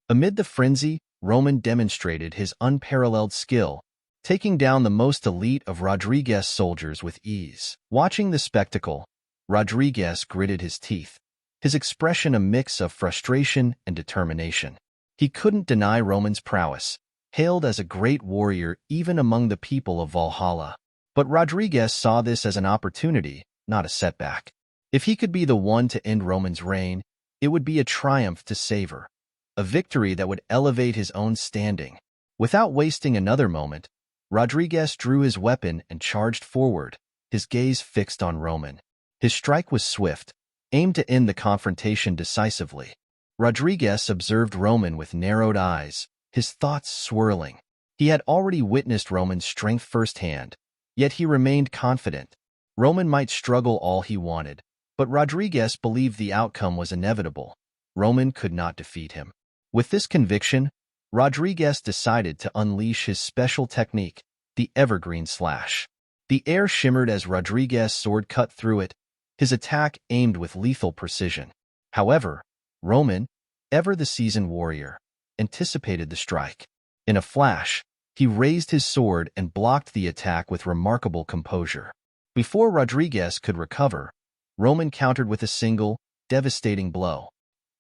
Amid the frenzy, Roman demonstrated his unparalleled skill, taking down the most elite of Rodriguez's soldiers with ease. Watching the spectacle, Rodriguez gritted his teeth, his expression a mix of frustration and determination. He couldn't deny Roman's prowess, hailed as a great warrior even among the people of Valhalla. But Rodriguez saw this as an opportunity, not a setback. If he could be the one to end Roman's reign, it would be a triumph to savor, a victory that would elevate his own standing. Without wasting another moment, Rodriguez drew his weapon and charged forward, his gaze fixed on Roman. His strike was swift, aimed to end the confrontation decisively. Rodriguez observed Roman with narrowed eyes, his thoughts swirling. He had already witnessed Roman's strength firsthand, yet he remained confident. Roman might struggle all he wanted, but Rodriguez believed the outcome was inevitable. Roman could not defeat him. With this conviction, Rodriguez decided to unleash his special technique, the evergreen slash. The air shimmered as Rodriguez's sword cut through it, his attack aimed with lethal precision. However, Roman, ever the seasoned warrior, anticipated the strike. In a flash, he raised his sword and blocked the attack with remarkable composure. Before Rodriguez could recover, Roman countered with a single, devastating blow,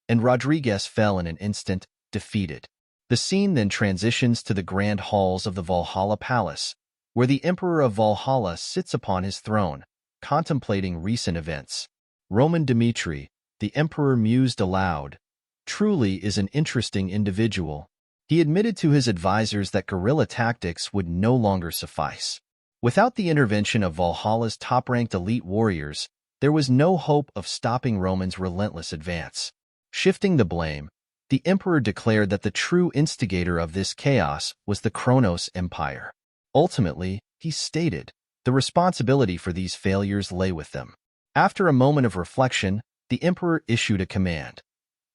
and Rodriguez fell in an instant, defeated. The scene then transitions to the grand halls of the Valhalla Palace, where the Emperor of Valhalla sits upon his throne, contemplating recent events. Roman Dimitry, the Emperor, mused aloud, truly is an interesting individual. He admitted to his advisors that guerrilla tactics would no longer suffice. Without the intervention of Valhalla's top-ranked elite warriors, there was no hope of stopping Roman's relentless advance. Shifting the blame, the Emperor declared that the true instigator of this chaos was the Kronos Empire. Ultimately, he stated, the responsibility for these failures lay with them. After a moment of reflection, the Emperor issued a command.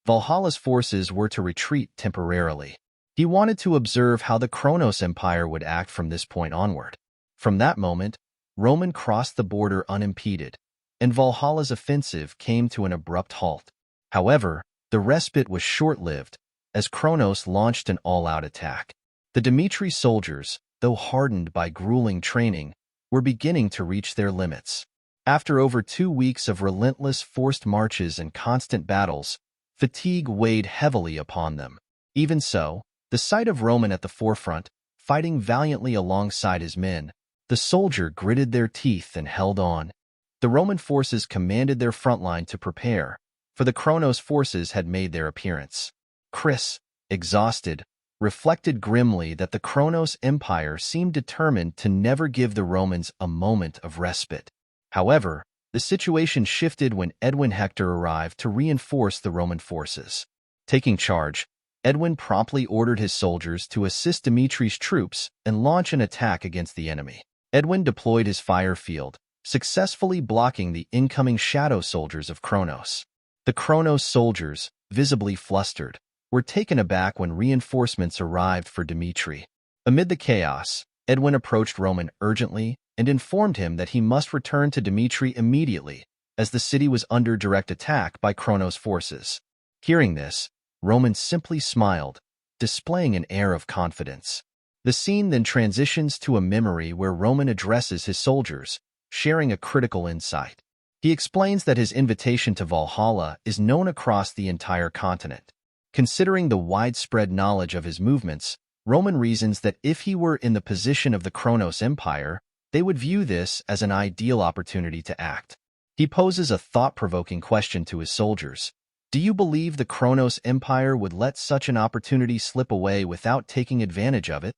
Valhalla's forces were to retreat temporarily. He wanted to observe how the Kronos Empire would act from this point onward. From that moment, Roman crossed the border unimpeded, and Valhalla's offensive came to an abrupt halt. However, the respite was short-lived, as Kronos launched an all-out attack. The Dimitry soldiers, though hardened by grueling training, were beginning to reach their limits. After over 2 weeks of relentless forced marches and constant battles, fatigue weighed heavily upon them. Even so, the sight of Roman at the forefront, fighting valiantly alongside his men, the soldier gritted their teeth and held on. The Roman forces commanded their front line to prepare, for the Kronos forces had made their appearance. Chris, exhausted, reflected grimly that the Kronos Empire seemed determined to never give the Romans a moment of respite. However, the situation shifted when Edwin Hector arrived to reinforce the Roman forces. Taking charge, Edwin promptly ordered his soldiers to assist Dimitri's troops and launch an attack against the enemy. Edwin deployed his fire field, successfully blocking the incoming shadow soldiers of Kronos. The Kronos soldiers, visibly flustered, were taken aback when reinforcements arrived for Dimitri. Amid the chaos, Edwin approached Roman urgently and informed him that he must return to Dimitri immediately, as the city was under direct attack by Kronos forces. Hearing this, Roman simply smiled, displaying an air of confidence. The scene then transitions to a memory where Roman addresses his soldiers, sharing a critical insight. He explains that his invitation to Valhalla is known across the entire continent. Considering the widespread knowledge of his movements, Roman reasons that if he were in the position of the Kronos Empire, they would view this as an ideal opportunity to act. He poses a thought-provoking question to his soldiers. Do you believe the Kronos Empire would let such an opportunity slip away without taking advantage of it?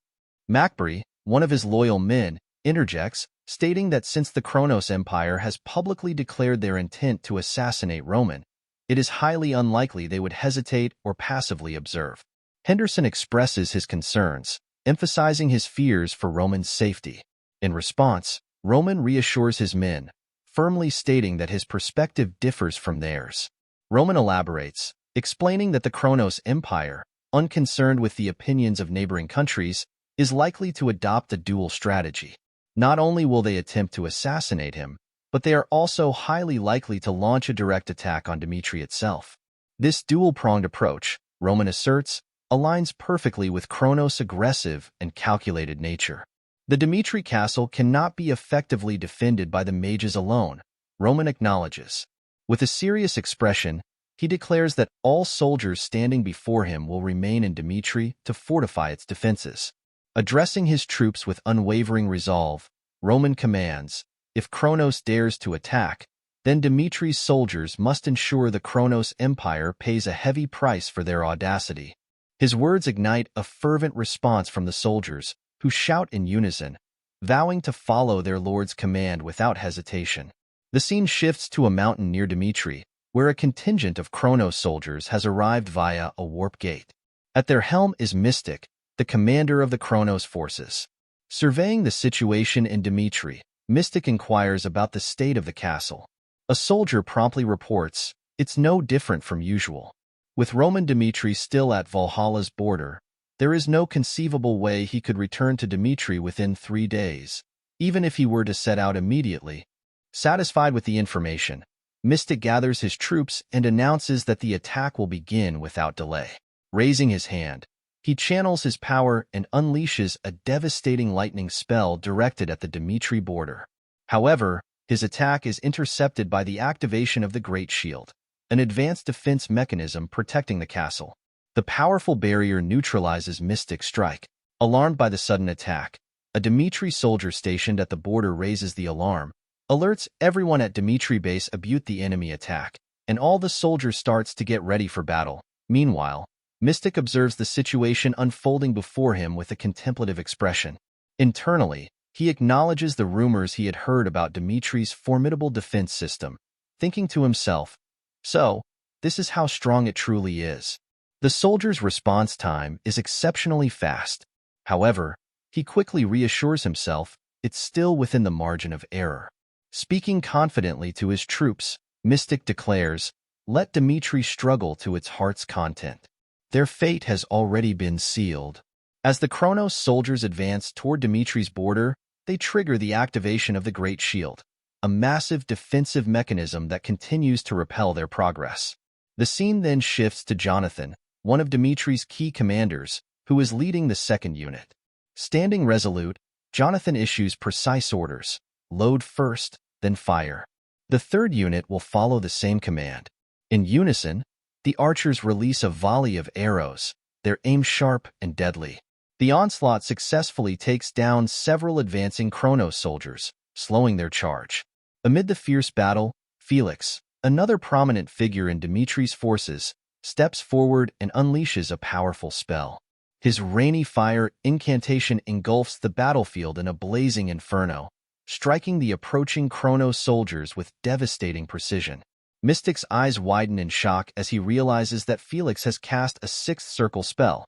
Macbri, one of his loyal men, interjects, stating that since the Kronos Empire has publicly declared their intent to assassinate Roman, it is highly unlikely they would hesitate or passively observe. Henderson expresses his concerns, emphasizing his fears for Roman's safety. In response, Roman reassures his men, firmly stating that his perspective differs from theirs. Roman elaborates, explaining that the Kronos Empire, unconcerned with the opinions of neighboring countries, is likely to adopt a dual strategy. Not only will they attempt to assassinate him, but they are also highly likely to launch a direct attack on Dimitry itself. This dual-pronged approach, Roman asserts, aligns perfectly with Kronos' aggressive and calculated nature. The Dimitry castle cannot be effectively defended by the mages alone, Roman acknowledges. With a serious expression, he declares that all soldiers standing before him will remain in Dimitry to fortify its defenses. Addressing his troops with unwavering resolve, Roman commands, if Kronos dares to attack, then Dimitri's soldiers must ensure the Kronos Empire pays a heavy price for their audacity. His words ignite a fervent response from the soldiers, who shout in unison, vowing to follow their lord's command without hesitation. The scene shifts to a mountain near Dimitry, where a contingent of Kronos soldiers has arrived via a warp gate. At their helm is Mystic, the commander of the Kronos forces. Surveying the situation in Dimitry, Mystic inquires about the state of the castle. A soldier promptly reports, "It's no different from usual." With Roman Dimitry still at Valhalla's border, there is no conceivable way he could return to Dimitry within 3 days, even if he were to set out immediately. Satisfied with the information, Mystic gathers his troops and announces that the attack will begin without delay. Raising his hand, he channels his power and unleashes a devastating lightning spell directed at the Dimitry border. However, his attack is intercepted by the activation of the Great Shield, an advanced defense mechanism protecting the castle. The powerful barrier neutralizes Mystic's strike. Alarmed by the sudden attack, a Dimitry soldier stationed at the border raises the alarm, alerts everyone at Dimitry base about the enemy attack, and all the soldiers starts to get ready for battle. Meanwhile, Mystic observes the situation unfolding before him with a contemplative expression. Internally, he acknowledges the rumors he had heard about Dimitri's formidable defense system, thinking to himself, "So, this is how strong it truly is." The soldier's response time is exceptionally fast. However, he quickly reassures himself it's still within the margin of error. Speaking confidently to his troops, Mystic declares, "Let Dimitry struggle to its heart's content. Their fate has already been sealed." As the Kronos soldiers advance toward Dimitri's border, they trigger the activation of the Great Shield, a massive defensive mechanism that continues to repel their progress. The scene then shifts to Jonathan, one of Dimitri's key commanders, who is leading the second unit. Standing resolute, Jonathan issues precise orders: load first, then fire. The third unit will follow the same command. In unison, the archers release a volley of arrows, their aim sharp and deadly. The onslaught successfully takes down several advancing Kronos soldiers, slowing their charge. Amid the fierce battle, Felix, another prominent figure in Dimitri's forces, steps forward and unleashes a powerful spell. His rainy fire incantation engulfs the battlefield in a blazing inferno, striking the approaching Kronos soldiers with devastating precision. Mystic's eyes widen in shock as he realizes that Felix has cast a sixth circle spell,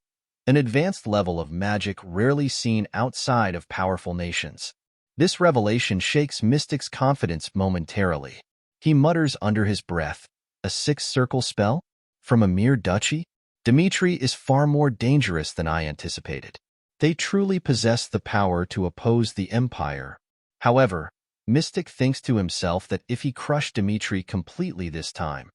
an advanced level of magic rarely seen outside of powerful nations. This revelation shakes Mystic's confidence momentarily. He mutters under his breath, "A sixth circle spell? From a mere duchy? Dimitry is far more dangerous than I anticipated. They truly possess the power to oppose the Empire." However, Mystic thinks to himself that if he crushed Dimitry completely this time,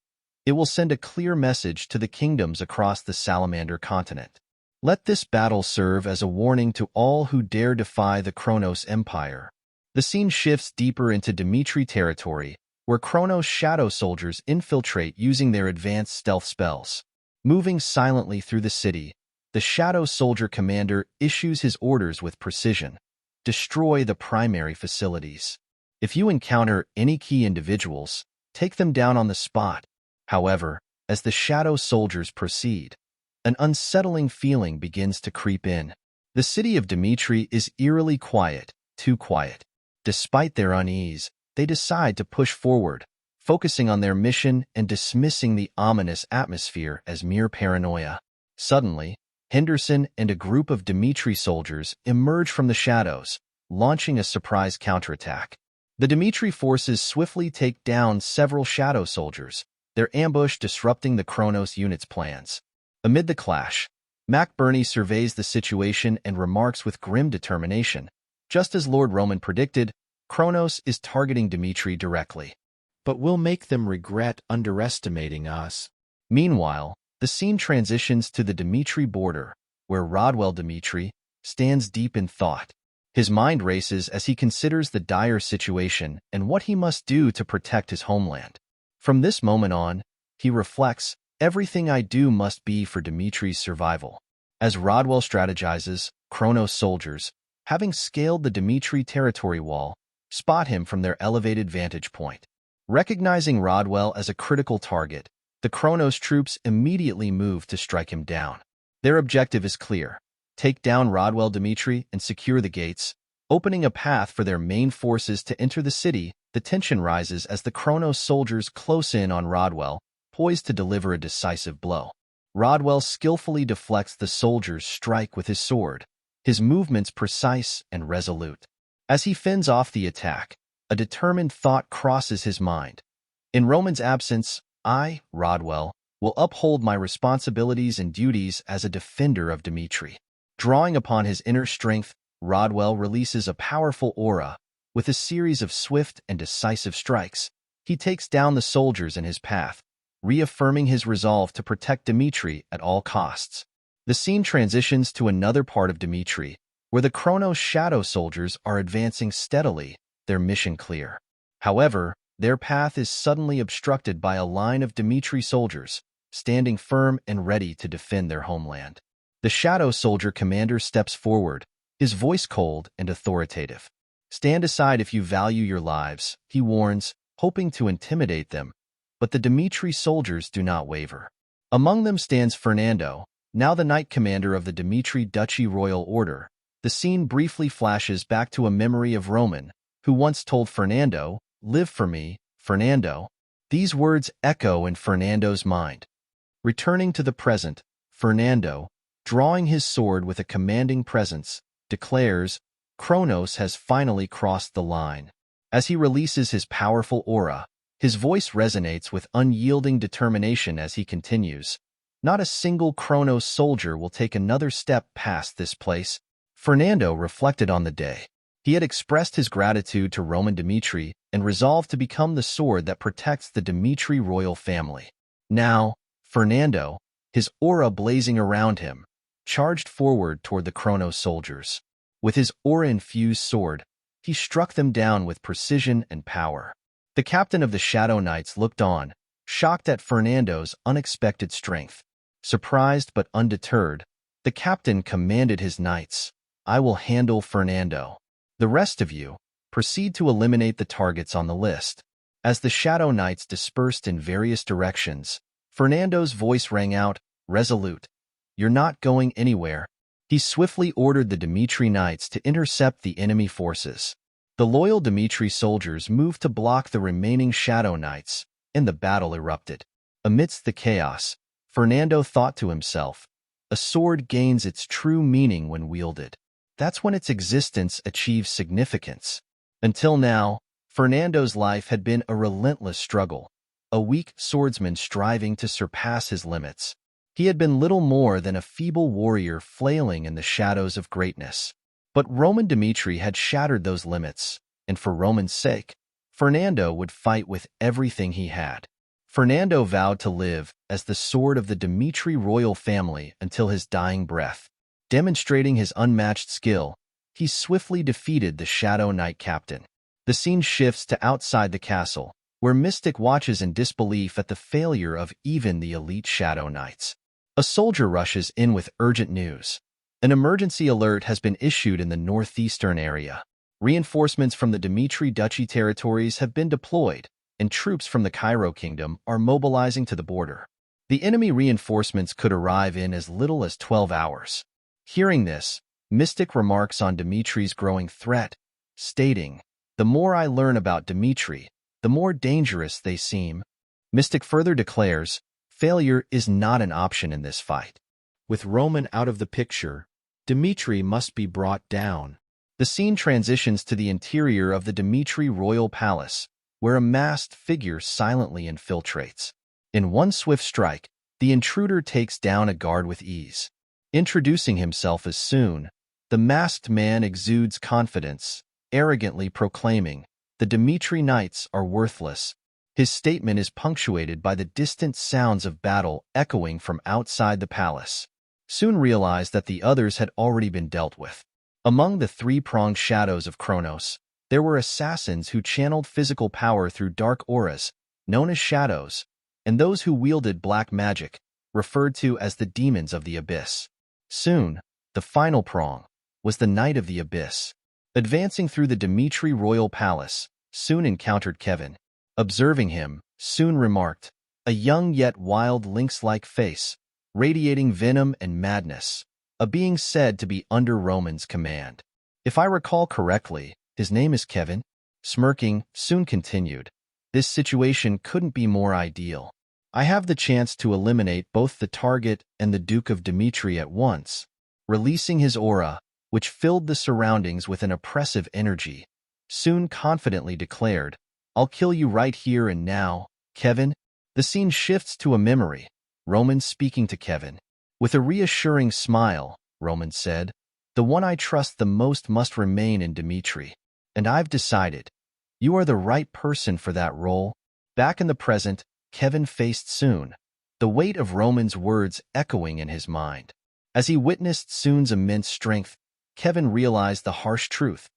it will send a clear message to the kingdoms across the Salamander continent. Let this battle serve as a warning to all who dare defy the Kronos Empire. The scene shifts deeper into Dimitry territory, where Kronos shadow soldiers infiltrate using their advanced stealth spells. Moving silently through the city, the shadow soldier commander issues his orders with precision: destroy the primary facilities. If you encounter any key individuals, take them down on the spot. However, as the shadow soldiers proceed, an unsettling feeling begins to creep in. The city of Dimitry is eerily quiet, too quiet. Despite their unease, they decide to push forward, focusing on their mission and dismissing the ominous atmosphere as mere paranoia. Suddenly, Henderson and a group of Dimitry soldiers emerge from the shadows, launching a surprise counterattack. The Dimitry forces swiftly take down several shadow soldiers, their ambush disrupting the Kronos unit's plans. Amid the clash, McBurney surveys the situation and remarks with grim determination. Just as Lord Roman predicted, Kronos is targeting Dimitry directly. But we'll make them regret underestimating us. Meanwhile, the scene transitions to the Dimitry border, where Rodwell Dimitry stands deep in thought. His mind races as he considers the dire situation and what he must do to protect his homeland. From this moment on, he reflects, everything I do must be for Dimitri's survival. As Rodwell strategizes, Kronos soldiers, having scaled the Dimitry territory wall, spot him from their elevated vantage point. Recognizing Rodwell as a critical target, the Kronos troops immediately move to strike him down. Their objective is clear: take down Rodwell Dimitry and secure the gates, opening a path for their main forces to enter the city. The tension rises as the Kronos soldiers close in on Rodwell, poised to deliver a decisive blow. Rodwell skillfully deflects the soldiers' strike with his sword, his movements precise and resolute. As he fends off the attack, a determined thought crosses his mind. In Roman's absence, I, Rodwell, will uphold my responsibilities and duties as a defender of Dimitry. Drawing upon his inner strength, Rodwell releases a powerful aura. With a series of swift and decisive strikes, he takes down the soldiers in his path, reaffirming his resolve to protect Dimitry at all costs. The scene transitions to another part of Dimitry, where the Kronos shadow soldiers are advancing steadily, their mission clear. However, their path is suddenly obstructed by a line of Dimitry soldiers, standing firm and ready to defend their homeland. The shadow soldier commander steps forward, his voice cold and authoritative. Stand aside if you value your lives, he warns, hoping to intimidate them. But the Dimitry soldiers do not waver. Among them stands Fernando, now the knight commander of the Dimitry Duchy Royal Order. The scene briefly flashes back to a memory of Roman, who once told Fernando, "Live for me, Fernando." These words echo in Fernando's mind. Returning to the present, Fernando, drawing his sword with a commanding presence, declares, Kronos has finally crossed the line. As he releases his powerful aura, his voice resonates with unyielding determination as he continues. Not a single Kronos soldier will take another step past this place. Fernando reflected on the day. He had expressed his gratitude to Roman Dimitry and resolved to become the sword that protects the Dimitry royal family. Now, Fernando, his aura blazing around him, charged forward toward the Kronos soldiers. With his aura-infused sword, he struck them down with precision and power. The captain of the Shadow Knights looked on, shocked at Fernando's unexpected strength. Surprised but undeterred, the captain commanded his knights, "I will handle Fernando. The rest of you, proceed to eliminate the targets on the list." As the Shadow Knights dispersed in various directions, Fernando's voice rang out, resolute, "You're not going anywhere." He swiftly ordered the Dimitry Knights to intercept the enemy forces. The loyal Dimitry soldiers moved to block the remaining Shadow Knights, and the battle erupted. Amidst the chaos, Fernando thought to himself, "A sword gains its true meaning when wielded. That's when its existence achieves significance." Until now, Fernando's life had been a relentless struggle, a weak swordsman striving to surpass his limits. He had been little more than a feeble warrior flailing in the shadows of greatness. But Roman Dimitry had shattered those limits, and for Roman's sake, Fernando would fight with everything he had. Fernando vowed to live as the sword of the Dimitry royal family until his dying breath. Demonstrating his unmatched skill, he swiftly defeated the Shadow Knight captain. The scene shifts to outside the castle, where Mystic watches in disbelief at the failure of even the elite Shadow Knights. A soldier rushes in with urgent news. An emergency alert has been issued in the northeastern area. Reinforcements from the Dimitry Duchy territories have been deployed, and troops from the Cairo Kingdom are mobilizing to the border. The enemy reinforcements could arrive in as little as 12 hours. Hearing this, Mystic remarks on Dimitry's growing threat, stating, "The more I learn about Dimitry, the more dangerous they seem." Mystic further declares, "Failure is not an option in this fight." With Roman out of the picture, Dimitry must be brought down. The scene transitions to the interior of the Dimitry royal palace, where a masked figure silently infiltrates. In one swift strike, the intruder takes down a guard with ease. Introducing himself as Soon, the masked man exudes confidence, arrogantly proclaiming, "The Dimitry knights are worthless." His statement is punctuated by the distant sounds of battle echoing from outside the palace. Soon realized that the others had already been dealt with. Among the three-pronged shadows of Kronos, there were assassins who channeled physical power through dark auras, known as shadows, and those who wielded black magic, referred to as the demons of the abyss. Soon, the final prong, was the Knight of the Abyss. Advancing through the Dimitry royal palace, Soon encountered Kevin. Observing him, Soon remarked, "A young yet wild lynx-like face, radiating venom and madness, a being said to be under Roman's command. If I recall correctly, his name is Kevin." Smirking, Soon continued, "This situation couldn't be more ideal. I have the chance to eliminate both the target and the Duke of Dimitry at once." Releasing his aura, which filled the surroundings with an oppressive energy, Soon confidently declared, "I'll kill you right here and now, Kevin." The scene shifts to a memory, Roman speaking to Kevin. With a reassuring smile, Roman said, "The one I trust the most must remain in Dimitry. And I've decided. You are the right person for that role." Back in the present, Kevin faced Soon, the weight of Roman's words echoing in his mind. As he witnessed Soon's immense strength, Kevin realized the harsh truth.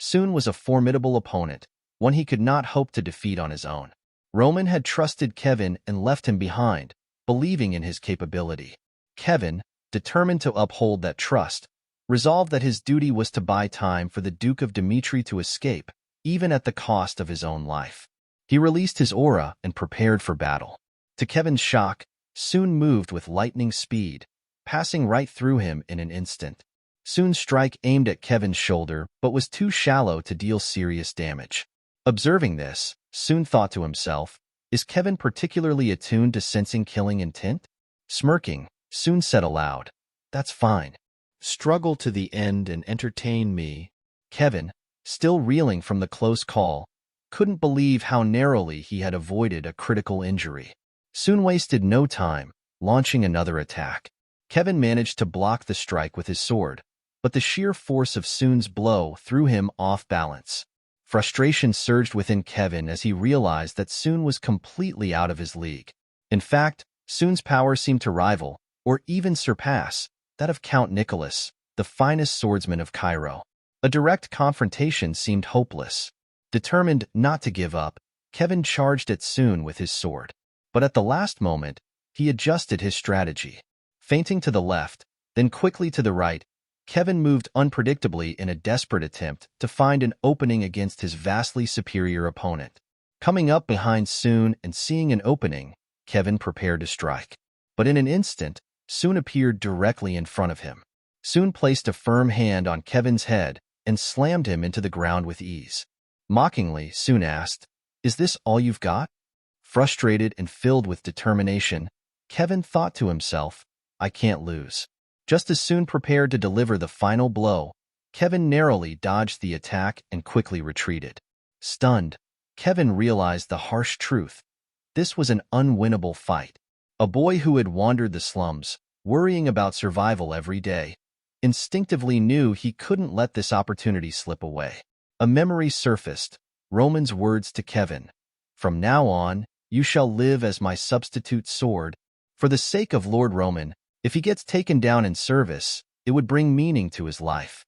Soon was a formidable opponent, one he could not hope to defeat on his own. Roman had trusted Kevin and left him behind, believing in his capability. Kevin, determined to uphold that trust, resolved that his duty was to buy time for the Duke of Dimitry to escape, even at the cost of his own life. He released his aura and prepared for battle. To Kevin's shock, Soon moved with lightning speed, passing right through him in an instant. Soon's strike aimed at Kevin's shoulder, but was too shallow to deal serious damage. Observing this, Soon thought to himself, "Is Kevin particularly attuned to sensing killing intent?" Smirking, Soon said aloud, "That's fine. Struggle to the end and entertain me." Kevin, still reeling from the close call, couldn't believe how narrowly he had avoided a critical injury. Soon wasted no time, launching another attack. Kevin managed to block the strike with his sword, but the sheer force of Soon's blow threw him off balance. Frustration surged within Kevin as he realized that Soon was completely out of his league. In fact, Soon's power seemed to rival, or even surpass, that of Count Nicholas, the finest swordsman of Cairo. A direct confrontation seemed hopeless. Determined not to give up, Kevin charged at Soon with his sword. But at the last moment, he adjusted his strategy. Feinting to the left, then quickly to the right, Kevin moved unpredictably in a desperate attempt to find an opening against his vastly superior opponent. Coming up behind Soon and seeing an opening, Kevin prepared to strike. But in an instant, Soon appeared directly in front of him. Soon placed a firm hand on Kevin's head and slammed him into the ground with ease. Mockingly, Soon asked, "Is this all you've got?" Frustrated and filled with determination, Kevin thought to himself, "I can't lose." Just as Soon prepared to deliver the final blow, Kevin narrowly dodged the attack and quickly retreated. Stunned, Kevin realized the harsh truth. This was an unwinnable fight. A boy who had wandered the slums, worrying about survival every day, instinctively knew he couldn't let this opportunity slip away. A memory surfaced, Roman's words to Kevin, "From now on, you shall live as my substitute sword." For the sake of Lord Roman, if he gets taken down in service, it would bring meaning to his life.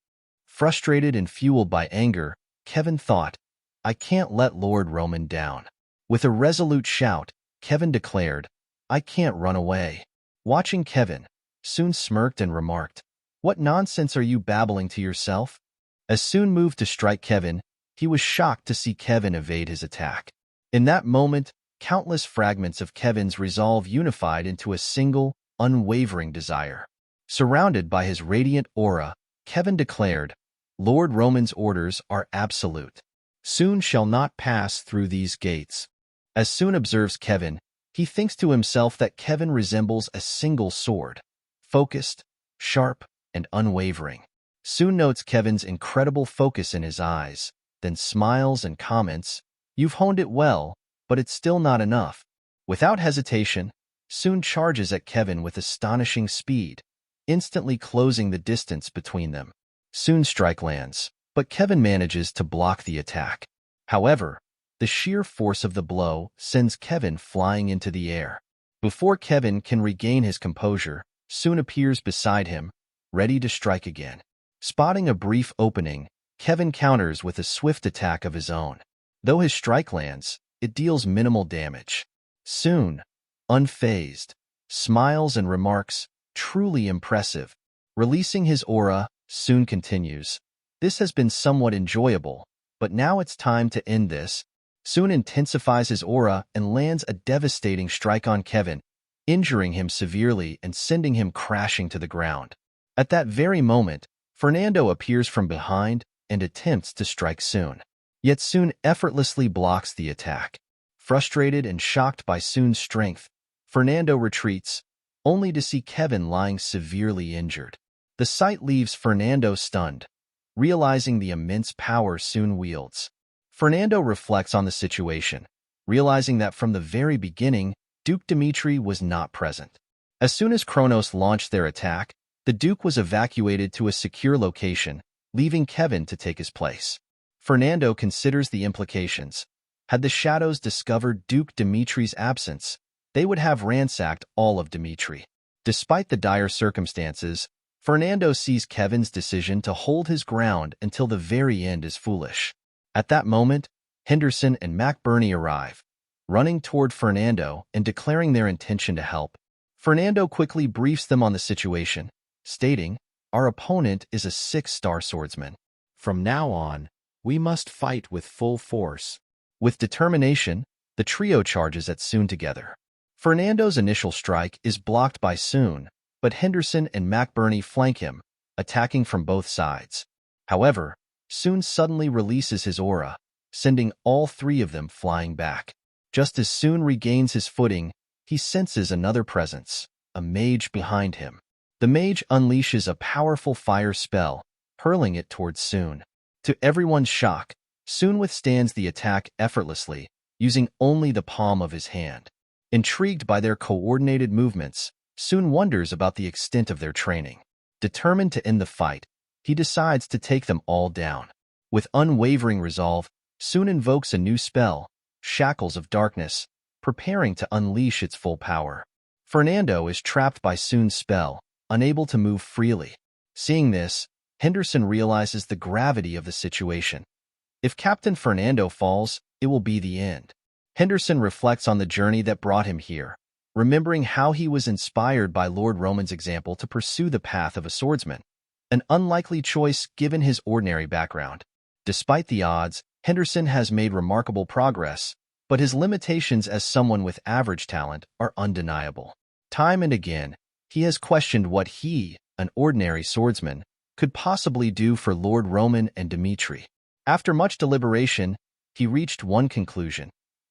Frustrated and fueled by anger, Kevin thought, "I can't let Lord Roman down." With a resolute shout, Kevin declared, "I can't run away." Watching Kevin, Soon smirked and remarked, "What nonsense are you babbling to yourself?" As Soon moved to strike Kevin, he was shocked to see Kevin evade his attack. In that moment, countless fragments of Kevin's resolve unified into a single, unwavering desire. Surrounded by his radiant aura, Kevin declared, "Lord Roman's orders are absolute. Soon shall not pass through these gates." As Soon observes Kevin, he thinks to himself that Kevin resembles a single sword, focused, sharp, and unwavering. Soon notes Kevin's incredible focus in his eyes, then smiles and comments, "You've honed it well, but it's still not enough." Without hesitation, Soon charges at Kevin with astonishing speed, instantly closing the distance between them. Soon's strike lands, but Kevin manages to block the attack. However, the sheer force of the blow sends Kevin flying into the air. Before Kevin can regain his composure, Soon appears beside him, ready to strike again. Spotting a brief opening, Kevin counters with a swift attack of his own. Though his strike lands, it deals minimal damage. Soon, unfazed, smiles and remarks, "Truly impressive." Releasing his aura, Soon continues, "This has been somewhat enjoyable, but now it's time to end this." Soon intensifies his aura and lands a devastating strike on Kevin, injuring him severely and sending him crashing to the ground. At that very moment, Fernando appears from behind and attempts to strike Soon. Yet Soon effortlessly blocks the attack. Frustrated and shocked by Soon's strength, Fernando retreats, only to see Kevin lying severely injured. The sight leaves Fernando stunned, realizing the immense power Soon wields. Fernando reflects on the situation, realizing that from the very beginning, Duke Dimitry was not present. As soon as Kronos launched their attack, the Duke was evacuated to a secure location, leaving Kevin to take his place. Fernando considers the implications. Had the Shadows discovered Duke Dimitri's absence, they would have ransacked all of Dimitry. Despite the dire circumstances, Fernando sees Kevin's decision to hold his ground until the very end is foolish. At that moment, Henderson and McBurney arrive, running toward Fernando and declaring their intention to help. Fernando quickly briefs them on the situation, stating, "Our opponent is a 6-star swordsman. From now on, we must fight with full force." With determination, the trio charges at Soon together. Fernando's initial strike is blocked by Soon, but Henderson and McBurney flank him, attacking from both sides. However, Soon suddenly releases his aura, sending all three of them flying back. Just as Soon regains his footing, he senses another presence, a mage behind him. The mage unleashes a powerful fire spell, hurling it towards Soon. To everyone's shock, Soon withstands the attack effortlessly, using only the palm of his hand. Intrigued by their coordinated movements, Soon wonders about the extent of their training. Determined to end the fight, he decides to take them all down. With unwavering resolve, Soon invokes a new spell, Shackles of Darkness, preparing to unleash its full power. Fernando is trapped by Soon's spell, unable to move freely. Seeing this, Henderson realizes the gravity of the situation. If Captain Fernando falls, it will be the end. Henderson reflects on the journey that brought him here, remembering how he was inspired by Lord Roman's example to pursue the path of a swordsman, an unlikely choice given his ordinary background. Despite the odds, Henderson has made remarkable progress, but his limitations as someone with average talent are undeniable. Time and again, he has questioned what he, an ordinary swordsman, could possibly do for Lord Roman and Dimitry. After much deliberation, he reached one conclusion.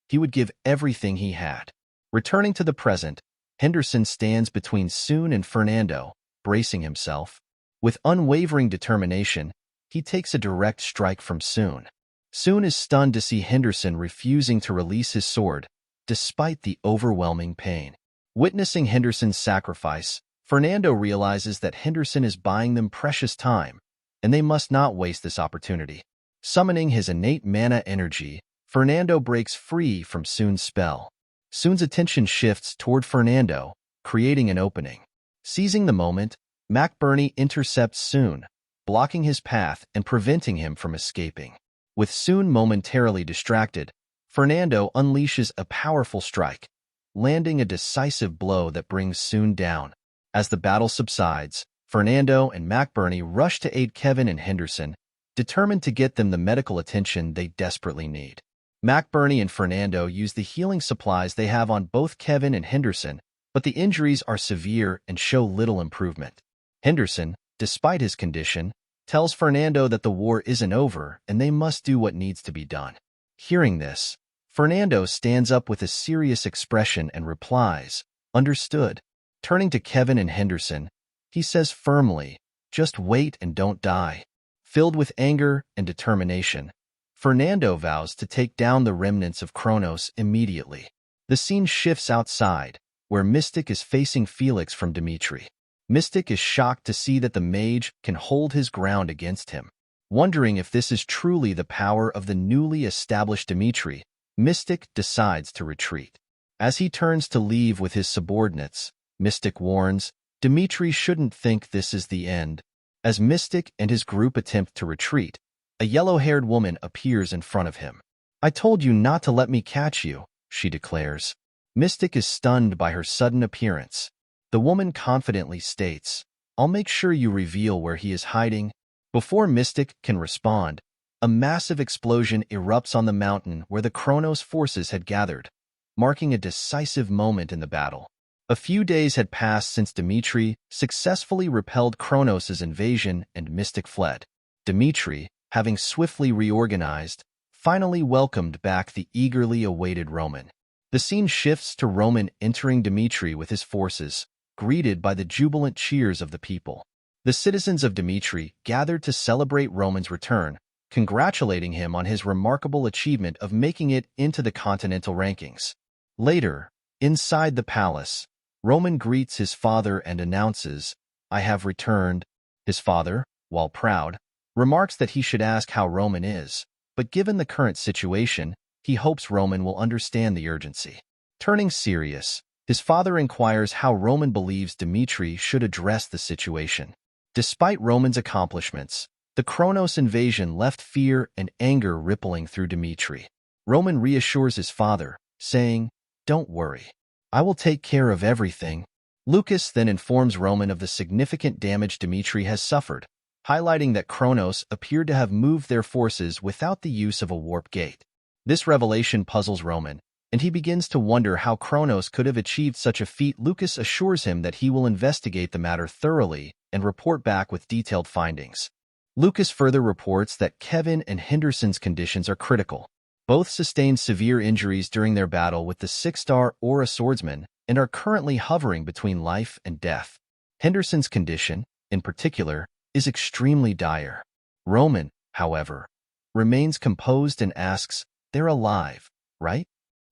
He would give everything he had. Returning to the present, Henderson stands between Soon and Fernando, bracing himself. With unwavering determination, he takes a direct strike from Soon. Soon is stunned to see Henderson refusing to release his sword, despite the overwhelming pain. Witnessing Henderson's sacrifice, Fernando realizes that Henderson is buying them precious time, and they must not waste this opportunity. Summoning his innate mana energy, Fernando breaks free from Soon's spell. Soon's attention shifts toward Fernando, creating an opening. Seizing the moment, McBurney intercepts Soon, blocking his path and preventing him from escaping. With Soon momentarily distracted, Fernando unleashes a powerful strike, landing a decisive blow that brings Soon down. As the battle subsides, Fernando and McBurney rush to aid Kevin and Henderson, determined to get them the medical attention they desperately need. McBurney and Fernando use the healing supplies they have on both Kevin and Henderson, but the injuries are severe and show little improvement. Henderson, despite his condition, tells Fernando that the war isn't over and they must do what needs to be done. Hearing this, Fernando stands up with a serious expression and replies, "Understood." Turning to Kevin and Henderson, he says firmly, "Just wait and don't die." Filled with anger and determination, Fernando vows to take down the remnants of Kronos immediately. The scene shifts outside, where Mystic is facing Felix from Dimitry. Mystic is shocked to see that the mage can hold his ground against him. Wondering if this is truly the power of the newly established Dimitry, Mystic decides to retreat. As he turns to leave with his subordinates, Mystic warns, Dimitry shouldn't think this is the end. As Mystic and his group attempt to retreat, a yellow-haired woman appears in front of him. "I told you not to let me catch you," she declares. Mystic is stunned by her sudden appearance. The woman confidently states, "I'll make sure you reveal where he is hiding." Before Mystic can respond, a massive explosion erupts on the mountain where the Kronos forces had gathered, marking a decisive moment in the battle. A few days had passed since Dimitry successfully repelled Kronos' invasion and Mystic fled. Dimitry, having swiftly reorganized, finally welcomed back the eagerly awaited Roman. The scene shifts to Roman entering Dimitry with his forces, greeted by the jubilant cheers of the people. The citizens of Dimitry gathered to celebrate Roman's return, congratulating him on his remarkable achievement of making it into the continental rankings. Later, inside the palace, Roman greets his father and announces, "I have returned." His father, while proud, remarks that he should ask how Roman is, but given the current situation, he hopes Roman will understand the urgency. Turning serious, his father inquires how Roman believes Dimitry should address the situation. Despite Roman's accomplishments, the Kronos invasion left fear and anger rippling through Dimitry. Roman reassures his father, saying, "Don't worry. I will take care of everything." Lucas then informs Roman of the significant damage Dimitry has suffered, highlighting that Kronos appeared to have moved their forces without the use of a warp gate. This revelation puzzles Roman, and he begins to wonder how Kronos could have achieved such a feat. Lucas assures him that he will investigate the matter thoroughly and report back with detailed findings. Lucas further reports that Kevin and Henderson's conditions are critical. Both sustained severe injuries during their battle with the six-star Aura swordsman and are currently hovering between life and death. Henderson's condition, in particular, is extremely dire. Roman, however, remains composed and asks, "They're alive, right?"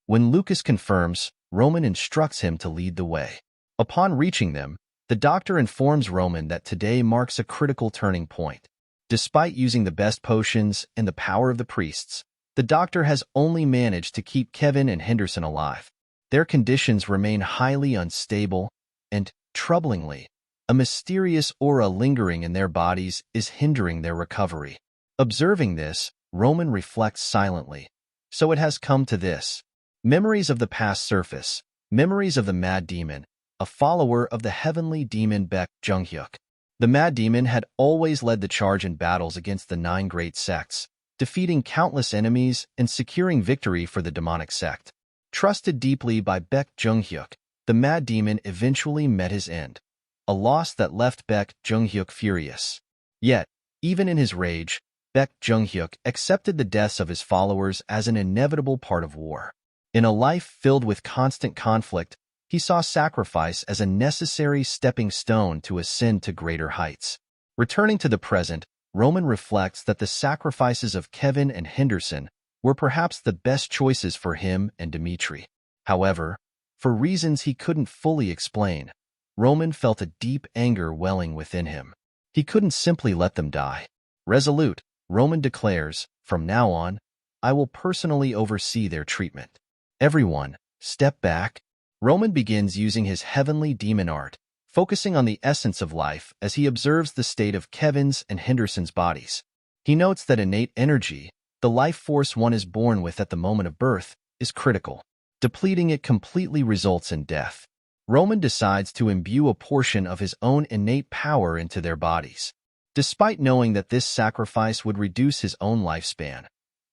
When Lucas confirms, Roman instructs him to lead the way. Upon reaching them, the doctor informs Roman that today marks a critical turning point. Despite using the best potions and the power of the priests, the doctor has only managed to keep Kevin and Henderson alive. Their conditions remain highly unstable, and, troublingly, a mysterious aura lingering in their bodies is hindering their recovery. Observing this, Roman reflects silently. So it has come to this. Memories of the past surface, memories of the Mad Demon, a follower of the Heavenly Demon Baek Joong-Hyuk. The Mad Demon had always led the charge in battles against the 9 great sects, defeating countless enemies and securing victory for the demonic sect. Trusted deeply by Baek Joong-Hyuk, the Mad Demon eventually met his end, a loss that left Baek Joong-Hyuk furious. Yet, even in his rage, Baek Joong-Hyuk accepted the deaths of his followers as an inevitable part of war. In a life filled with constant conflict, he saw sacrifice as a necessary stepping stone to ascend to greater heights. Returning to the present, Roman reflects that the sacrifices of Kevin and Henderson were perhaps the best choices for him and Dimitry. However, for reasons he couldn't fully explain, Roman felt a deep anger welling within him. He couldn't simply let them die. Resolute, Roman declares, "From now on, I will personally oversee their treatment. Everyone, step back." Roman begins using his heavenly demon art, focusing on the essence of life as he observes the state of Kevin's and Henderson's bodies. He notes that innate energy, the life force one is born with at the moment of birth, is critical. Depleting it completely results in death. Roman decides to imbue a portion of his own innate power into their bodies. Despite knowing that this sacrifice would reduce his own lifespan,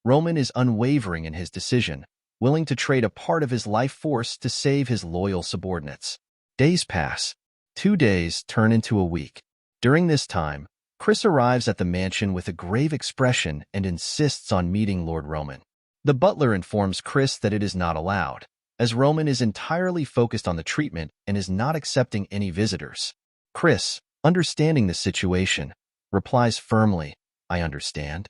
Roman is unwavering in his decision, willing to trade a part of his life force to save his loyal subordinates. Days pass. 2 days turn into a week. During this time, Chris arrives at the mansion with a grave expression and insists on meeting Lord Roman. The butler informs Chris that it is not allowed, as Roman is entirely focused on the treatment and is not accepting any visitors. Chris, understanding the situation, replies firmly, "I understand."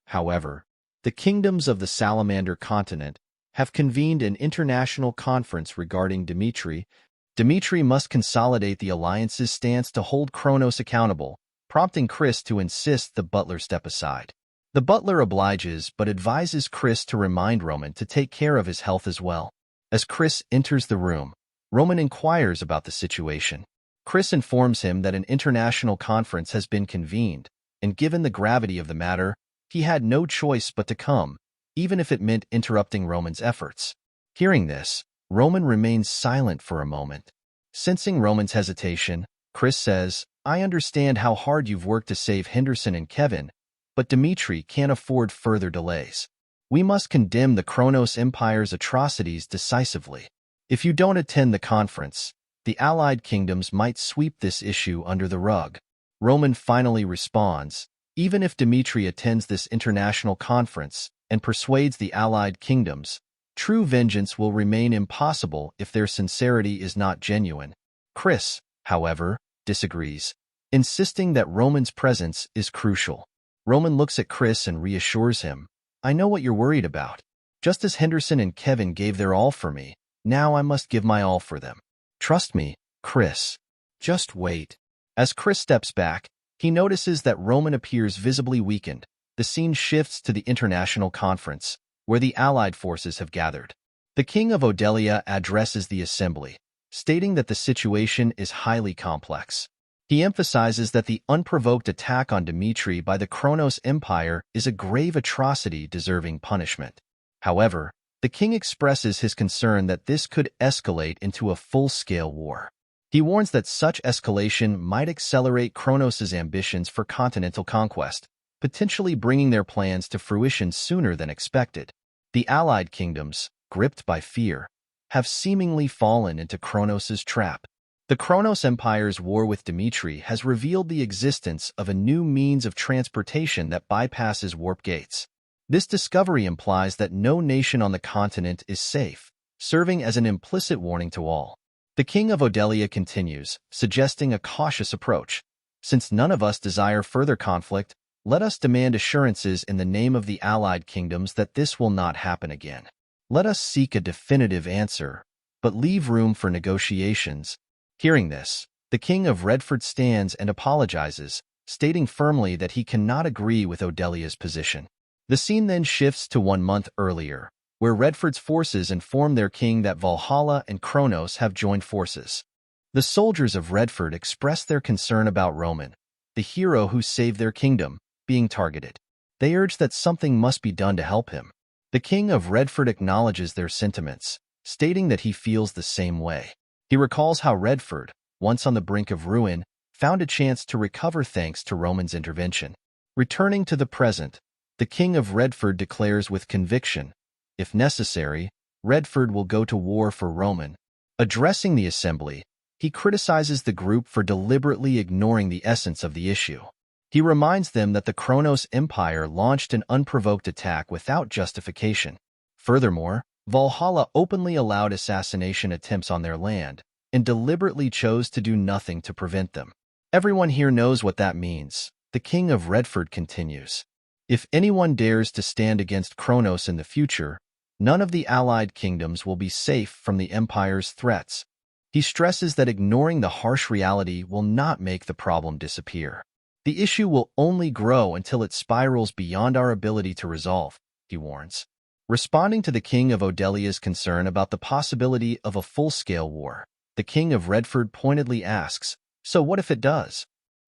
However, the kingdoms of the Salamander continent have convened an international conference regarding Dimitry. Dimitry must consolidate the alliance's stance to hold Kronos accountable, prompting Chris to insist the butler step aside. The butler obliges but advises Chris to remind Roman to take care of his health as well. As Chris enters the room, Roman inquires about the situation. Chris informs him that an international conference has been convened, and given the gravity of the matter, he had no choice but to come, even if it meant interrupting Roman's efforts. Hearing this, Roman remains silent for a moment. Sensing Roman's hesitation, Chris says, "I understand how hard you've worked to save Henderson and Kevin, but Dimitry can't afford further delays. We must condemn the Kronos Empire's atrocities decisively. If you don't attend the conference, the Allied kingdoms might sweep this issue under the rug." Roman finally responds, "Even if Dimitry attends this international conference and persuades the Allied kingdoms, true vengeance will remain impossible if their sincerity is not genuine." Chris, however, disagrees, insisting that Roman's presence is crucial. Roman looks at Chris and reassures him, "I know what you're worried about. Just as Henderson and Kevin gave their all for me, now I must give my all for them. Trust me, Chris. Just wait." As Chris steps back, he notices that Roman appears visibly weakened. The scene shifts to the international conference, where the Allied forces have gathered. The King of Odelia addresses the assembly, stating that the situation is highly complex. He emphasizes that the unprovoked attack on Dimitry by the Kronos Empire is a grave atrocity deserving punishment. However, the king expresses his concern that this could escalate into a full-scale war. He warns that such escalation might accelerate Kronos' ambitions for continental conquest, potentially bringing their plans to fruition sooner than expected. The Allied kingdoms, gripped by fear, have seemingly fallen into Kronos' trap. The Kronos Empire's war with Dimitry has revealed the existence of a new means of transportation that bypasses warp gates. This discovery implies that no nation on the continent is safe, serving as an implicit warning to all. The King of Odelia continues, suggesting a cautious approach. "Since none of us desire further conflict, let us demand assurances in the name of the Allied kingdoms that this will not happen again. Let us seek a definitive answer, but leave room for negotiations." Hearing this, the King of Redford stands and apologizes, stating firmly that he cannot agree with Odelia's position. The scene then shifts to 1 month earlier, where Redford's forces inform their king that Valhalla and Kronos have joined forces. The soldiers of Redford express their concern about Roman, the hero who saved their kingdom, being targeted. They urge that something must be done to help him. The King of Redford acknowledges their sentiments, stating that he feels the same way. He recalls how Redford, once on the brink of ruin, found a chance to recover thanks to Roman's intervention. Returning to the present, the King of Redford declares with conviction, if necessary, Redford will go to war for Roman. Addressing the assembly, he criticizes the group for deliberately ignoring the essence of the issue. He reminds them that the Kronos Empire launched an unprovoked attack without justification. Furthermore, Valhalla openly allowed assassination attempts on their land and deliberately chose to do nothing to prevent them. Everyone here knows what that means. The King of Redford continues. If anyone dares to stand against Kronos in the future, none of the Allied kingdoms will be safe from the Empire's threats. He stresses that ignoring the harsh reality will not make the problem disappear. The issue will only grow until it spirals beyond our ability to resolve, he warns. Responding to the King of Odelia's concern about the possibility of a full-scale war, the King of Redford pointedly asks, "So what if it does?"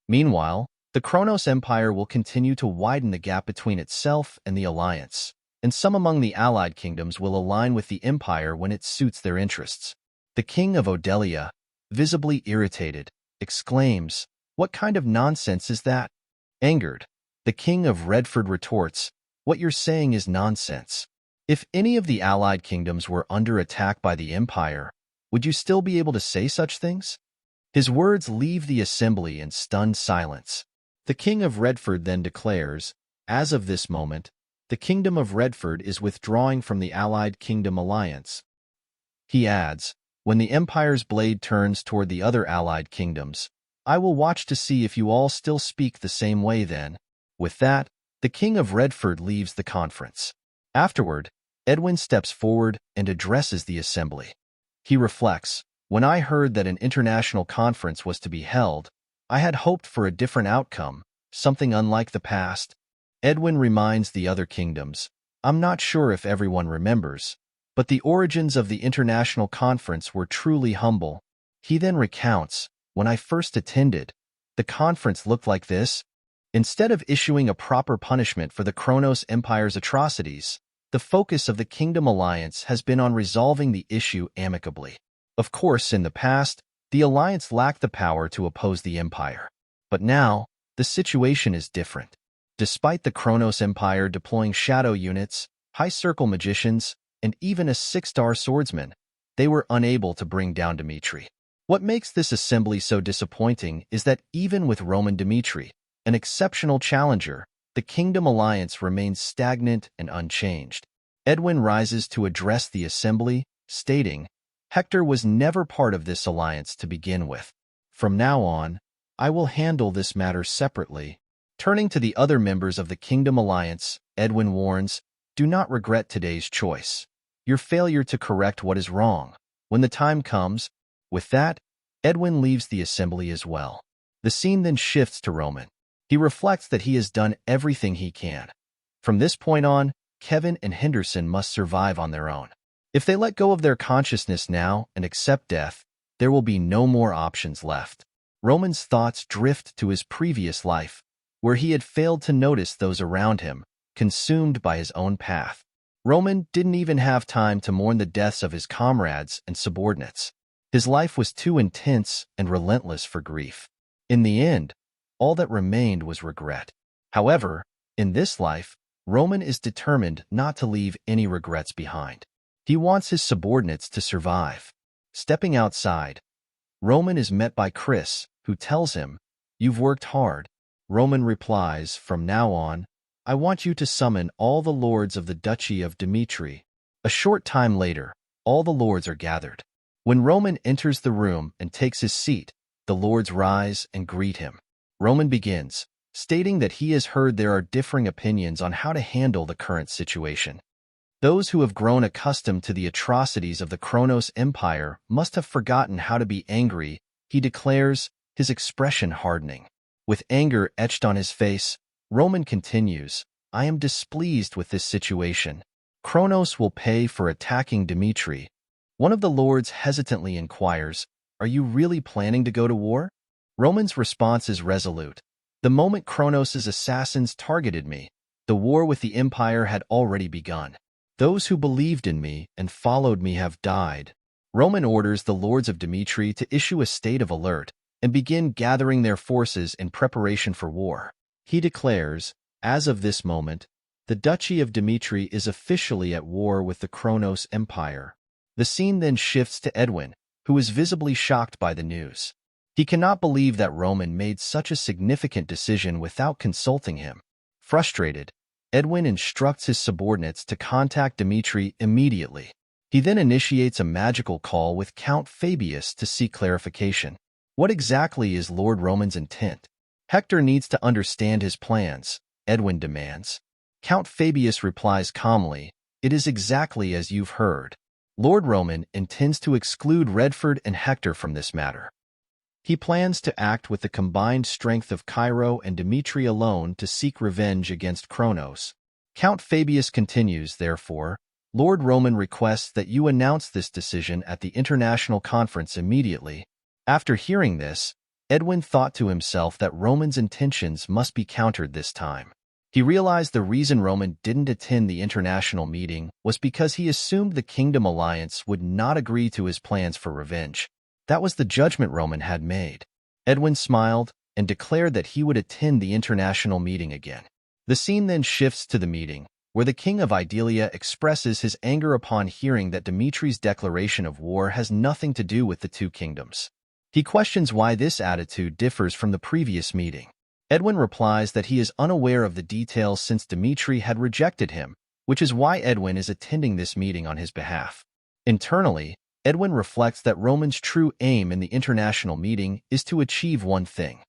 Meanwhile, the Kronos Empire will continue to widen the gap between itself and the Alliance, and some among the Allied kingdoms will align with the Empire when it suits their interests. The King of Odelia, visibly irritated, exclaims, "What kind of nonsense is that?" Angered, the King of Redford retorts, "What you're saying is nonsense. If any of the Allied kingdoms were under attack by the Empire, would you still be able to say such things?" His words leave the assembly in stunned silence. The King of Redford then declares, as of this moment, the Kingdom of Redford is withdrawing from the Allied Kingdom alliance. He adds, when the Empire's blade turns toward the other Allied kingdoms, I will watch to see if you all still speak the same way then. With that, the King of Redford leaves the conference. Afterward, Edwin steps forward and addresses the assembly. He reflects, when I heard that an international conference was to be held, I had hoped for a different outcome, something unlike the past. Edwin reminds the other kingdoms, I'm not sure if everyone remembers, but the origins of the international conference were truly humble. He then recounts, when I first attended, the conference looked like this. Instead of issuing a proper punishment for the Kronos Empire's atrocities, the focus of the Kingdom Alliance has been on resolving the issue amicably. Of course, in the past, the Alliance lacked the power to oppose the Empire. But now, the situation is different. Despite the Kronos Empire deploying shadow units, high-circle magicians, and even a 6-star swordsman, they were unable to bring down Dimitry. What makes this assembly so disappointing is that even with Roman Dimitry, an exceptional challenger, the Kingdom Alliance remains stagnant and unchanged. Edwin rises to address the assembly, stating, Hector was never part of this alliance to begin with. From now on, I will handle this matter separately. Turning to the other members of the Kingdom Alliance, Edwin warns, do not regret today's choice. Your failure to correct what is wrong. When the time comes, with that, Edwin leaves the assembly as well. The scene then shifts to Roman. He reflects that he has done everything he can. From this point on, Kevin and Henderson must survive on their own. If they let go of their consciousness now and accept death, there will be no more options left. Roman's thoughts drift to his previous life, where he had failed to notice those around him, consumed by his own path. Roman didn't even have time to mourn the deaths of his comrades and subordinates. His life was too intense and relentless for grief. In the end, all that remained was regret. However, in this life, Roman is determined not to leave any regrets behind. He wants his subordinates to survive. Stepping outside, Roman is met by Chris, who tells him, You've worked hard. Roman replies, From now on, I want you to summon all the lords of the Duchy of Dimitry. A short time later, all the lords are gathered. When Roman enters the room and takes his seat, the lords rise and greet him. Roman begins, stating that he has heard there are differing opinions on how to handle the current situation. Those who have grown accustomed to the atrocities of the Kronos Empire must have forgotten how to be angry, he declares, his expression hardening. With anger etched on his face, Roman continues, I am displeased with this situation. Kronos will pay for attacking Dimitry. One of the lords hesitantly inquires, Are you really planning to go to war? Roman's response is resolute. The moment Kronos' assassins targeted me, the war with the Empire had already begun. Those who believed in me and followed me have died. Roman orders the lords of Dimitry to issue a state of alert and begin gathering their forces in preparation for war. He declares, as of this moment, the Duchy of Dimitry is officially at war with the Kronos Empire. The scene then shifts to Edwin, who is visibly shocked by the news. He cannot believe that Roman made such a significant decision without consulting him. Frustrated, Edwin instructs his subordinates to contact Dimitry immediately. He then initiates a magical call with Count Fabius to seek clarification. What exactly is Lord Roman's intent? Hector needs to understand his plans, Edwin demands. Count Fabius replies calmly, It is exactly as you've heard. Lord Roman intends to exclude Redford and Hector from this matter. He plans to act with the combined strength of Cairo and Dimitry alone to seek revenge against Kronos. Count Fabius continues, therefore, Lord Roman requests that you announce this decision at the international conference immediately. After hearing this, Edwin thought to himself that Roman's intentions must be countered this time. He realized the reason Roman didn't attend the international meeting was because he assumed the Kingdom Alliance would not agree to his plans for revenge. That was the judgment Roman had made. Edwin smiled and declared that he would attend the international meeting again. The scene then shifts to the meeting, where the King of Idalia expresses his anger upon hearing that Dimitri's declaration of war has nothing to do with the two kingdoms. He questions why this attitude differs from the previous meeting. Edwin replies that he is unaware of the details since Dimitry had rejected him, which is why Edwin is attending this meeting on his behalf. Internally, Edwin reflects that Roman's true aim in the international meeting is to achieve one thing: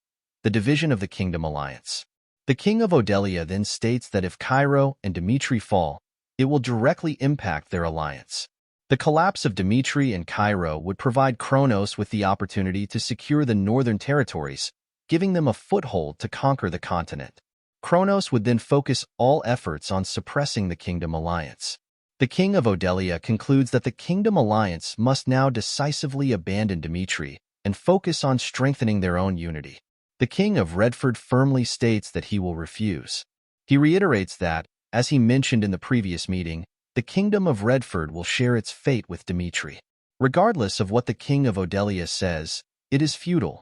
the division of the Kingdom Alliance. The King of Odelia then states that if Cairo and Dimitry fall, it will directly impact their alliance. The collapse of Dimitry and Cairo would provide Kronos with the opportunity to secure the northern territories, giving them a foothold to conquer the continent. Kronos would then focus all efforts on suppressing the Kingdom Alliance. The King of Odelia concludes that the Kingdom Alliance must now decisively abandon Dimitry and focus on strengthening their own unity. The King of Redford firmly states that he will refuse. He reiterates that, as he mentioned in the previous meeting, the Kingdom of Redford will share its fate with Dimitry. Regardless of what the King of Odelia says, it is futile.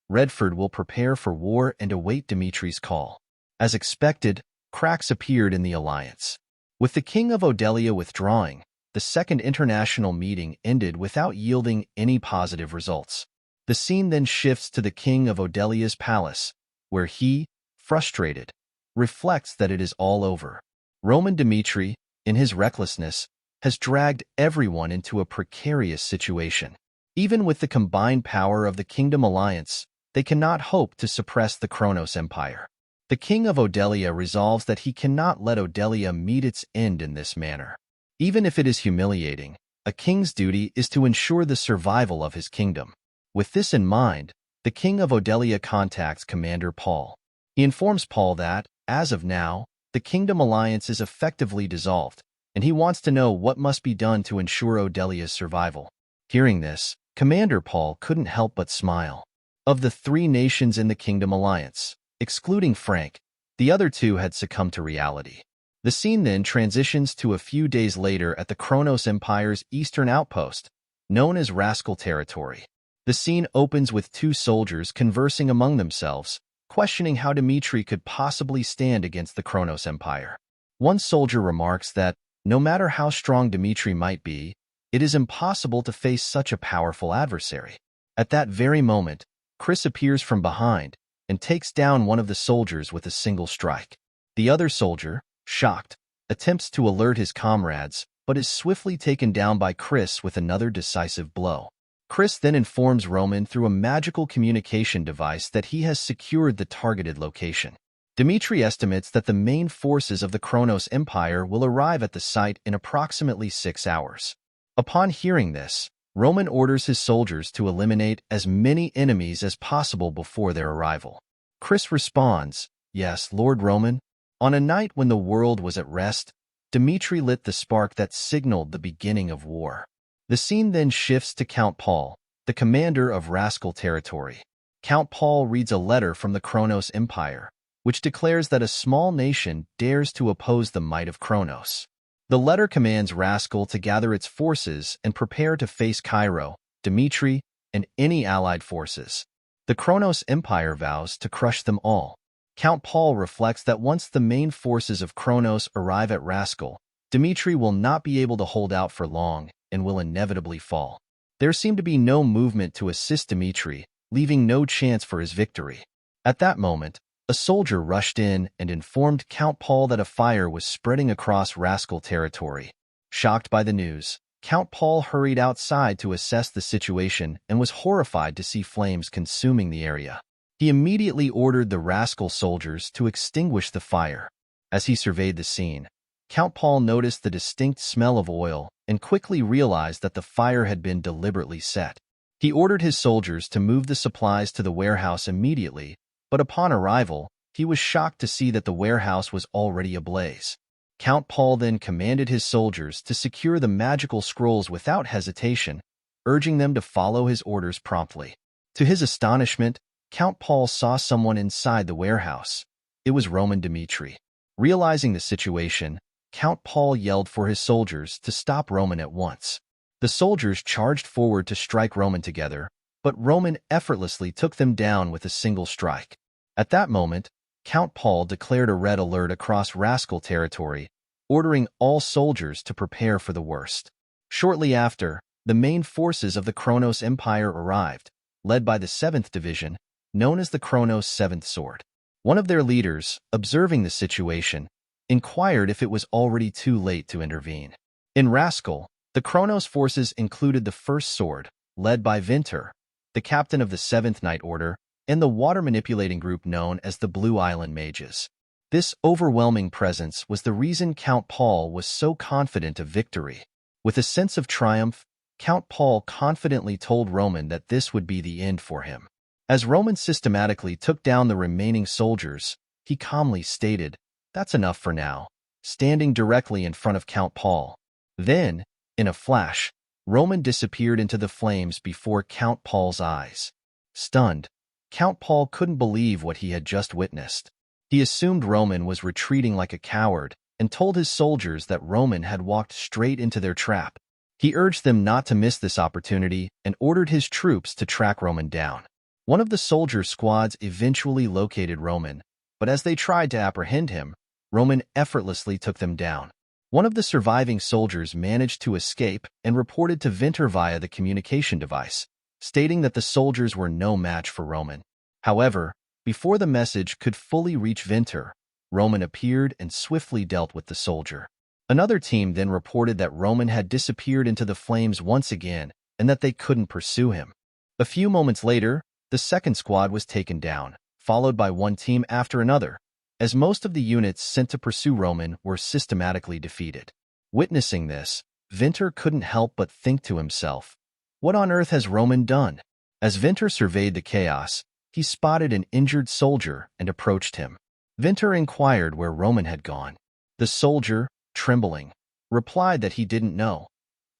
Redford will prepare for war and await Dimitri's call. As expected, cracks appeared in the alliance. With the King of Odelia withdrawing, the second international meeting ended without yielding any positive results. The scene then shifts to the King of Odelia's palace, where he, frustrated, reflects that it is all over. Roman Dimitry, in his recklessness, has dragged everyone into a precarious situation. Even with the combined power of the Kingdom Alliance, they cannot hope to suppress the Kronos Empire. The King of Odelia resolves that he cannot let Odelia meet its end in this manner. Even if it is humiliating, a king's duty is to ensure the survival of his kingdom. With this in mind, the King of Odelia contacts Commander Paul. He informs Paul that, as of now, the Kingdom Alliance is effectively dissolved, and he wants to know what must be done to ensure Odelia's survival. Hearing this, Commander Paul couldn't help but smile. Of the 3 nations in the Kingdom Alliance, excluding Frank, the other 2 had succumbed to reality. The scene then transitions to a few days later at the Kronos Empire's eastern outpost, known as Rascal Territory. The scene opens with 2 soldiers conversing among themselves, questioning how Dimitry could possibly stand against the Kronos Empire. One soldier remarks that, no matter how strong Dimitry might be, it is impossible to face such a powerful adversary. At that very moment, Chris appears from behind and takes down one of the soldiers with a single strike. The other soldier, shocked, attempts to alert his comrades, but is swiftly taken down by Chris with another decisive blow. Chris then informs Roman through a magical communication device that he has secured the targeted location. Dimitry estimates that the main forces of the Kronos Empire will arrive at the site in approximately 6 hours. Upon hearing this, Roman orders his soldiers to eliminate as many enemies as possible before their arrival. Chris responds, "Yes, Lord Roman." On a night when the world was at rest, Dimitry lit the spark that signaled the beginning of war. The scene then shifts to Count Paul, the commander of Rascal Territory. Count Paul reads a letter from the Kronos Empire, which declares that a small nation dares to oppose the might of Kronos. The letter commands Rascal to gather its forces and prepare to face Cairo, Dimitry, and any allied forces. The Kronos Empire vows to crush them all. Count Paul reflects that once the main forces of Kronos arrive at Rascal, Dimitry will not be able to hold out for long and will inevitably fall. There seemed to be no movement to assist Dimitry, leaving no chance for his victory. At that moment, a soldier rushed in and informed Count Paul that a fire was spreading across Rascal Territory. Shocked by the news, Count Paul hurried outside to assess the situation and was horrified to see flames consuming the area. He immediately ordered the Rascal soldiers to extinguish the fire. As he surveyed the scene, Count Paul noticed the distinct smell of oil and quickly realized that the fire had been deliberately set. He ordered his soldiers to move the supplies to the warehouse immediately, but upon arrival, he was shocked to see that the warehouse was already ablaze. Count Paul then commanded his soldiers to secure the magical scrolls without hesitation, urging them to follow his orders promptly. To his astonishment, Count Paul saw someone inside the warehouse. It was Roman Dimitry. Realizing the situation, Count Paul yelled for his soldiers to stop Roman at once. The soldiers charged forward to strike Roman together, but Roman effortlessly took them down with a single strike. At that moment, Count Paul declared a red alert across Rascal Territory, ordering all soldiers to prepare for the worst. Shortly after, the main forces of the Kronos Empire arrived, led by the 7th Division, known as the Kronos 7th Sword. One of their leaders, observing the situation, inquired if it was already too late to intervene. In Rascal, the Kronos forces included the First Sword, led by Vinter, the captain of the Seventh Night Order, and the water-manipulating group known as the Blue Island Mages. This overwhelming presence was the reason Count Paul was so confident of victory. With a sense of triumph, Count Paul confidently told Roman that this would be the end for him. As Roman systematically took down the remaining soldiers, he calmly stated, "That's enough for now," standing directly in front of Count Paul. Then, in a flash, Roman disappeared into the flames before Count Paul's eyes. Stunned, Count Paul couldn't believe what he had just witnessed. He assumed Roman was retreating like a coward and told his soldiers that Roman had walked straight into their trap. He urged them not to miss this opportunity and ordered his troops to track Roman down. One of the soldier squads eventually located Roman, but as they tried to apprehend him, Roman effortlessly took them down. One of the surviving soldiers managed to escape and reported to Vinter via the communication device, stating that the soldiers were no match for Roman. However, before the message could fully reach Vinter, Roman appeared and swiftly dealt with the soldier. Another team then reported that Roman had disappeared into the flames once again and that they couldn't pursue him. A few moments later, the second squad was taken down, followed by one team after another, as most of the units sent to pursue Roman were systematically defeated. Witnessing this, Vinter couldn't help but think to himself, "What on earth has Roman done?" As Vinter surveyed the chaos, he spotted an injured soldier and approached him. Vinter inquired where Roman had gone. The soldier, trembling, replied that he didn't know.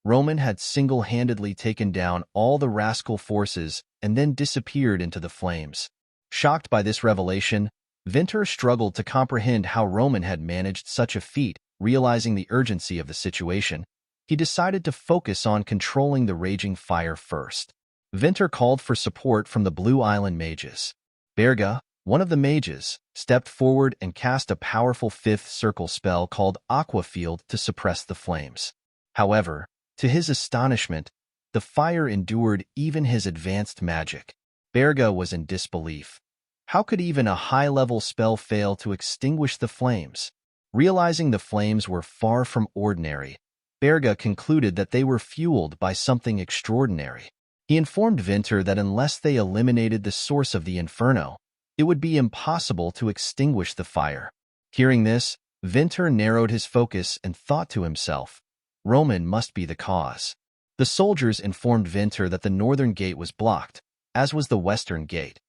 Roman had single-handedly taken down all the rascal forces and then disappeared into the flames. Shocked by this revelation, Vinter struggled to comprehend how Roman had managed such a feat. Realizing the urgency of the situation, he decided to focus on controlling the raging fire first. Vinter called for support from the Blue Island Mages. Berga, one of the mages, stepped forward and cast a powerful fifth circle spell called Aqua Field to suppress the flames. However, to his astonishment, the fire endured even his advanced magic. Berga was in disbelief. How could even a high-level spell fail to extinguish the flames? Realizing the flames were far from ordinary, Berga concluded that they were fueled by something extraordinary. He informed Vinter that unless they eliminated the source of the inferno, it would be impossible to extinguish the fire. Hearing this, Vinter narrowed his focus and thought to himself, "Roman must be the cause." The soldiers informed Vinter that the northern gate was blocked, as was the western gate.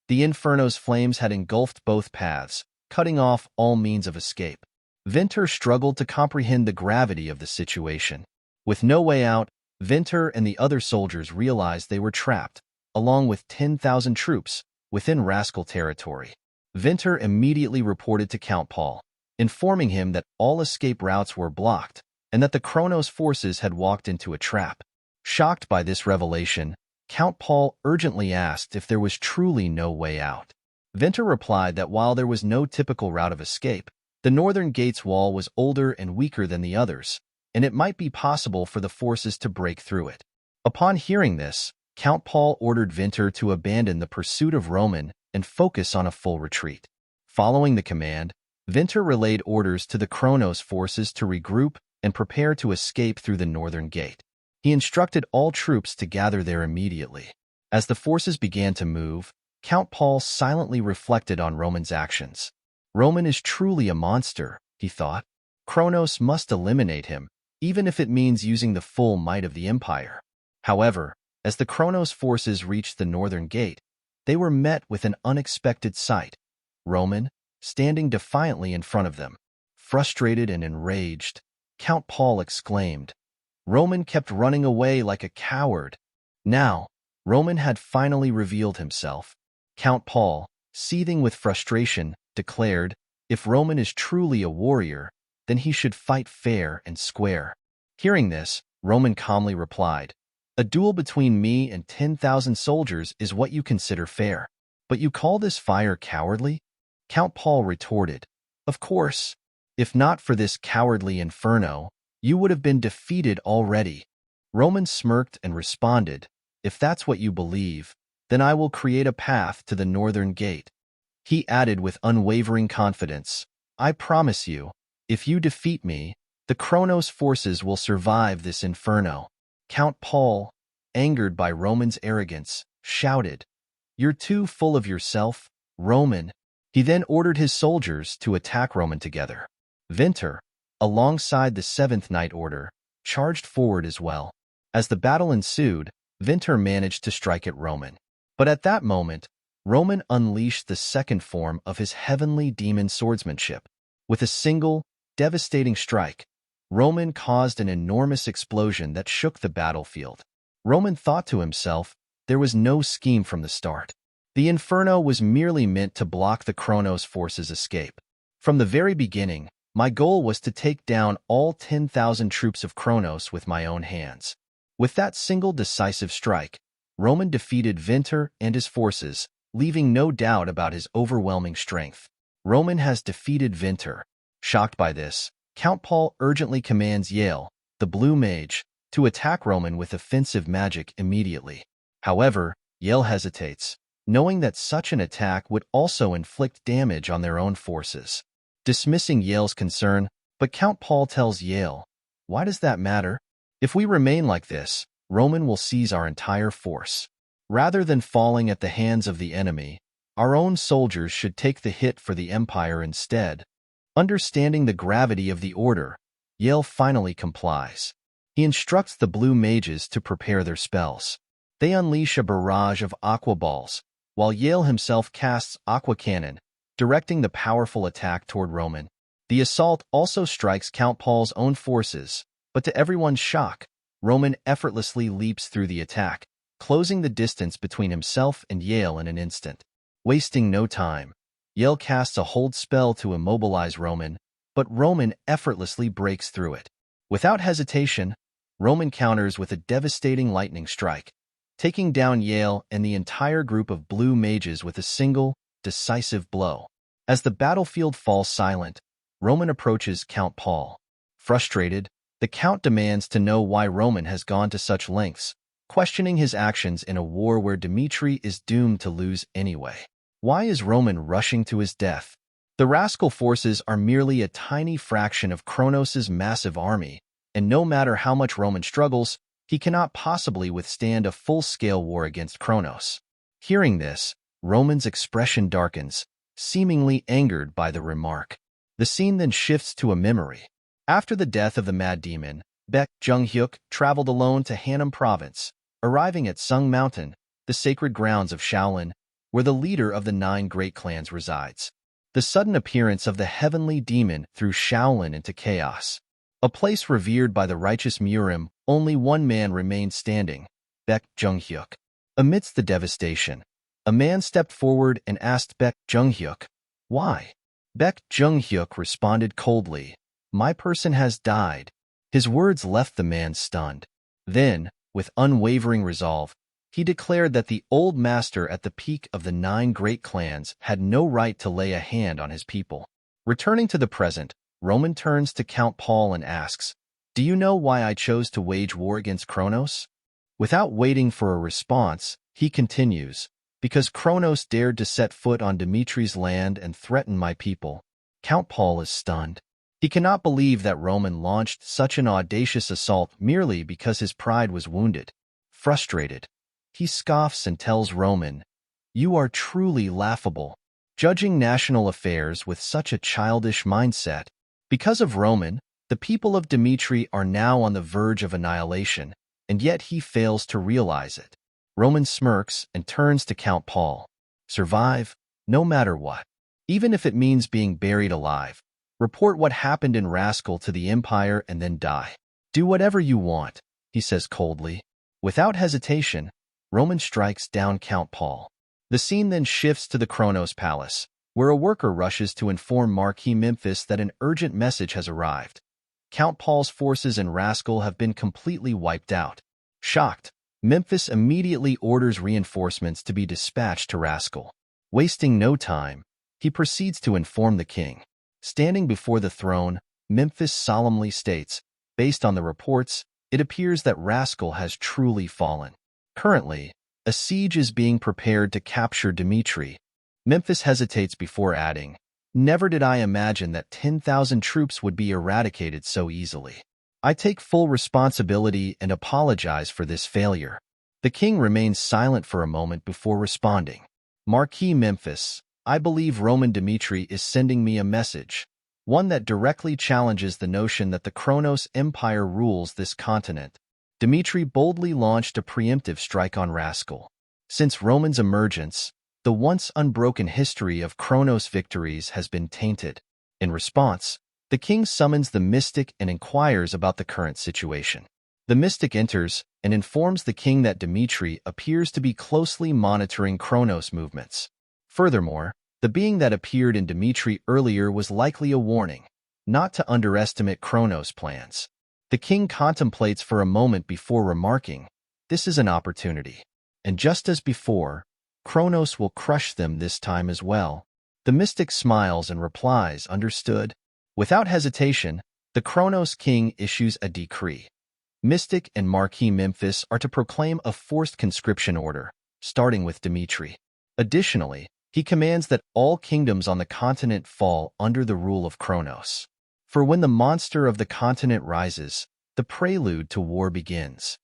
The inferno's flames had engulfed both paths, cutting off all means of escape. Vinter struggled to comprehend the gravity of the situation. With no way out, Vinter and the other soldiers realized they were trapped, along with 10,000 troops, within Rascal territory. Vinter immediately reported to Count Paul, informing him that all escape routes were blocked and that the Kronos forces had walked into a trap. Shocked by this revelation, Count Paul urgently asked if there was truly no way out. Vinter replied that while there was no typical route of escape, the northern gate's wall was older and weaker than the others, and it might be possible for the forces to break through it. Upon hearing this, Count Paul ordered Vinter to abandon the pursuit of Roman and focus on a full retreat. Following the command, Vinter relayed orders to the Kronos forces to regroup and prepare to escape through the northern gate. He instructed all troops to gather there immediately. As the forces began to move, Count Paul silently reflected on Roman's actions. Roman is truly a monster, he thought. Kronos must eliminate him, even if it means using the full might of the Empire. However, as the Kronos forces reached the northern gate, they were met with an unexpected sight. Roman, standing defiantly in front of them. Frustrated and enraged, Count Paul exclaimed. Roman kept running away like a coward. Now, Roman had finally revealed himself. Count Paul, seething with frustration, declared, if Roman is truly a warrior, then he should fight fair and square. Hearing this, Roman calmly replied, a duel between me and 10,000 soldiers is what you consider fair. But you call this fire cowardly? Count Paul retorted, of course. If not for this cowardly inferno, you would have been defeated already. Roman smirked and responded, if that's what you believe, then I will create a path to the northern gate. He added with unwavering confidence, "I promise you, if you defeat me, the Kronos forces will survive this inferno." Count Paul, angered by Roman's arrogance, shouted, "You're too full of yourself, Roman." He then ordered his soldiers to attack Roman together. Winter, alongside the Seventh Night Order, charged forward as well. As the battle ensued, Winter managed to strike at Roman. But at that moment, Roman unleashed the second form of his heavenly demon swordsmanship. With a single, devastating strike, Roman caused an enormous explosion that shook the battlefield. Roman thought to himself, there was no scheme from the start. The Inferno was merely meant to block the Kronos forces' escape. From the very beginning, my goal was to take down all 10,000 troops of Kronos with my own hands. With that single decisive strike, Roman defeated Winter and his forces, leaving no doubt about his overwhelming strength. Roman has defeated Winter. Shocked by this, Count Paul urgently commands Yale, the Blue Mage, to attack Roman with offensive magic immediately. However, Yale hesitates, knowing that such an attack would also inflict damage on their own forces. Dismissing Yale's concern, but Count Paul tells Yale, "Why does that matter? If we remain like this, Roman will seize our entire force. Rather than falling at the hands of the enemy, our own soldiers should take the hit for the Empire instead." Understanding the gravity of the order, Yale finally complies. He instructs the Blue Mages to prepare their spells. They unleash a barrage of aqua balls, while Yale himself casts aqua cannon, directing the powerful attack toward Roman. The assault also strikes Count Paul's own forces, but to everyone's shock, Roman effortlessly leaps through the attack, closing the distance between himself and Yale in an instant. Wasting no time, Yale casts a hold spell to immobilize Roman, but Roman effortlessly breaks through it. Without hesitation, Roman counters with a devastating lightning strike, taking down Yale and the entire group of Blue Mages with a single, decisive blow. As the battlefield falls silent, Roman approaches Count Paul. Frustrated, the Count demands to know why Roman has gone to such lengths, questioning his actions in a war where Dimitry is doomed to lose anyway. Why is Roman rushing to his death? The rascal forces are merely a tiny fraction of Kronos' massive army, and no matter how much Roman struggles, he cannot possibly withstand a full-scale war against Kronos. Hearing this, Roman's expression darkens, seemingly angered by the remark. The scene then shifts to a memory. After the death of the Mad Demon, Baek Joong-Hyuk traveled alone to Hanam Province, arriving at Sung Mountain, the sacred grounds of Shaolin, where the leader of the 9 great clans resides. The sudden appearance of the Heavenly Demon threw Shaolin into chaos. A place revered by the righteous Murim, only one man remained standing, Baek Joong-Hyuk. Amidst the devastation, a man stepped forward and asked Baek Joong-Hyuk, "Why?" Baek Joong-Hyuk responded coldly, "My person has died." His words left the man stunned. Then, with unwavering resolve, he declared that the old master at the peak of the 9 great clans had no right to lay a hand on his people. Returning to the present, Roman turns to Count Paul and asks, "Do you know why I chose to wage war against Kronos?" Without waiting for a response, he continues, "Because Kronos dared to set foot on Dimitry's land and threaten my people." Count Paul is stunned. He cannot believe that Roman launched such an audacious assault merely because his pride was wounded. Frustrated, he scoffs and tells Roman, "You are truly laughable, judging national affairs with such a childish mindset." Because of Roman, the people of Dimitry are now on the verge of annihilation, and yet he fails to realize it. Roman smirks and turns to Count Paul. "Survive, no matter what. Even if it means being buried alive. Report what happened in Rascal to the Empire and then die. Do whatever you want," he says coldly. Without hesitation, Roman strikes down Count Paul. The scene then shifts to the Kronos Palace, where a worker rushes to inform Marquis Memphis that an urgent message has arrived. Count Paul's forces in Rascal have been completely wiped out. Shocked, Memphis immediately orders reinforcements to be dispatched to Rascal. Wasting no time, he proceeds to inform the king. Standing before the throne, Memphis solemnly states, "Based on the reports, it appears that Rascal has truly fallen. Currently, a siege is being prepared to capture Dimitry." Memphis hesitates before adding, "Never did I imagine that 10,000 troops would be eradicated so easily. I take full responsibility and apologize for this failure." The king remains silent for a moment before responding. "Marquis Memphis, I believe Roman Dimitry is sending me a message, one that directly challenges the notion that the Kronos Empire rules this continent." Dimitry boldly launched a preemptive strike on Rascal. Since Roman's emergence, the once unbroken history of Kronos victories has been tainted. In response, the king summons the mystic and inquires about the current situation. The mystic enters and informs the king that Dimitry appears to be closely monitoring Kronos movements. Furthermore, the being that appeared in Dimitry earlier was likely a warning, not to underestimate Kronos' plans. The king contemplates for a moment before remarking, "This is an opportunity. And just as before, Kronos will crush them this time as well." The mystic smiles and replies, "Understood." Without hesitation, the Kronos king issues a decree. Mystic and Marquis Memphis are to proclaim a forced conscription order, starting with Dimitry. Additionally, he commands that all kingdoms on the continent fall under the rule of Kronos. For when the monster of the continent rises, the prelude to war begins.